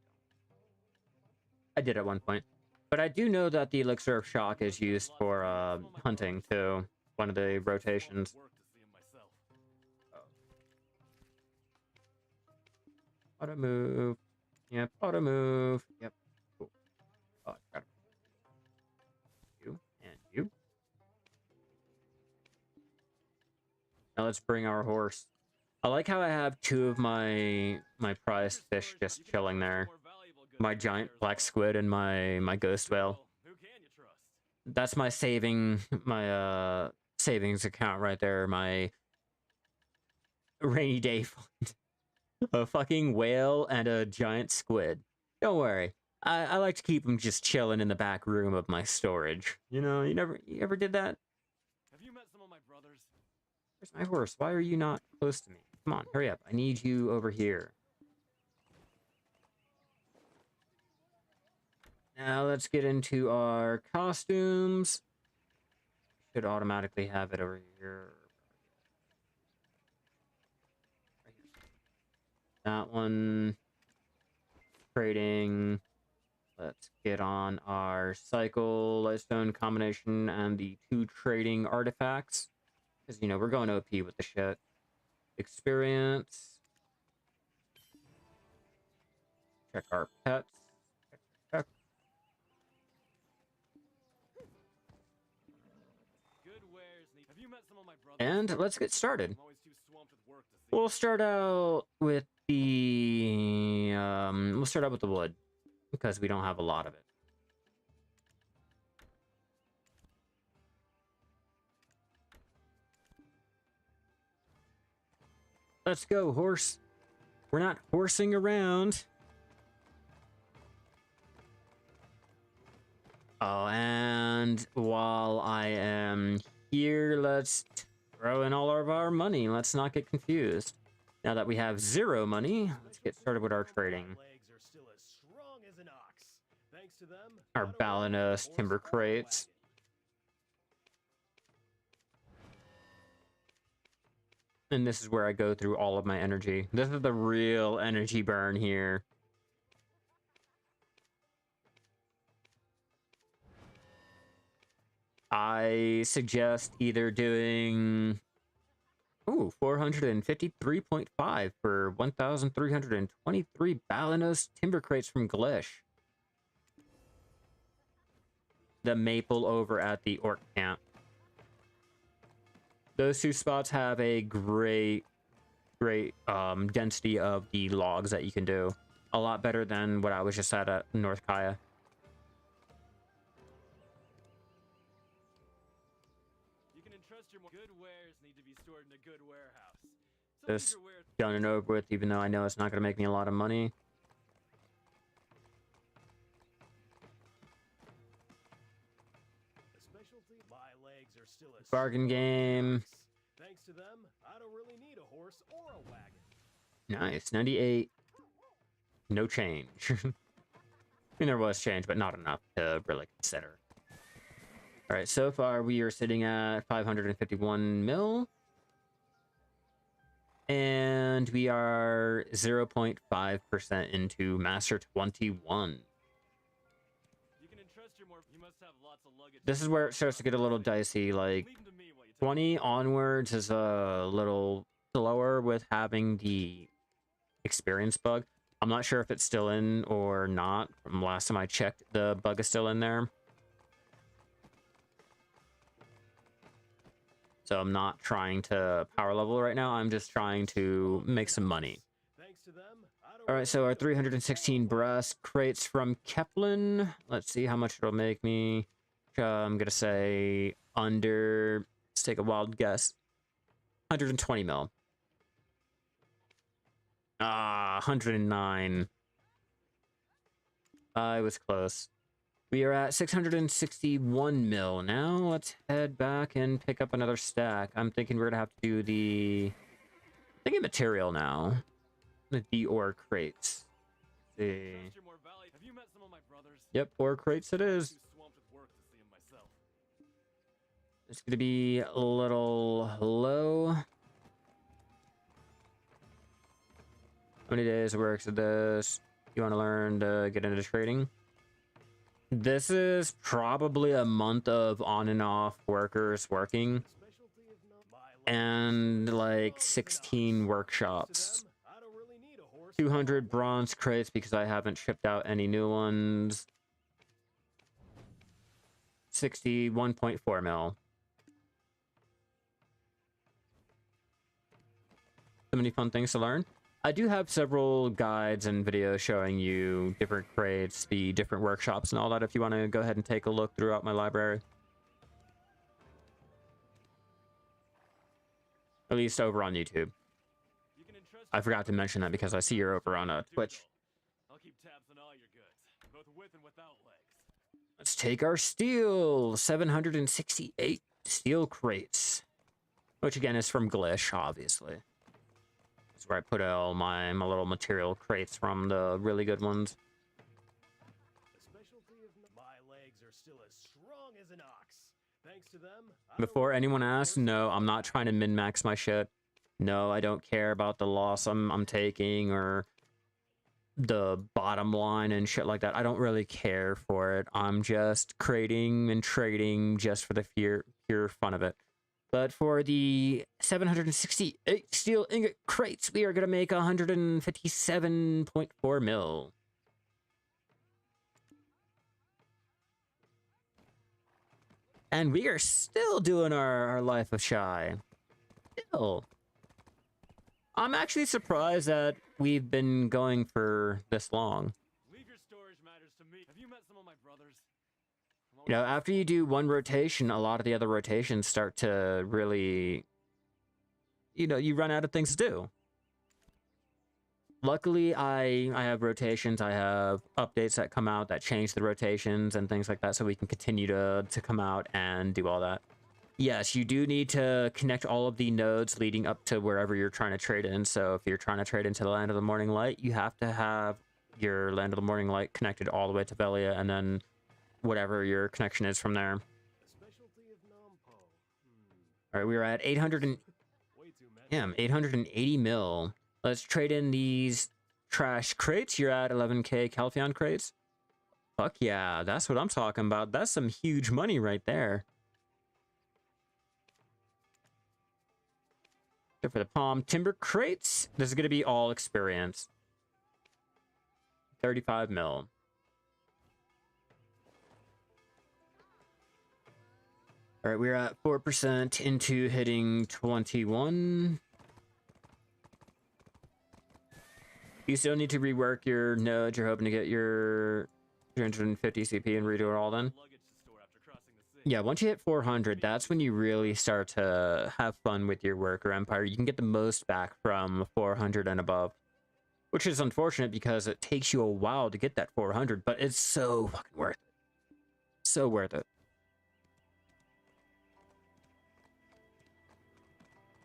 I did at one point. But I do know that the Elixir of Shock is used for hunting, too. One of the rotations. Auto move. Yep, auto move. Yep. Cool. Oh, I got you and you. Now let's bring our horse. I like how I have two of my prized fish just chilling there. My giant black squid and my ghost whale. That's my savings account right there. My rainy day fund. A fucking whale and a giant squid. Don't worry. I like to keep them just chilling in the back room of my storage. You know, you ever did that? Have you met some of my brothers? Where's my horse? Why are you not close to me? Come on, hurry up. I need you over here. Now let's get into our costumes. Should automatically have it over here. Right here. That one. Trading. Let's get on our cycle, lightstone combination, and the 2 trading artifacts. Because, you know, we're going OP with the shit. Experience. Check our pets. Check. And let's get started. We'll start out with the wood, because we don't have a lot of it. Let's go, horse. We're not horsing around. Oh, and while I am here, let's throw in all of our money. Let's not get confused. Now that we have 0 money, let's get started with our trading. Our Balanos timber crates. And this is where I go through all of my energy. This is the real energy burn here. I suggest either doing 453.5 for 1,323 Balanos timber crates from Glish. The maple over at the orc camp. Those two spots have a great density of the logs that you can do. A lot better than what I was just at North Kaia. You can entrust your good wares need to be stored in a good warehouse. Just done and over with, even though I know it's not going to make me a lot of money. Bargain game. Thanks to them, I don't really need a horse or a wagon. Nice. 98. No change. I mean, there was change, but not enough to really consider. All right, so far we are sitting at 551 mil. And we are 0.5% into Master 21. This is where it starts to get a little dicey. Like 20 onwards is a little slower with having the experience bug. I'm not sure if it's still in or not. From last time I checked, the bug is still in there. So I'm not trying to power level right now. I'm just trying to make some money. All right, so our 316 brass crates from Keplin. Let's see how much it'll make me. I'm gonna say under. Let's take a wild guess. 120 mil. 109. I was close. We are at 661 mil now. Let's head back and pick up another stack. I'm thinking we're gonna have to do the. Thinking material now. The ore crates. Let's see. Yep, ore crates it is. It's gonna be a little low. How many days of work is this? You want to learn to get into trading? This is probably a month of on and off workers working. And like 16 workshops. 200 bronze crates because I haven't shipped out any new ones. 61.4 mil. So many fun things to learn. I do have several guides and videos showing you different crates, the different workshops and all that if you want to go ahead and take a look throughout my library. At least over on YouTube. I forgot to mention that because I see you're over on Twitch. I'll keep tabs on all your goods, both with and without legs. Let's take our steel. 768 steel crates. Which again is from Glish, obviously. That's where I put all my little material crates from, the really good ones. My legs are still as strong as an ox. Thanks to them. Before anyone asks, no, I'm not trying to min-max my shit. No, I don't care about the loss I'm taking or the bottom line and shit like that. I don't really care for it. I'm just creating and trading just for the pure fun of it. But for the 768 steel ingot crates, we are going to make 157.4 mil. And we are still doing our Life of Shai. Still. I'm actually surprised that we've been going for this long. Leave your storage matters to me. Have you met some of my brothers? You know, after you do one rotation, a lot of the other rotations start to really, you know, you run out of things to do. Luckily, I have rotations. I have updates that come out that change the rotations and things like that, so we can continue to come out and do all that. Yes, you do need to connect all of the nodes leading up to wherever you're trying to trade in. So if you're trying to trade into the Land of the Morning Light, you have to have your Land of the Morning Light connected all the way to Velia, and then whatever your connection is from there. All right, we are at 880 mil. Let's trade in these trash crates. You're at 11k Calpheon crates. Fuck yeah, that's what I'm talking about. That's some huge money right there. So for the palm timber crates, this is going to be all experience. 35 mil. All right, we're at 4% into hitting 21. You still need to rework your nodes. You're hoping to get your 350 CP and redo it all then. Yeah, once you hit 400, that's when you really start to have fun with your worker empire. You can get the most back from 400 and above, which is unfortunate because it takes you a while to get that 400, but it's so fucking worth it. So worth it.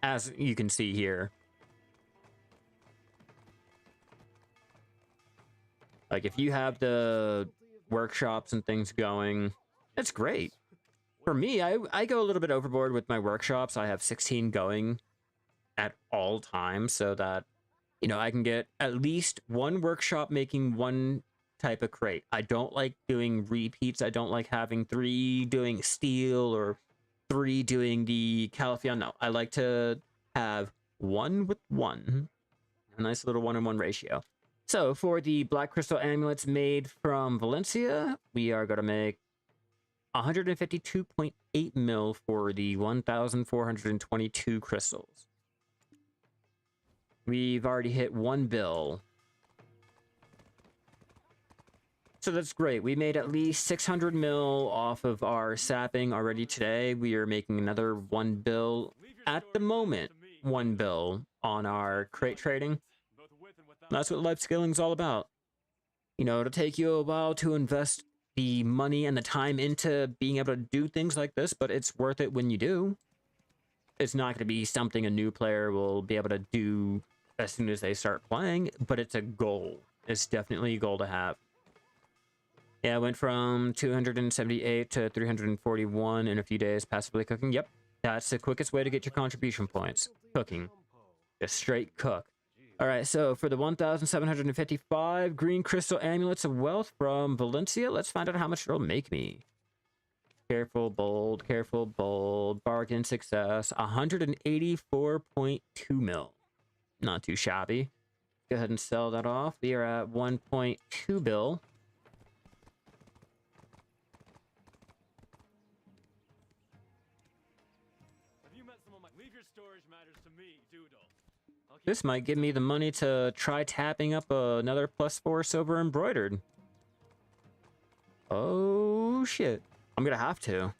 As you can see here. Like, if you have the workshops and things going, it's great. For me, I go a little bit overboard with my workshops. I have 16 going at all times so that, you know, I can get at least one workshop making one type of crate. I don't like doing repeats. I don't like having 3 doing steel or 3 doing the Calpheon. No, I like to have 1 with 1. A nice little 1-on-1 ratio. So for the black crystal amulets made from Valencia, we are going to make 152.8 mil for the 1,422 crystals. We've already hit 1 bill. So that's great. We made at least 600 mil off of our sapping already today. We are making another 1 bill at the moment. 1 bill on our crate trading. That's what life scaling is all about. You know, it'll take you a while to invest the money and the time into being able to do things like this, but it's worth it when you do. It's not going to be something a new player will be able to do as soon as they start playing, but it's a goal. It's definitely a goal to have. Yeah, I went from 278 to 341 in a few days passively cooking. Yep, that's the quickest way to get your contribution points. Cooking. Just straight cook. All right, so for the 1,755 green crystal amulets of wealth from Valencia, let's find out how much it'll make me. Careful, bold, bargain success, 184.2 mil. Not too shabby. Go ahead and sell that off. We are at 1.2 bill. Have you met someone like leave your storage matters to me, Doodle? This might give me the money to try tapping up another +4 silver embroidered. Oh, shit. I'm gonna have to.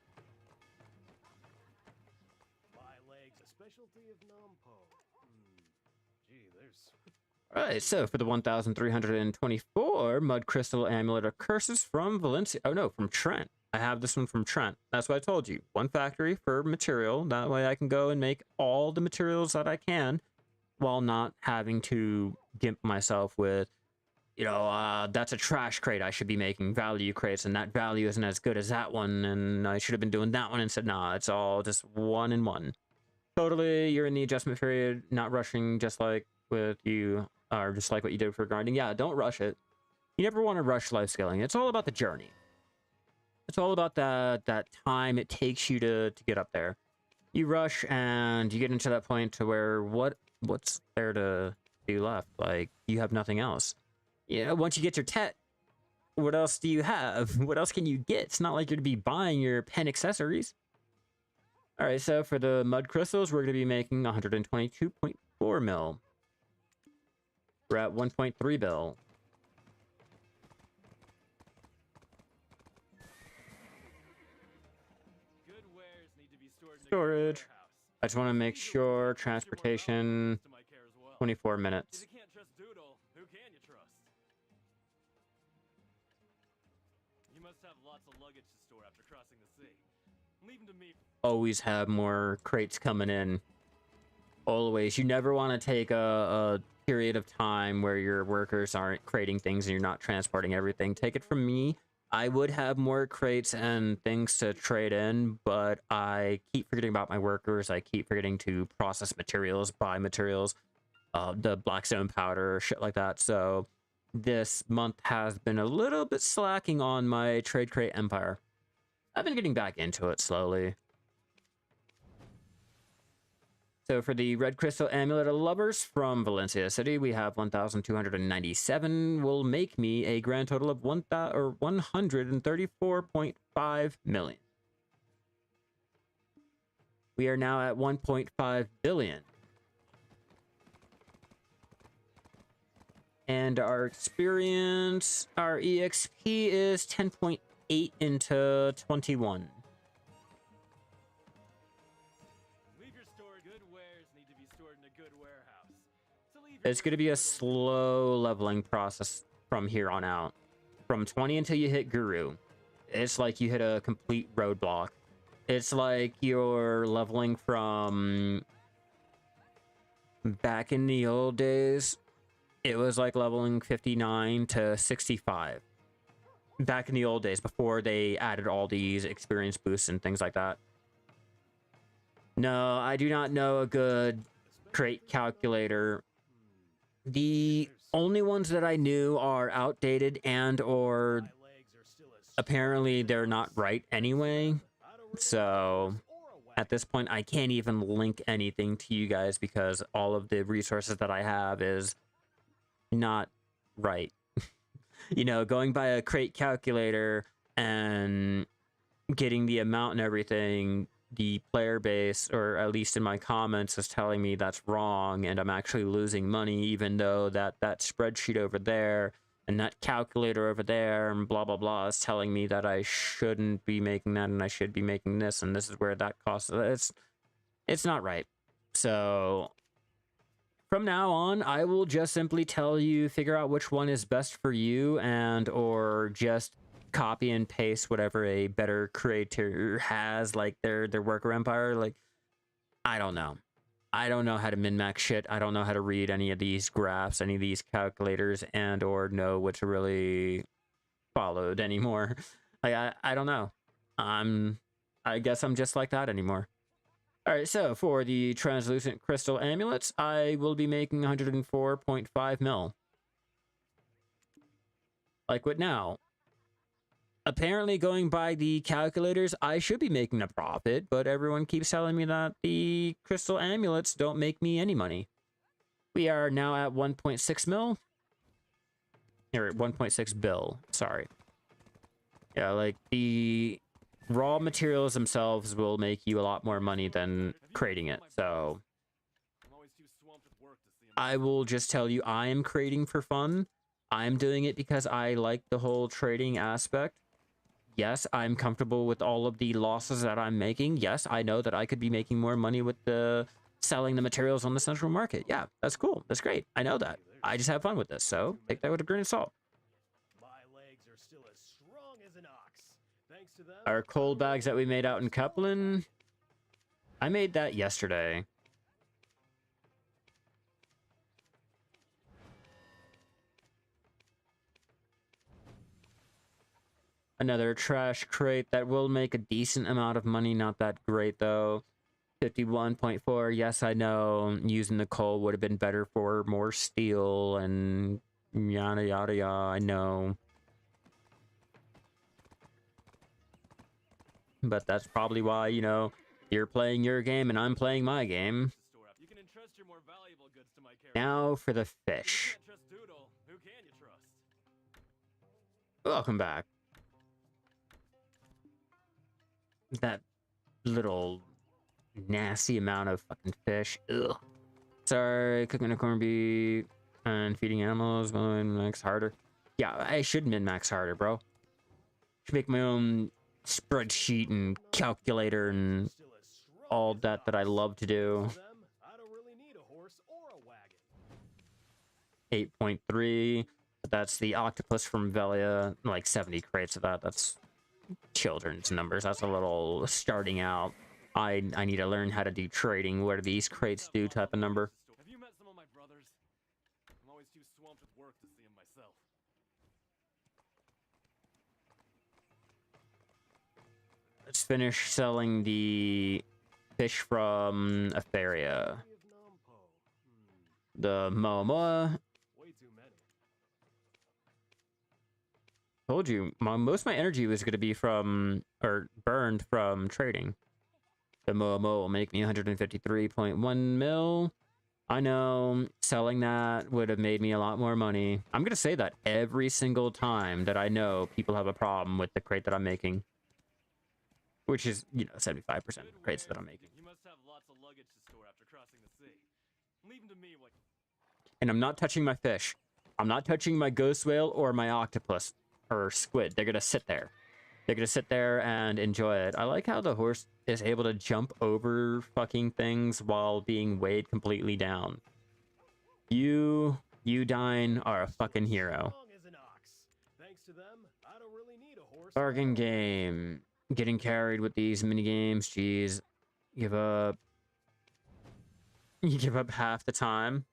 Alright, so for the 1,324 mud crystal amulet of curses from Valencia. Oh no, from Trent. I have this one from Trent. That's what I told you. 1 factory for material. That way I can go and make all the materials that I can, while not having to gimp myself with, you know, that's a trash crate. I should be making value crates, and that value isn't as good as that one, and I should have been doing that one instead. Nah, it's all just 1 and 1. Totally, you're in the adjustment period, not rushing, just like with you, or just like what you did for grinding. Yeah, don't rush it. You never want to rush life scaling. It's all about the journey. It's all about that time it takes you to get up there. You rush, and you get into that point to where what's there to do left? Like, you have nothing else. You know, once you get your tet, what else do you have? What else can you get? It's not like you're to be buying your pen accessories. All right, so for the mud crystals, we're going to be making 122.4 mil. We're at 1.3 bill. Good wares need to be stored in a Storage. warehouse. I just want to make sure transportation, 24 minutes. If you can't trust Doodle, who can you trust? You must have lots of luggage to store after crossing the sea. Leave them to me. Always have more crates coming in. Always. You never want to take a period of time where your workers aren't crating things and you're not transporting everything. Take it from me. I would have more crates and things to trade in, but I keep forgetting about my workers. I keep forgetting to process materials, buy materials, the blackstone powder, shit like that. So this month has been a little bit slacking on my trade crate empire. I've been getting back into it slowly. So for the Red Crystal Amulet of Lovers from Valencia City, we have 1,297. Will make me a grand total of 134.5 million. We are now at 1.5 billion. And our experience, our EXP is 10.8 into 21. Leave your store. Good wares need to be stored in a good warehouse. So leave your It's going to be a wares in good slow leveling process from here on out. From 20 until you hit Guru. It's like you hit a complete roadblock. It's like you're leveling from back in the old days. It was like leveling 59 to 65. Back in the old days, before they added all these experience boosts and things like that. No, I do not know a good crate calculator. The only ones that I knew are outdated and or apparently they're not right anyway. So at this point, I can't even link anything to you guys because all of the resources that I have is not right. You know, going by a crate calculator and getting the amount and everything, the player base, or at least in my comments, is telling me that's wrong and I'm actually losing money, even though that spreadsheet over there and that calculator over there and blah, blah, blah is telling me that I shouldn't be making that and I should be making this and this is where that costs. It's not right. So from now on, I will just simply tell you, figure out which one is best for you and or just copy and paste whatever a better creator has, like their worker empire. Like, I don't know. I don't know how to min-max shit. I don't know how to read any of these graphs, any of these calculators, and or know what's really followed anymore. Like, I don't know. I guess I'm just like that anymore. Alright, so for the translucent crystal amulets, I will be making 104.5 mil. Like what now? Apparently, going by the calculators, I should be making a profit, but everyone keeps telling me that the crystal amulets don't make me any money. We are now at 1.6 mil. Or 1.6 bill, sorry. Yeah, like the raw materials themselves will make you a lot more money than creating it, so I'm always too swamped with work to see 'em. I will just tell you I am creating for fun. I'm doing it because I like the whole trading aspect. Yes, I'm comfortable with all of the losses that I'm making. Yes, I know that I could be making more money with the selling the materials on the central market. Yeah, that's cool. That's great. I know that. I just have fun with this, so take that with a grain of salt. My legs are still as strong as an ox. Thanks to them. Our cold bags that we made out in Coupland, I made that yesterday. Another trash crate that will make a decent amount of money. Not that great, though. 51.4. Yes, I know. Using the coal would have been better for more steel and yada, yada, yada. I know. But that's probably why, you know, you're playing your game and I'm playing my game. You can entrust your more valuable goods to my care. Now for the If you fish. can't trust Doodle, who can you trust? Welcome back. That little nasty amount of fucking fish. Ugh. Sorry, cooking a corned beef and feeding animals will min-max harder. Yeah, I should min-max harder, bro. Should make my own spreadsheet and calculator and Still as strong all as an that I ox. love to do. Thanks to them, I don't really need a horse or a wagon. 8.3. That's the octopus from Velia. Like 70 crates of that. That's children's numbers. That's a little starting out. I need to learn how to do trading. What do these crates do type of number. Have you met some of my brothers? I'm always too swamped with work to see them myself. Let's finish selling the fish from Afaria. The Momoa. Way too many. Told you, most of my energy was going to be from, or burned from trading. The Momo will make me 153.1 mil. I know selling that would have made me a lot more money. I'm going to say that every single time that I know people have a problem with the crate that I'm making. Which is, you know, 75% of crates that I'm making. You must have lots of luggage to store after crossing the sea. Leave them to me while... And I'm not touching my fish. I'm not touching my ghost whale or my octopus or squid. They're going to sit there. They're going to sit there and enjoy it. I like how the horse is able to jump over fucking things while being weighed completely down. You Dine, are a fucking hero. Bargain game. Getting carried with these mini games. Jeez. Give up. You give up half the time.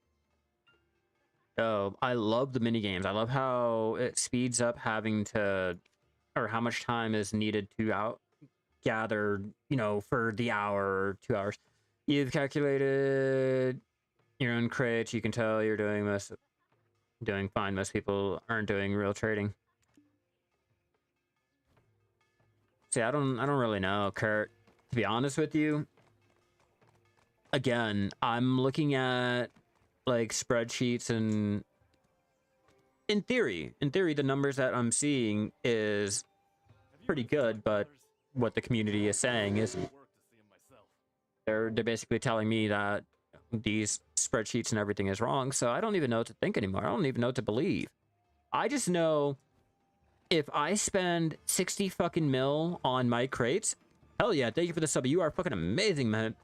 Oh, I love the mini games. I love how it speeds up having to, or how much time is needed to gather, you know, for the hour or 2 hours. You've calculated your own crates. You can tell you're doing fine. Most people aren't doing real trading. See, I don't really know, Kurt. To be honest with you, again, I'm looking at like spreadsheets, and in theory, the numbers that I'm seeing is pretty good, but what the community is saying isn't. They're basically telling me that these spreadsheets and everything is wrong, so I don't even know what to think anymore. I don't even know what to believe. I just know if I spend 60 fucking mil on my crates, hell yeah, thank you for the sub. You are fucking amazing, man.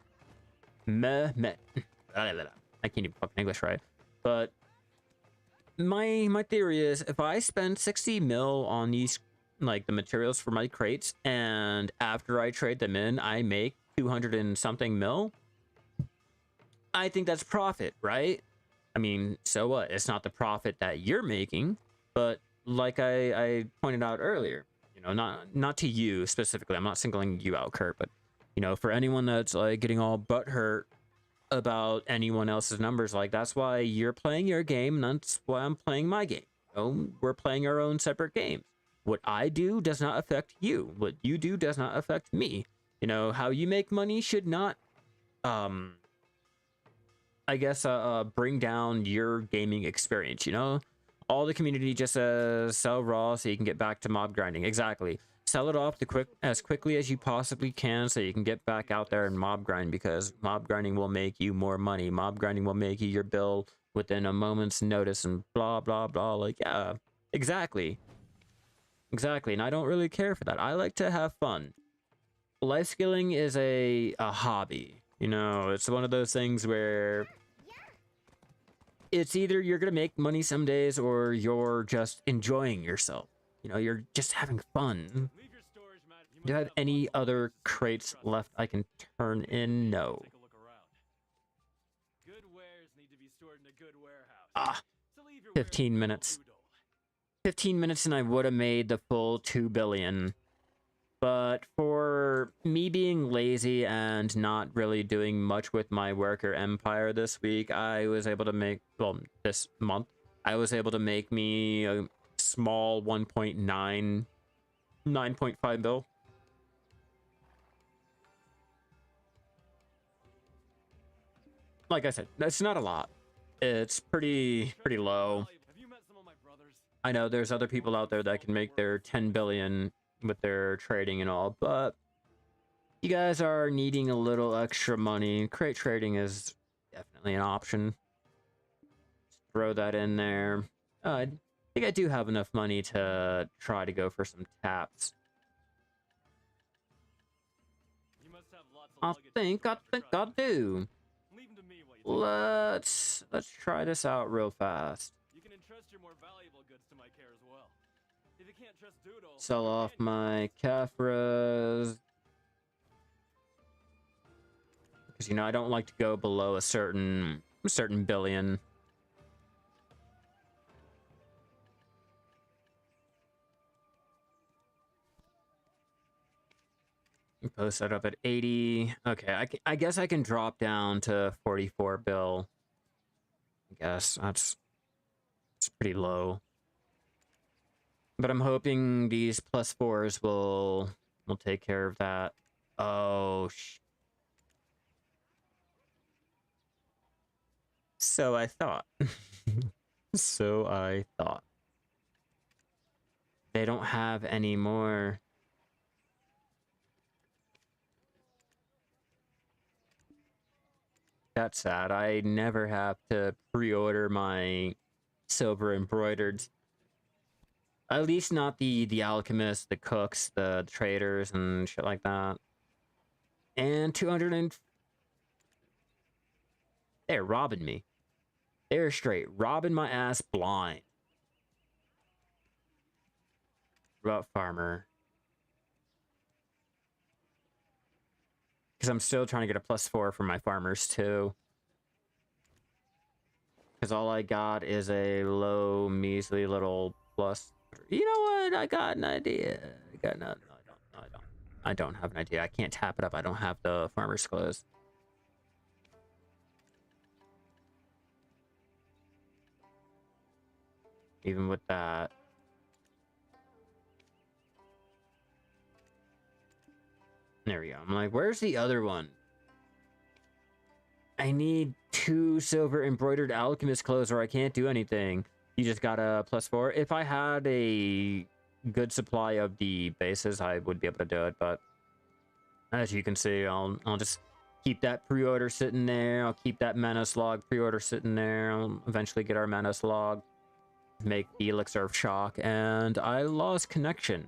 I can't even fucking English right. But my theory is if I spend 60 mil on these, like the materials for my crates, and after I trade them in, I make 200 and something mil, I think that's profit, right? I mean, so what? It's not the profit that you're making, but like I pointed out earlier, you know, not to you specifically. I'm not singling you out, Kurt, but you know, for anyone that's like getting all butthurt about anyone else's numbers, like that's why you're playing your game, and that's why I'm playing my game. You know, we're playing our own separate games. What I do does not affect you. What you do does not affect me. You know, how you make money should not, I guess, bring down your gaming experience, you know? All the community just says sell raw so you can get back to mob grinding. Exactly. Sell it off as quickly as you possibly can so you can get back out there and mob grind, because mob grinding will make you more money. Mob grinding will make you your bill within a moment's notice and blah, blah, blah. Like, yeah, exactly. Exactly. And I don't really care for that. I like to have fun. Life skilling is a hobby. You know, it's one of those things where it's either you're going to make money some days or you're just enjoying yourself. You know, you're just having fun. Do I have any other crates left I can turn in? No. 15 minutes. 15 minutes and I would have made the full 2 billion. But for me being lazy and not really doing much with my worker empire this week, I was able to make, well, this month, I was able to make me a small 9.5 bill. Like I said, that's not a lot. It's pretty low. I know there's other people out there that can make their 10 billion with their trading and all, but you guys are needing a little extra money. Crate trading is definitely an option. Just throw that in there. I think I do have enough money to try to go for some taps. I think I do. Let's try this out real fast. You can entrust your more valuable goods to my care as well. If you can't trust Doodle, Sell off my Caphras. Because, you know, I don't like to go below a certain billion. Post that up at 80. Okay, I guess I can drop down to 44 bill. I guess it's pretty low. But I'm hoping these +4s will take care of that. Oh, So I thought. So I thought. They don't have any more. That's sad. I never have to pre-order my silver embroidered. At least not the alchemists, the cooks, the traders, and shit like that. And 200 and... They're robbing me. They're straight robbing my ass blind. What about farmer? Because I'm still trying to get a +4 for my farmers too. Because all I got is a low, measly little plus. You know what? I got an idea. No, I don't. I don't have an idea. I can't tap it up. I don't have the farmer's clothes. Even with that. There we go. I'm like, where's the other one? I need 2 silver embroidered alchemist clothes or I can't do anything. You just got a +4. If I had a good supply of the bases, I would be able to do it, but as you can see, I'll just keep that pre-order sitting there. I'll keep that Menace log pre-order sitting there. I'll eventually get our Menace log, make the Elixir of Shock, and I lost connection.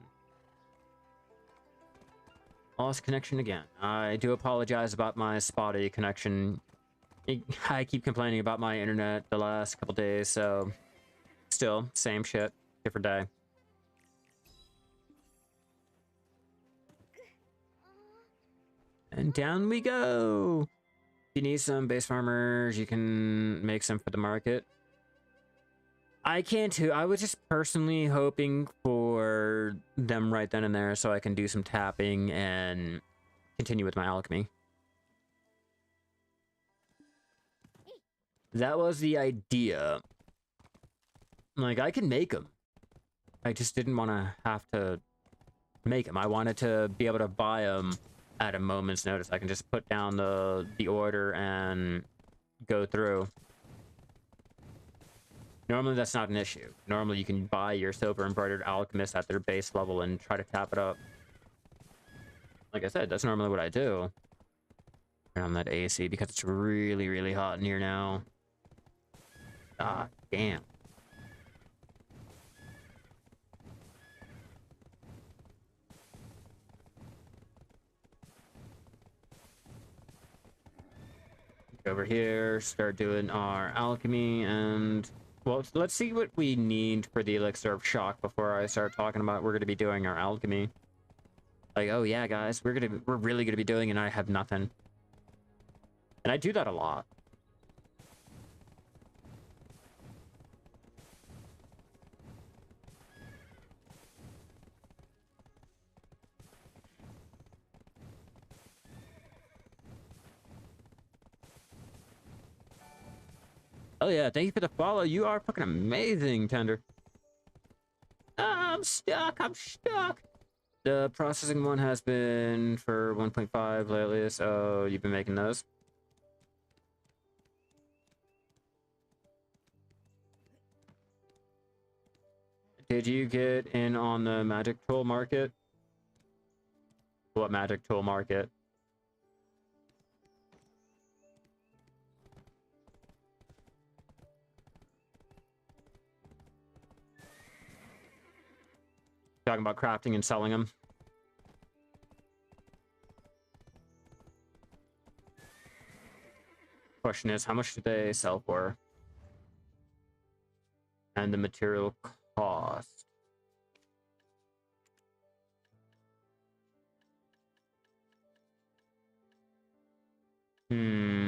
Lost connection again. I do apologize about my spotty connection. I keep complaining about my internet the last couple days, so still, same shit, different day. And down we go. If you need some base farmers, you can make some for the market. I can too. I was just personally hoping for them right then and there so I can do some tapping and continue with my alchemy. That was the idea. Like, I can make them. I just didn't want to have to make them. I wanted to be able to buy them at a moment's notice. I can just put down the order and go through. Normally, that's not an issue. Normally, you can buy your silver embroidered alchemist at their base level and try to tap it up. Like I said, that's normally what I do. Turn on that AC because it's really, really hot in here now. Ah, damn. Over here, start doing our alchemy, and well, let's see what we need for the Elixir of Shock before I start talking about we're going to be doing our alchemy. Like, oh yeah, guys, we're really going to be doing it, and I have nothing. And I do that a lot. Oh yeah, thank you for the follow. You are fucking amazing, Tender. I'm stuck. The processing one has been for 1.5 lately, so you've been making those. Did you get in on the magic tool market? What magic tool market? Talking about crafting and selling them. Question is, how much do they sell for? And the material cost.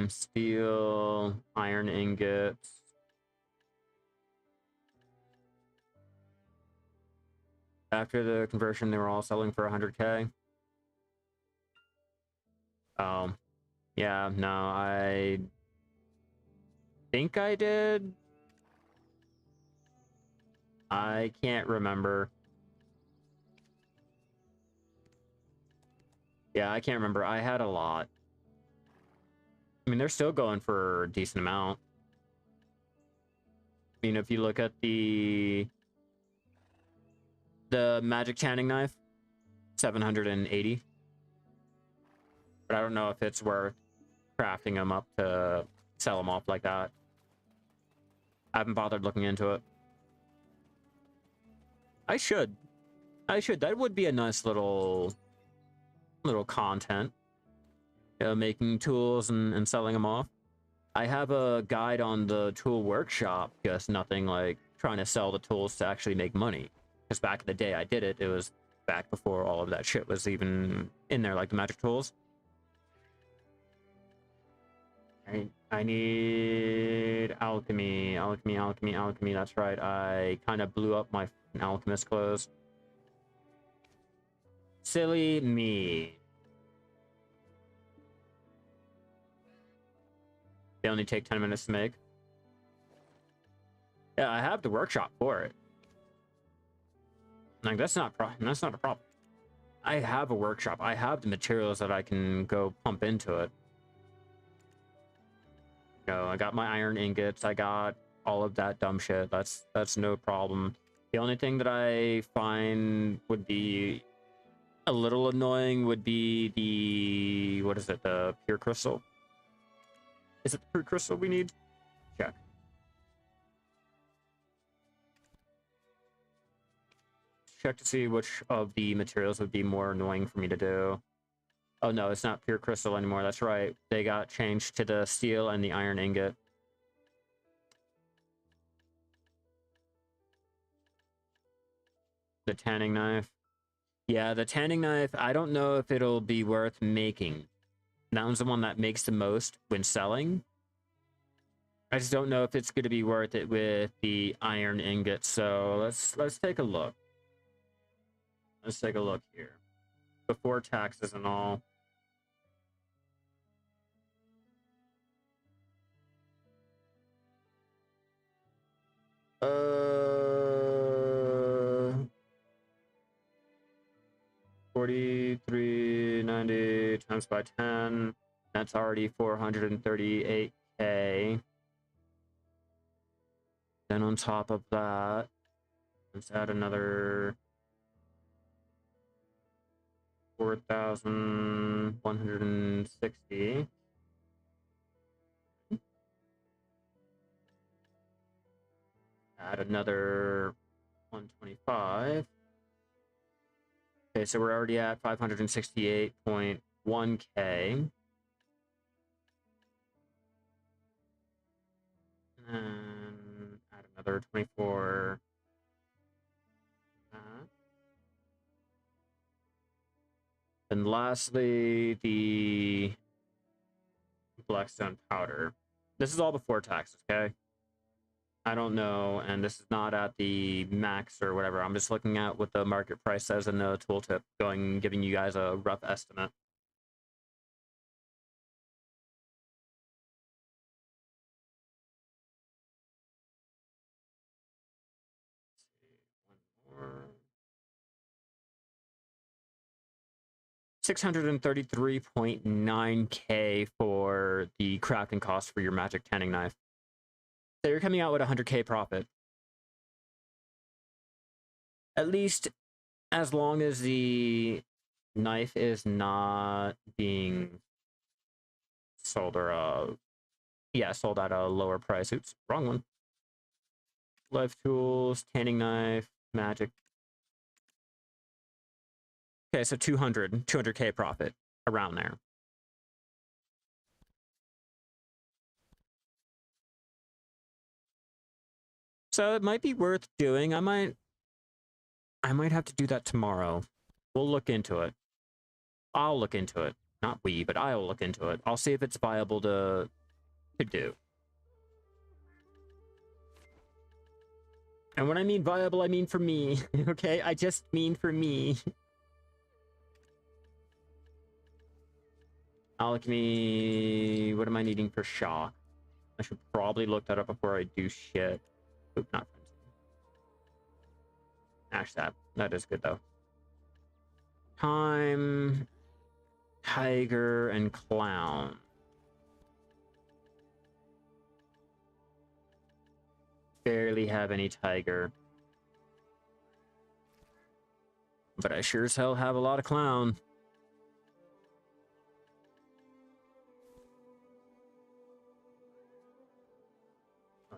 Steel, iron ingots. After the conversion, they were all selling for 100K. Oh, yeah, no, I think I did. I can't remember. Yeah, I can't remember. I had a lot. I mean, they're still going for a decent amount. mean, if you look at the magic tanning knife, 780. But I don't know if it's worth crafting them up to sell them off like that. I haven't bothered looking into it. I should. That would be a nice little content. Making tools and selling them off. I have a guide on the tool workshop, just nothing like trying to sell the tools to actually make money. Because back in the day I did it, it was back before all of that shit was even in there, like the magic tools. I need alchemy, that's right. I kind of blew up my alchemist clothes. Silly me. They only take 10 minutes to make. Yeah, I have the workshop for it. Like, that's not a problem. I have a workshop. I have the materials that I can go pump into it. You know, I got my iron ingots. I got all of that dumb shit. That's no problem. The only thing that I find would be a little annoying would be the... What is it? The pure crystal? Is it the pure crystal we need? Check. Check to see which of the materials would be more annoying for me to do. Oh no, it's not pure crystal anymore. That's right. They got changed to the steel and the iron ingot. The tanning knife. Yeah, the tanning knife, I don't know if it'll be worth making. That one's the one that makes the most when selling. I just don't know if it's going to be worth it with the iron ingot. So let's take a look. Let's take a look here. Before taxes and all. $43.90 times by 10. That's already 438K. Then on top of that, let's add another 4,160. Add another 125. Okay, so we're already at 568.1K. And add another 24. And lastly, the blackstone powder. This is all before taxes, okay? I don't know, and this is not at the max or whatever. I'm just looking at what the market price says in the tooltip, giving you guys a rough estimate. One more. 633.9K for the crafting cost for your magic tanning knife. So you're coming out with 100K profit. At least as long as the knife is not being sold or sold at a lower price. Oops, wrong one. Life tools, tanning knife, magic. Okay, so 200K profit around there. So it might be worth doing. I might have to do that tomorrow. We'll look into it. I'll look into it. Not we, but I'll look into it. I'll see if it's viable to do. And when I mean viable, I mean for me. Okay? I just mean for me. Alchemy. What am I needing for shock? I should probably look that up before I do shit. Oop, not frenzy. Actually, that is good though. Time, tiger, and clown. barely have any tiger. But I sure as hell have a lot of clown.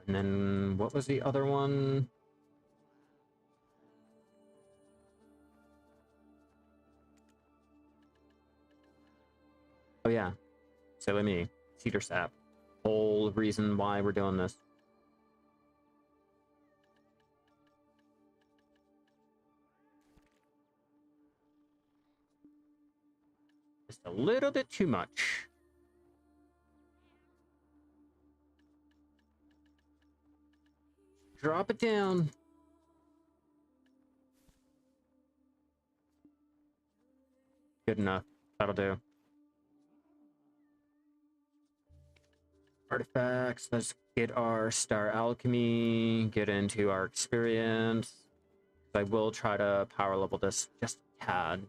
And then what was the other one? Oh yeah, silly me. Cedar sap. Whole reason why we're doing this. Just a little bit too much. Drop it down. Good enough. That'll do. Artifacts. Let's get our star alchemy. Get into our experience. I will try to power level this just a tad.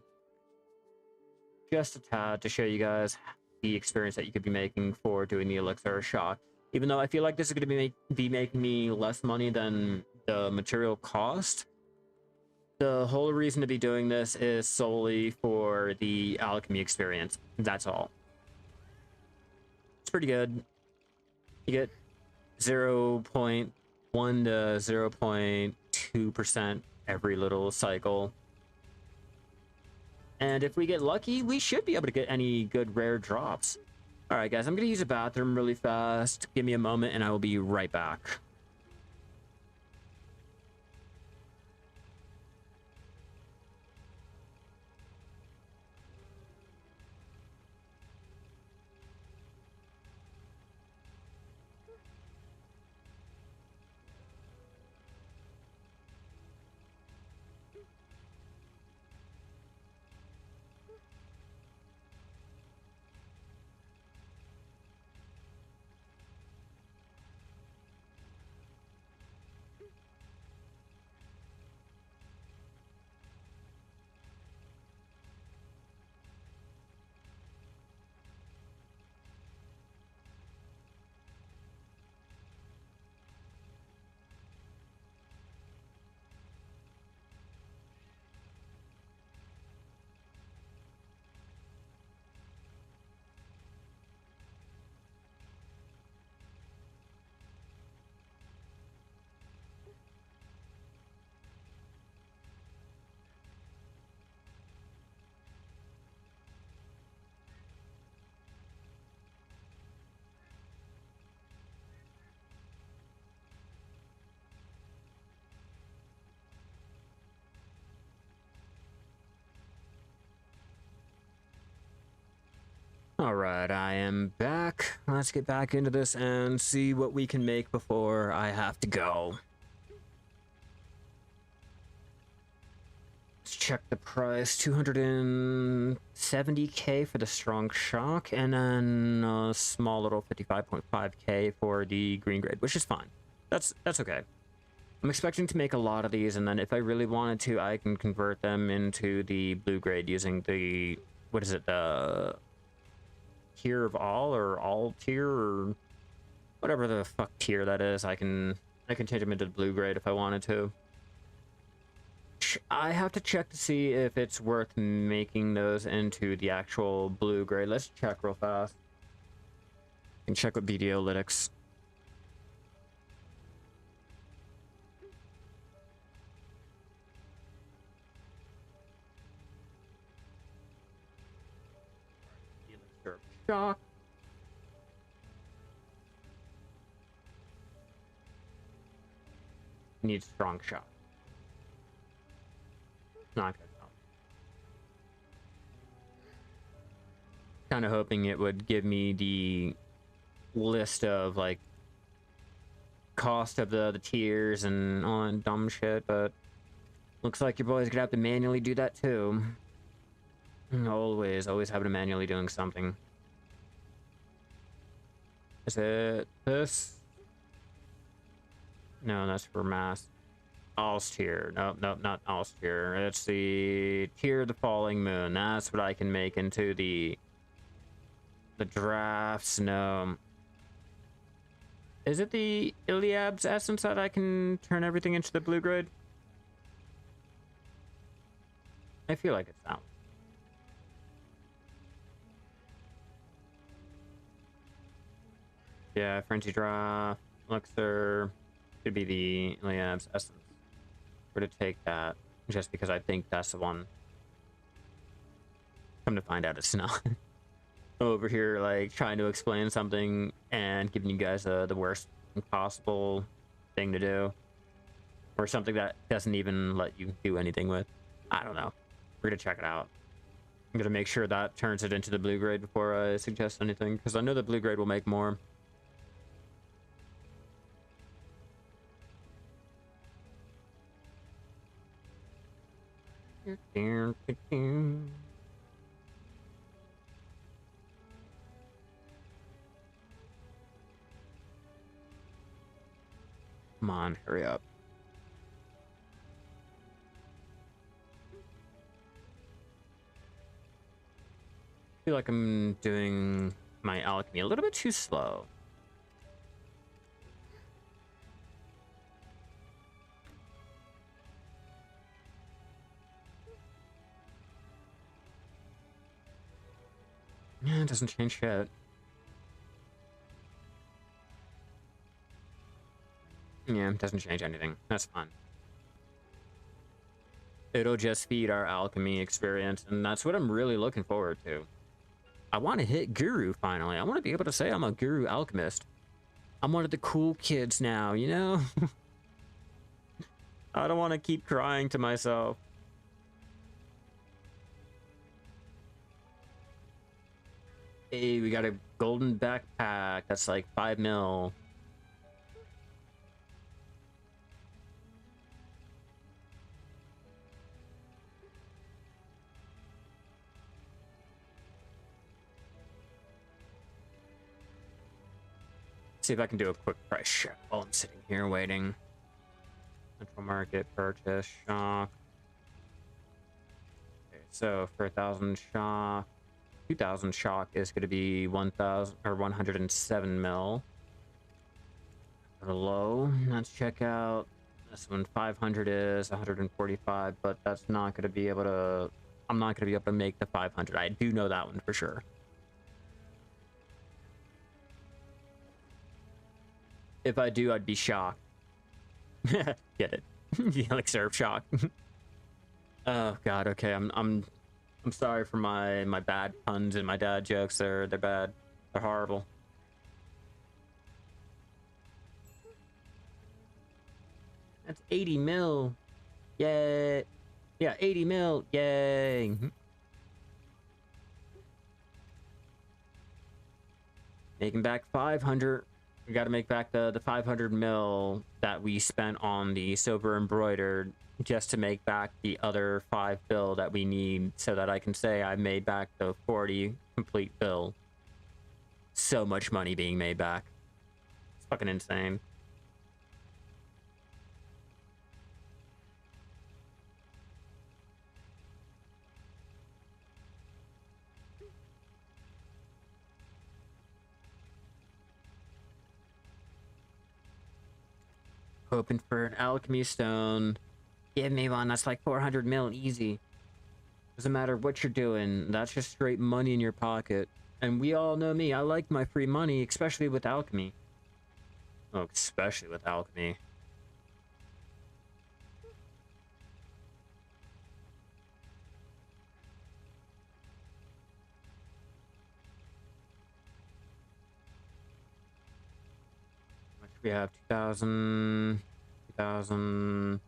Just a tad to show you guys the experience that you could be making for doing the elixir shock. Even though I feel like this is going to be making me less money than the material cost, the whole reason to be doing this is solely for the alchemy experience. That's all. It's pretty good. You get 0.1 to 0.2% every little cycle. And if we get lucky, we should be able to get any good rare drops. Alright guys, I'm going to use a bathroom really fast. Give me a moment and I will be right back. Alright, I am back. Let's get back into this and see what we can make before I have to go. Let's check the price. 270k for the strong shock, and then a small little 55.5k for the green grade, which is fine. That's okay. I'm expecting to make a lot of these, and then if I really wanted to, I can convert them into the blue grade using the, what is it, the tier of all tier, or whatever the fuck tier that is. I can change them into the blue grade if I wanted to. I have to check to see if it's worth making those into the actual blue grade. Let's check real fast. And check with BDOlytics. Shock. Needs strong shock. Not good enough. Kind of hoping it would give me the list of like cost of the tiers and all that dumb shit, but looks like your boy's gonna have to manually do that too. Always having to manually doing something. Is it this? No, that's for mass. All's tier. Nope, not all's tier. It's the tier of the falling moon. That's what I can make into the drafts. No. Is it the Iliab's essence that I can turn everything into the blue grid? I feel like it's that one. Yeah, Frenzy Draft, Elixir, could be the Iliab's essence. We're to take that, just because I think that's the one. Come to find out it's not. Over here, like, trying to explain something and giving you guys the worst possible thing to do. Or something that doesn't even let you do anything with. I don't know. We're gonna check it out. I'm gonna make sure that turns it into the blue grade before I suggest anything, because I know the blue grade will make more. Come on, hurry up. I feel like I'm doing my alchemy a little bit too slow. Yeah, it doesn't change shit. Yeah, it doesn't change anything. That's fine. It'll just feed our alchemy experience, and that's what I'm really looking forward to. I want to hit Guru finally. I want to be able to say I'm a Guru alchemist. I'm one of the cool kids now, you know? I don't want to keep crying to myself. Hey, we got a golden backpack. That's like 5 mil. See if I can do a quick price check while I'm sitting here waiting. Central market purchase shock. Okay, so for 1,000 shock, 2,000 shock is going to be 1,000 or 107 mil. Low. Let's check out this one. 500 is 145, but that's not going to be able to. I'm not going to be able to make the 500. I do know that one for sure. If I do, I'd be shocked. Get it? The elixir of shock. Oh god. Okay, I'm sorry for my bad puns and my dad jokes. They're bad. They're horrible. That's 80 mil. Yay. Yeah, 80 mil. Yay. Making back 500. We got to make back the 500 mil that we spent on the silver embroidered just to make back the other 5 bill that we need so that I can say I made back the 40 complete bill. So much money being made back. It's fucking insane. Hoping for an alchemy stone. Give me one that's like 400 mil easy. Doesn't matter what you're doing, that's just straight money in your pocket. And we all know me, I like my free money, especially with alchemy. Oh, especially with alchemy. We have 2,000, 2,000.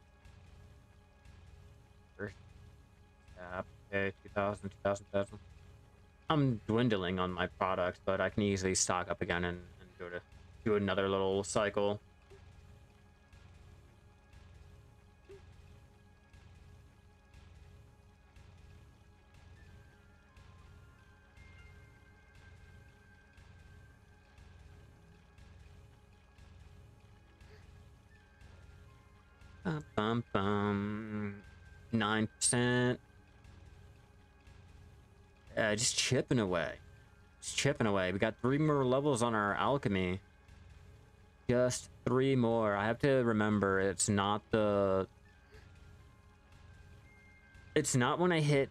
Okay, 2,000, 2,000, 2,000. I'm dwindling on my products, but I can easily stock up again and go to do another little cycle. Bum, bum, bum. 9%. Just chipping away. Just chipping away. We got 3 more levels on our alchemy. just 3 more. I have to remember it's not the... It's not when I hit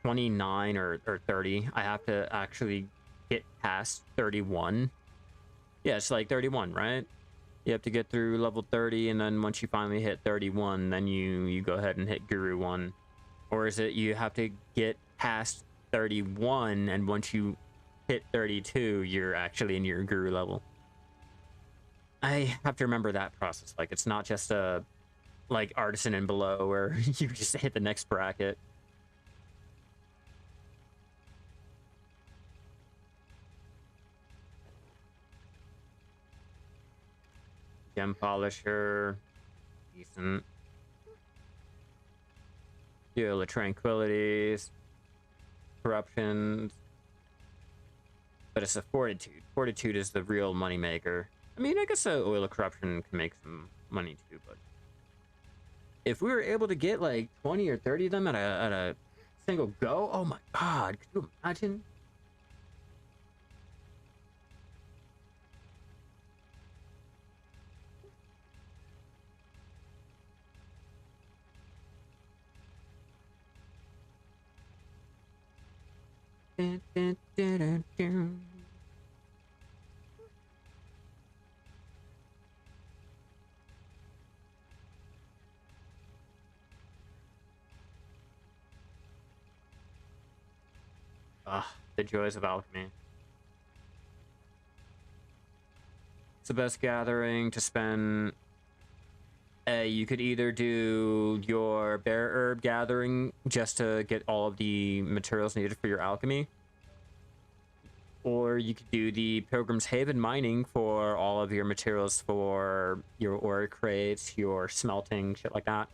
29 or 30. I have to actually get past 31. Yeah, it's like 31, right? You have to get through level 30, and then once you finally hit 31, then you go ahead and hit Guru 1. Or is it you have to get past 31, and once you hit 32, you're actually in your Guru level? I have to remember that process. Like, it's not just a, like, Artisan and below, where you just hit the next bracket. Gem Polisher. Decent. Deal of Tranquilities. Corruptions. But it's a Fortitude. Fortitude is the real moneymaker. I mean, I guess Oil of Corruption can make some money too, but... If we were able to get like 20 or 30 of them at a single go, oh my god, could you imagine? Dun, dun, dun, dun, dun. Ah, the joys of alchemy. It's the best gathering to spend. You could either do your bear herb gathering just to get all of the materials needed for your alchemy, or you could do the Pilgrim's Haven mining for all of your materials for your ore crates, your smelting, shit like that,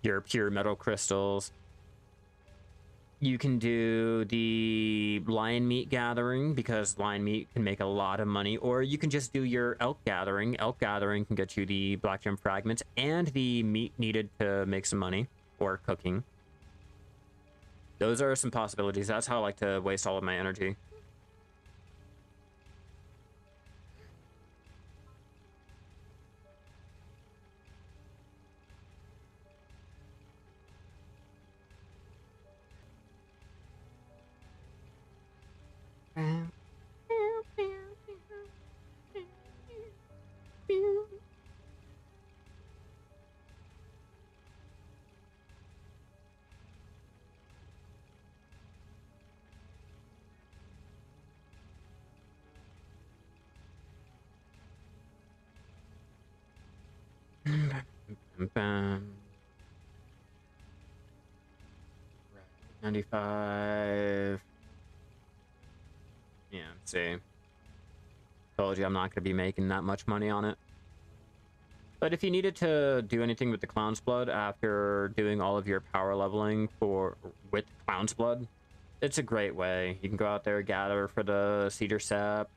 your pure metal crystals. You can do the lion meat gathering because lion meat can make a lot of money, or you can just do your elk gathering. Elk gathering can get you the black gem fragments and the meat needed to make some money, or cooking. Those are some possibilities. That's how I like to waste all of my energy. Bam. 95. Yeah, see. Told you I'm not going to be making that much money on it. But if you needed to do anything with the Clown's Blood after doing all of your power leveling with Clown's Blood, it's a great way. You can go out there, gather for the Cedar Sap,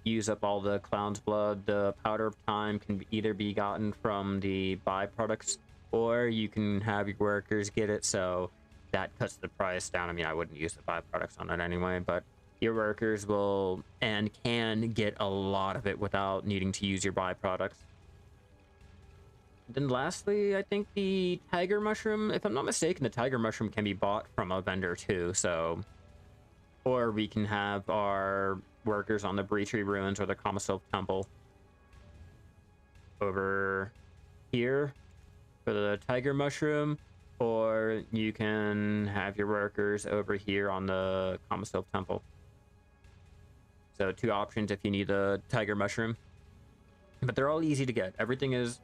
use up all the Clown's Blood. The Powder of Time can either be gotten from the byproducts, or you can have your workers get it, so that cuts the price down. I mean, I wouldn't use the byproducts on it anyway, but your workers will and can get a lot of it without needing to use your byproducts. Then lastly, I think the Tiger Mushroom, if I'm not mistaken, the Tiger Mushroom can be bought from a vendor too, so... Or we can have our workers on the Breachery Ruins or the Kamasil Temple over here for the Tiger Mushroom, or you can have your workers over here on the Kamasil Temple. So 2 options if you need the Tiger Mushroom. But they're all easy to get. Everything is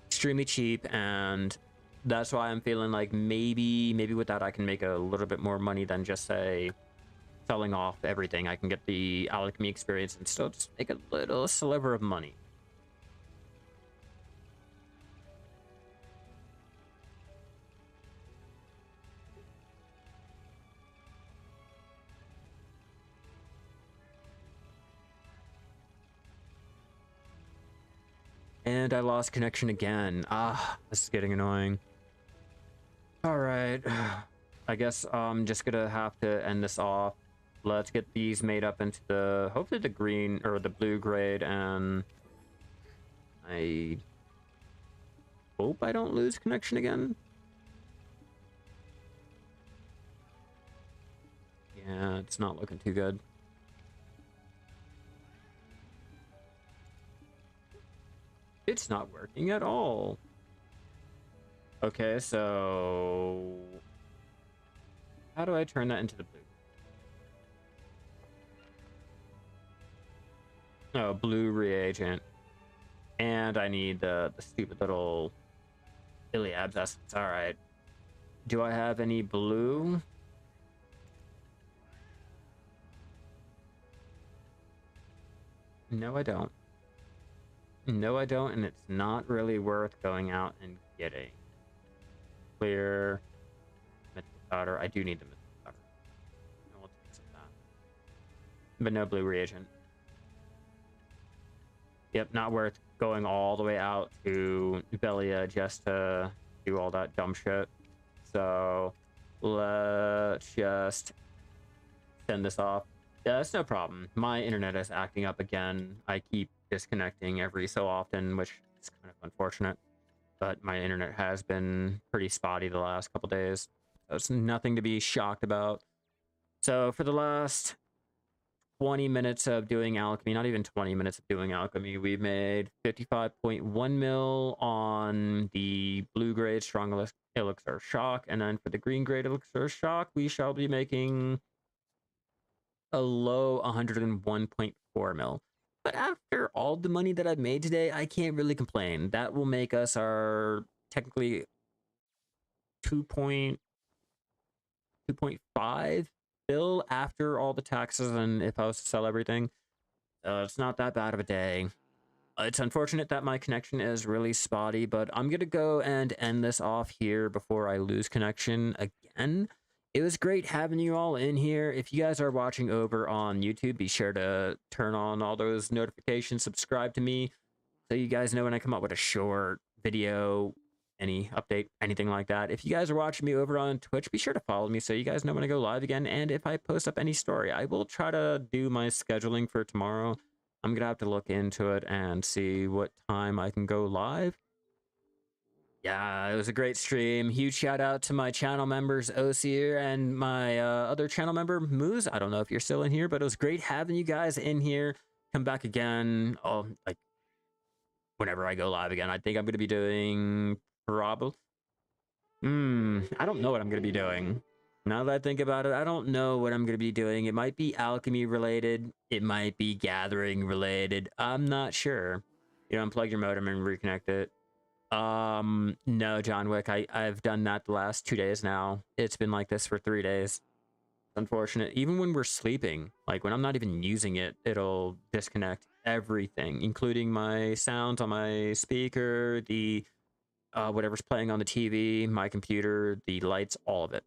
extremely cheap, and that's why I'm feeling like maybe with that I can make a little bit more money than just, say, selling off everything. I can get the alchemy experience and still just make a little sliver of money. And I lost connection again. Ah, this is getting annoying. Alright. I guess I'm just gonna have to end this off. Let's get these made up into the, hopefully the green or the blue grade, and I hope I don't lose connection again. Yeah, it's not looking too good. It's not working at all. Okay, so how do I turn that into the blue? Oh, blue reagent. And I need the stupid little Iliab's essence. All right. Do I have any blue? No, I don't. No, I don't, and it's not really worth going out and getting. Clear mythical powder. I do need the mythical powder. I will take some of that. But no blue reagent. Yep, not worth going all the way out to Belia just to do all that dumb shit. So let's just send this off. Yeah, that's no problem. My internet is acting up again. I keep disconnecting every so often, which is kind of unfortunate. But my internet has been pretty spotty the last couple days. So it's nothing to be shocked about. So for the last 20 minutes of doing alchemy, not even 20 minutes of doing alchemy, we made 55.1 mil on the blue grade strong elixir shock, and then for the green grade elixir shock, we shall be making a low 101.4 mil. But after all the money that I've made today, I can't really complain. That will make us our technically 2.5 bill after all the taxes and if I was to sell everything. It's not that bad of a day. It's unfortunate that my connection is really spotty, but I'm going to go and end this off here before I lose connection again. It was great having you all in here. If you guys are watching over on YouTube, be sure to turn on all those notifications, subscribe to me, so you guys know when I come up with a short video, any update, anything like that. If you guys are watching me over on Twitch, be sure to follow me so you guys know when I go live again, and if I post up any story. I will try to do my scheduling for tomorrow. I'm gonna have to look into it and see what time I can go live. Yeah, it was a great stream. Huge shout out to my channel members, Osier, and my other channel member, Moose. I don't know if you're still in here, but it was great having you guys in here. Come back again. Oh, like whenever I go live again. I think I'm going to be doing probably... I don't know what I'm going to be doing. Now that I think about it, I don't know what I'm going to be doing. It might be alchemy related. It might be gathering related. I'm not sure. You know, unplug your modem and reconnect it. No, John Wick, I've done that the last 2 days now. It's been like this for 3 days. Unfortunate. Even when we're sleeping, like when I'm not even using it, it'll disconnect everything, including my sounds on my speaker, the whatever's playing on the TV, my computer, the lights, all of it.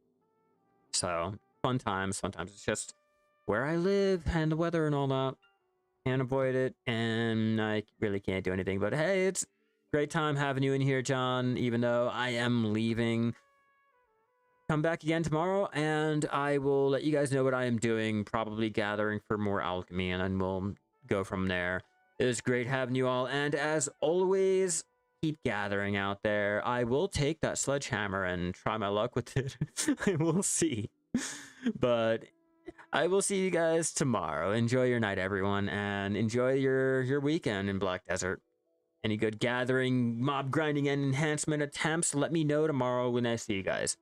So fun times. Sometimes it's just where I live and the weather and all that. Can't avoid it, and I really can't do anything. But hey, it's great time having you in here, John, even though I am leaving. Come back again tomorrow, and I will let you guys know what I am doing, probably gathering for more alchemy, and then we'll go from there. It was great having you all, and as always, keep gathering out there. I will take that sledgehammer and try my luck with it. I will see. But I will see you guys tomorrow. Enjoy your night, everyone, and enjoy your weekend in Black Desert. Any good gathering, mob grinding, and enhancement attempts, let me know tomorrow when I see you guys.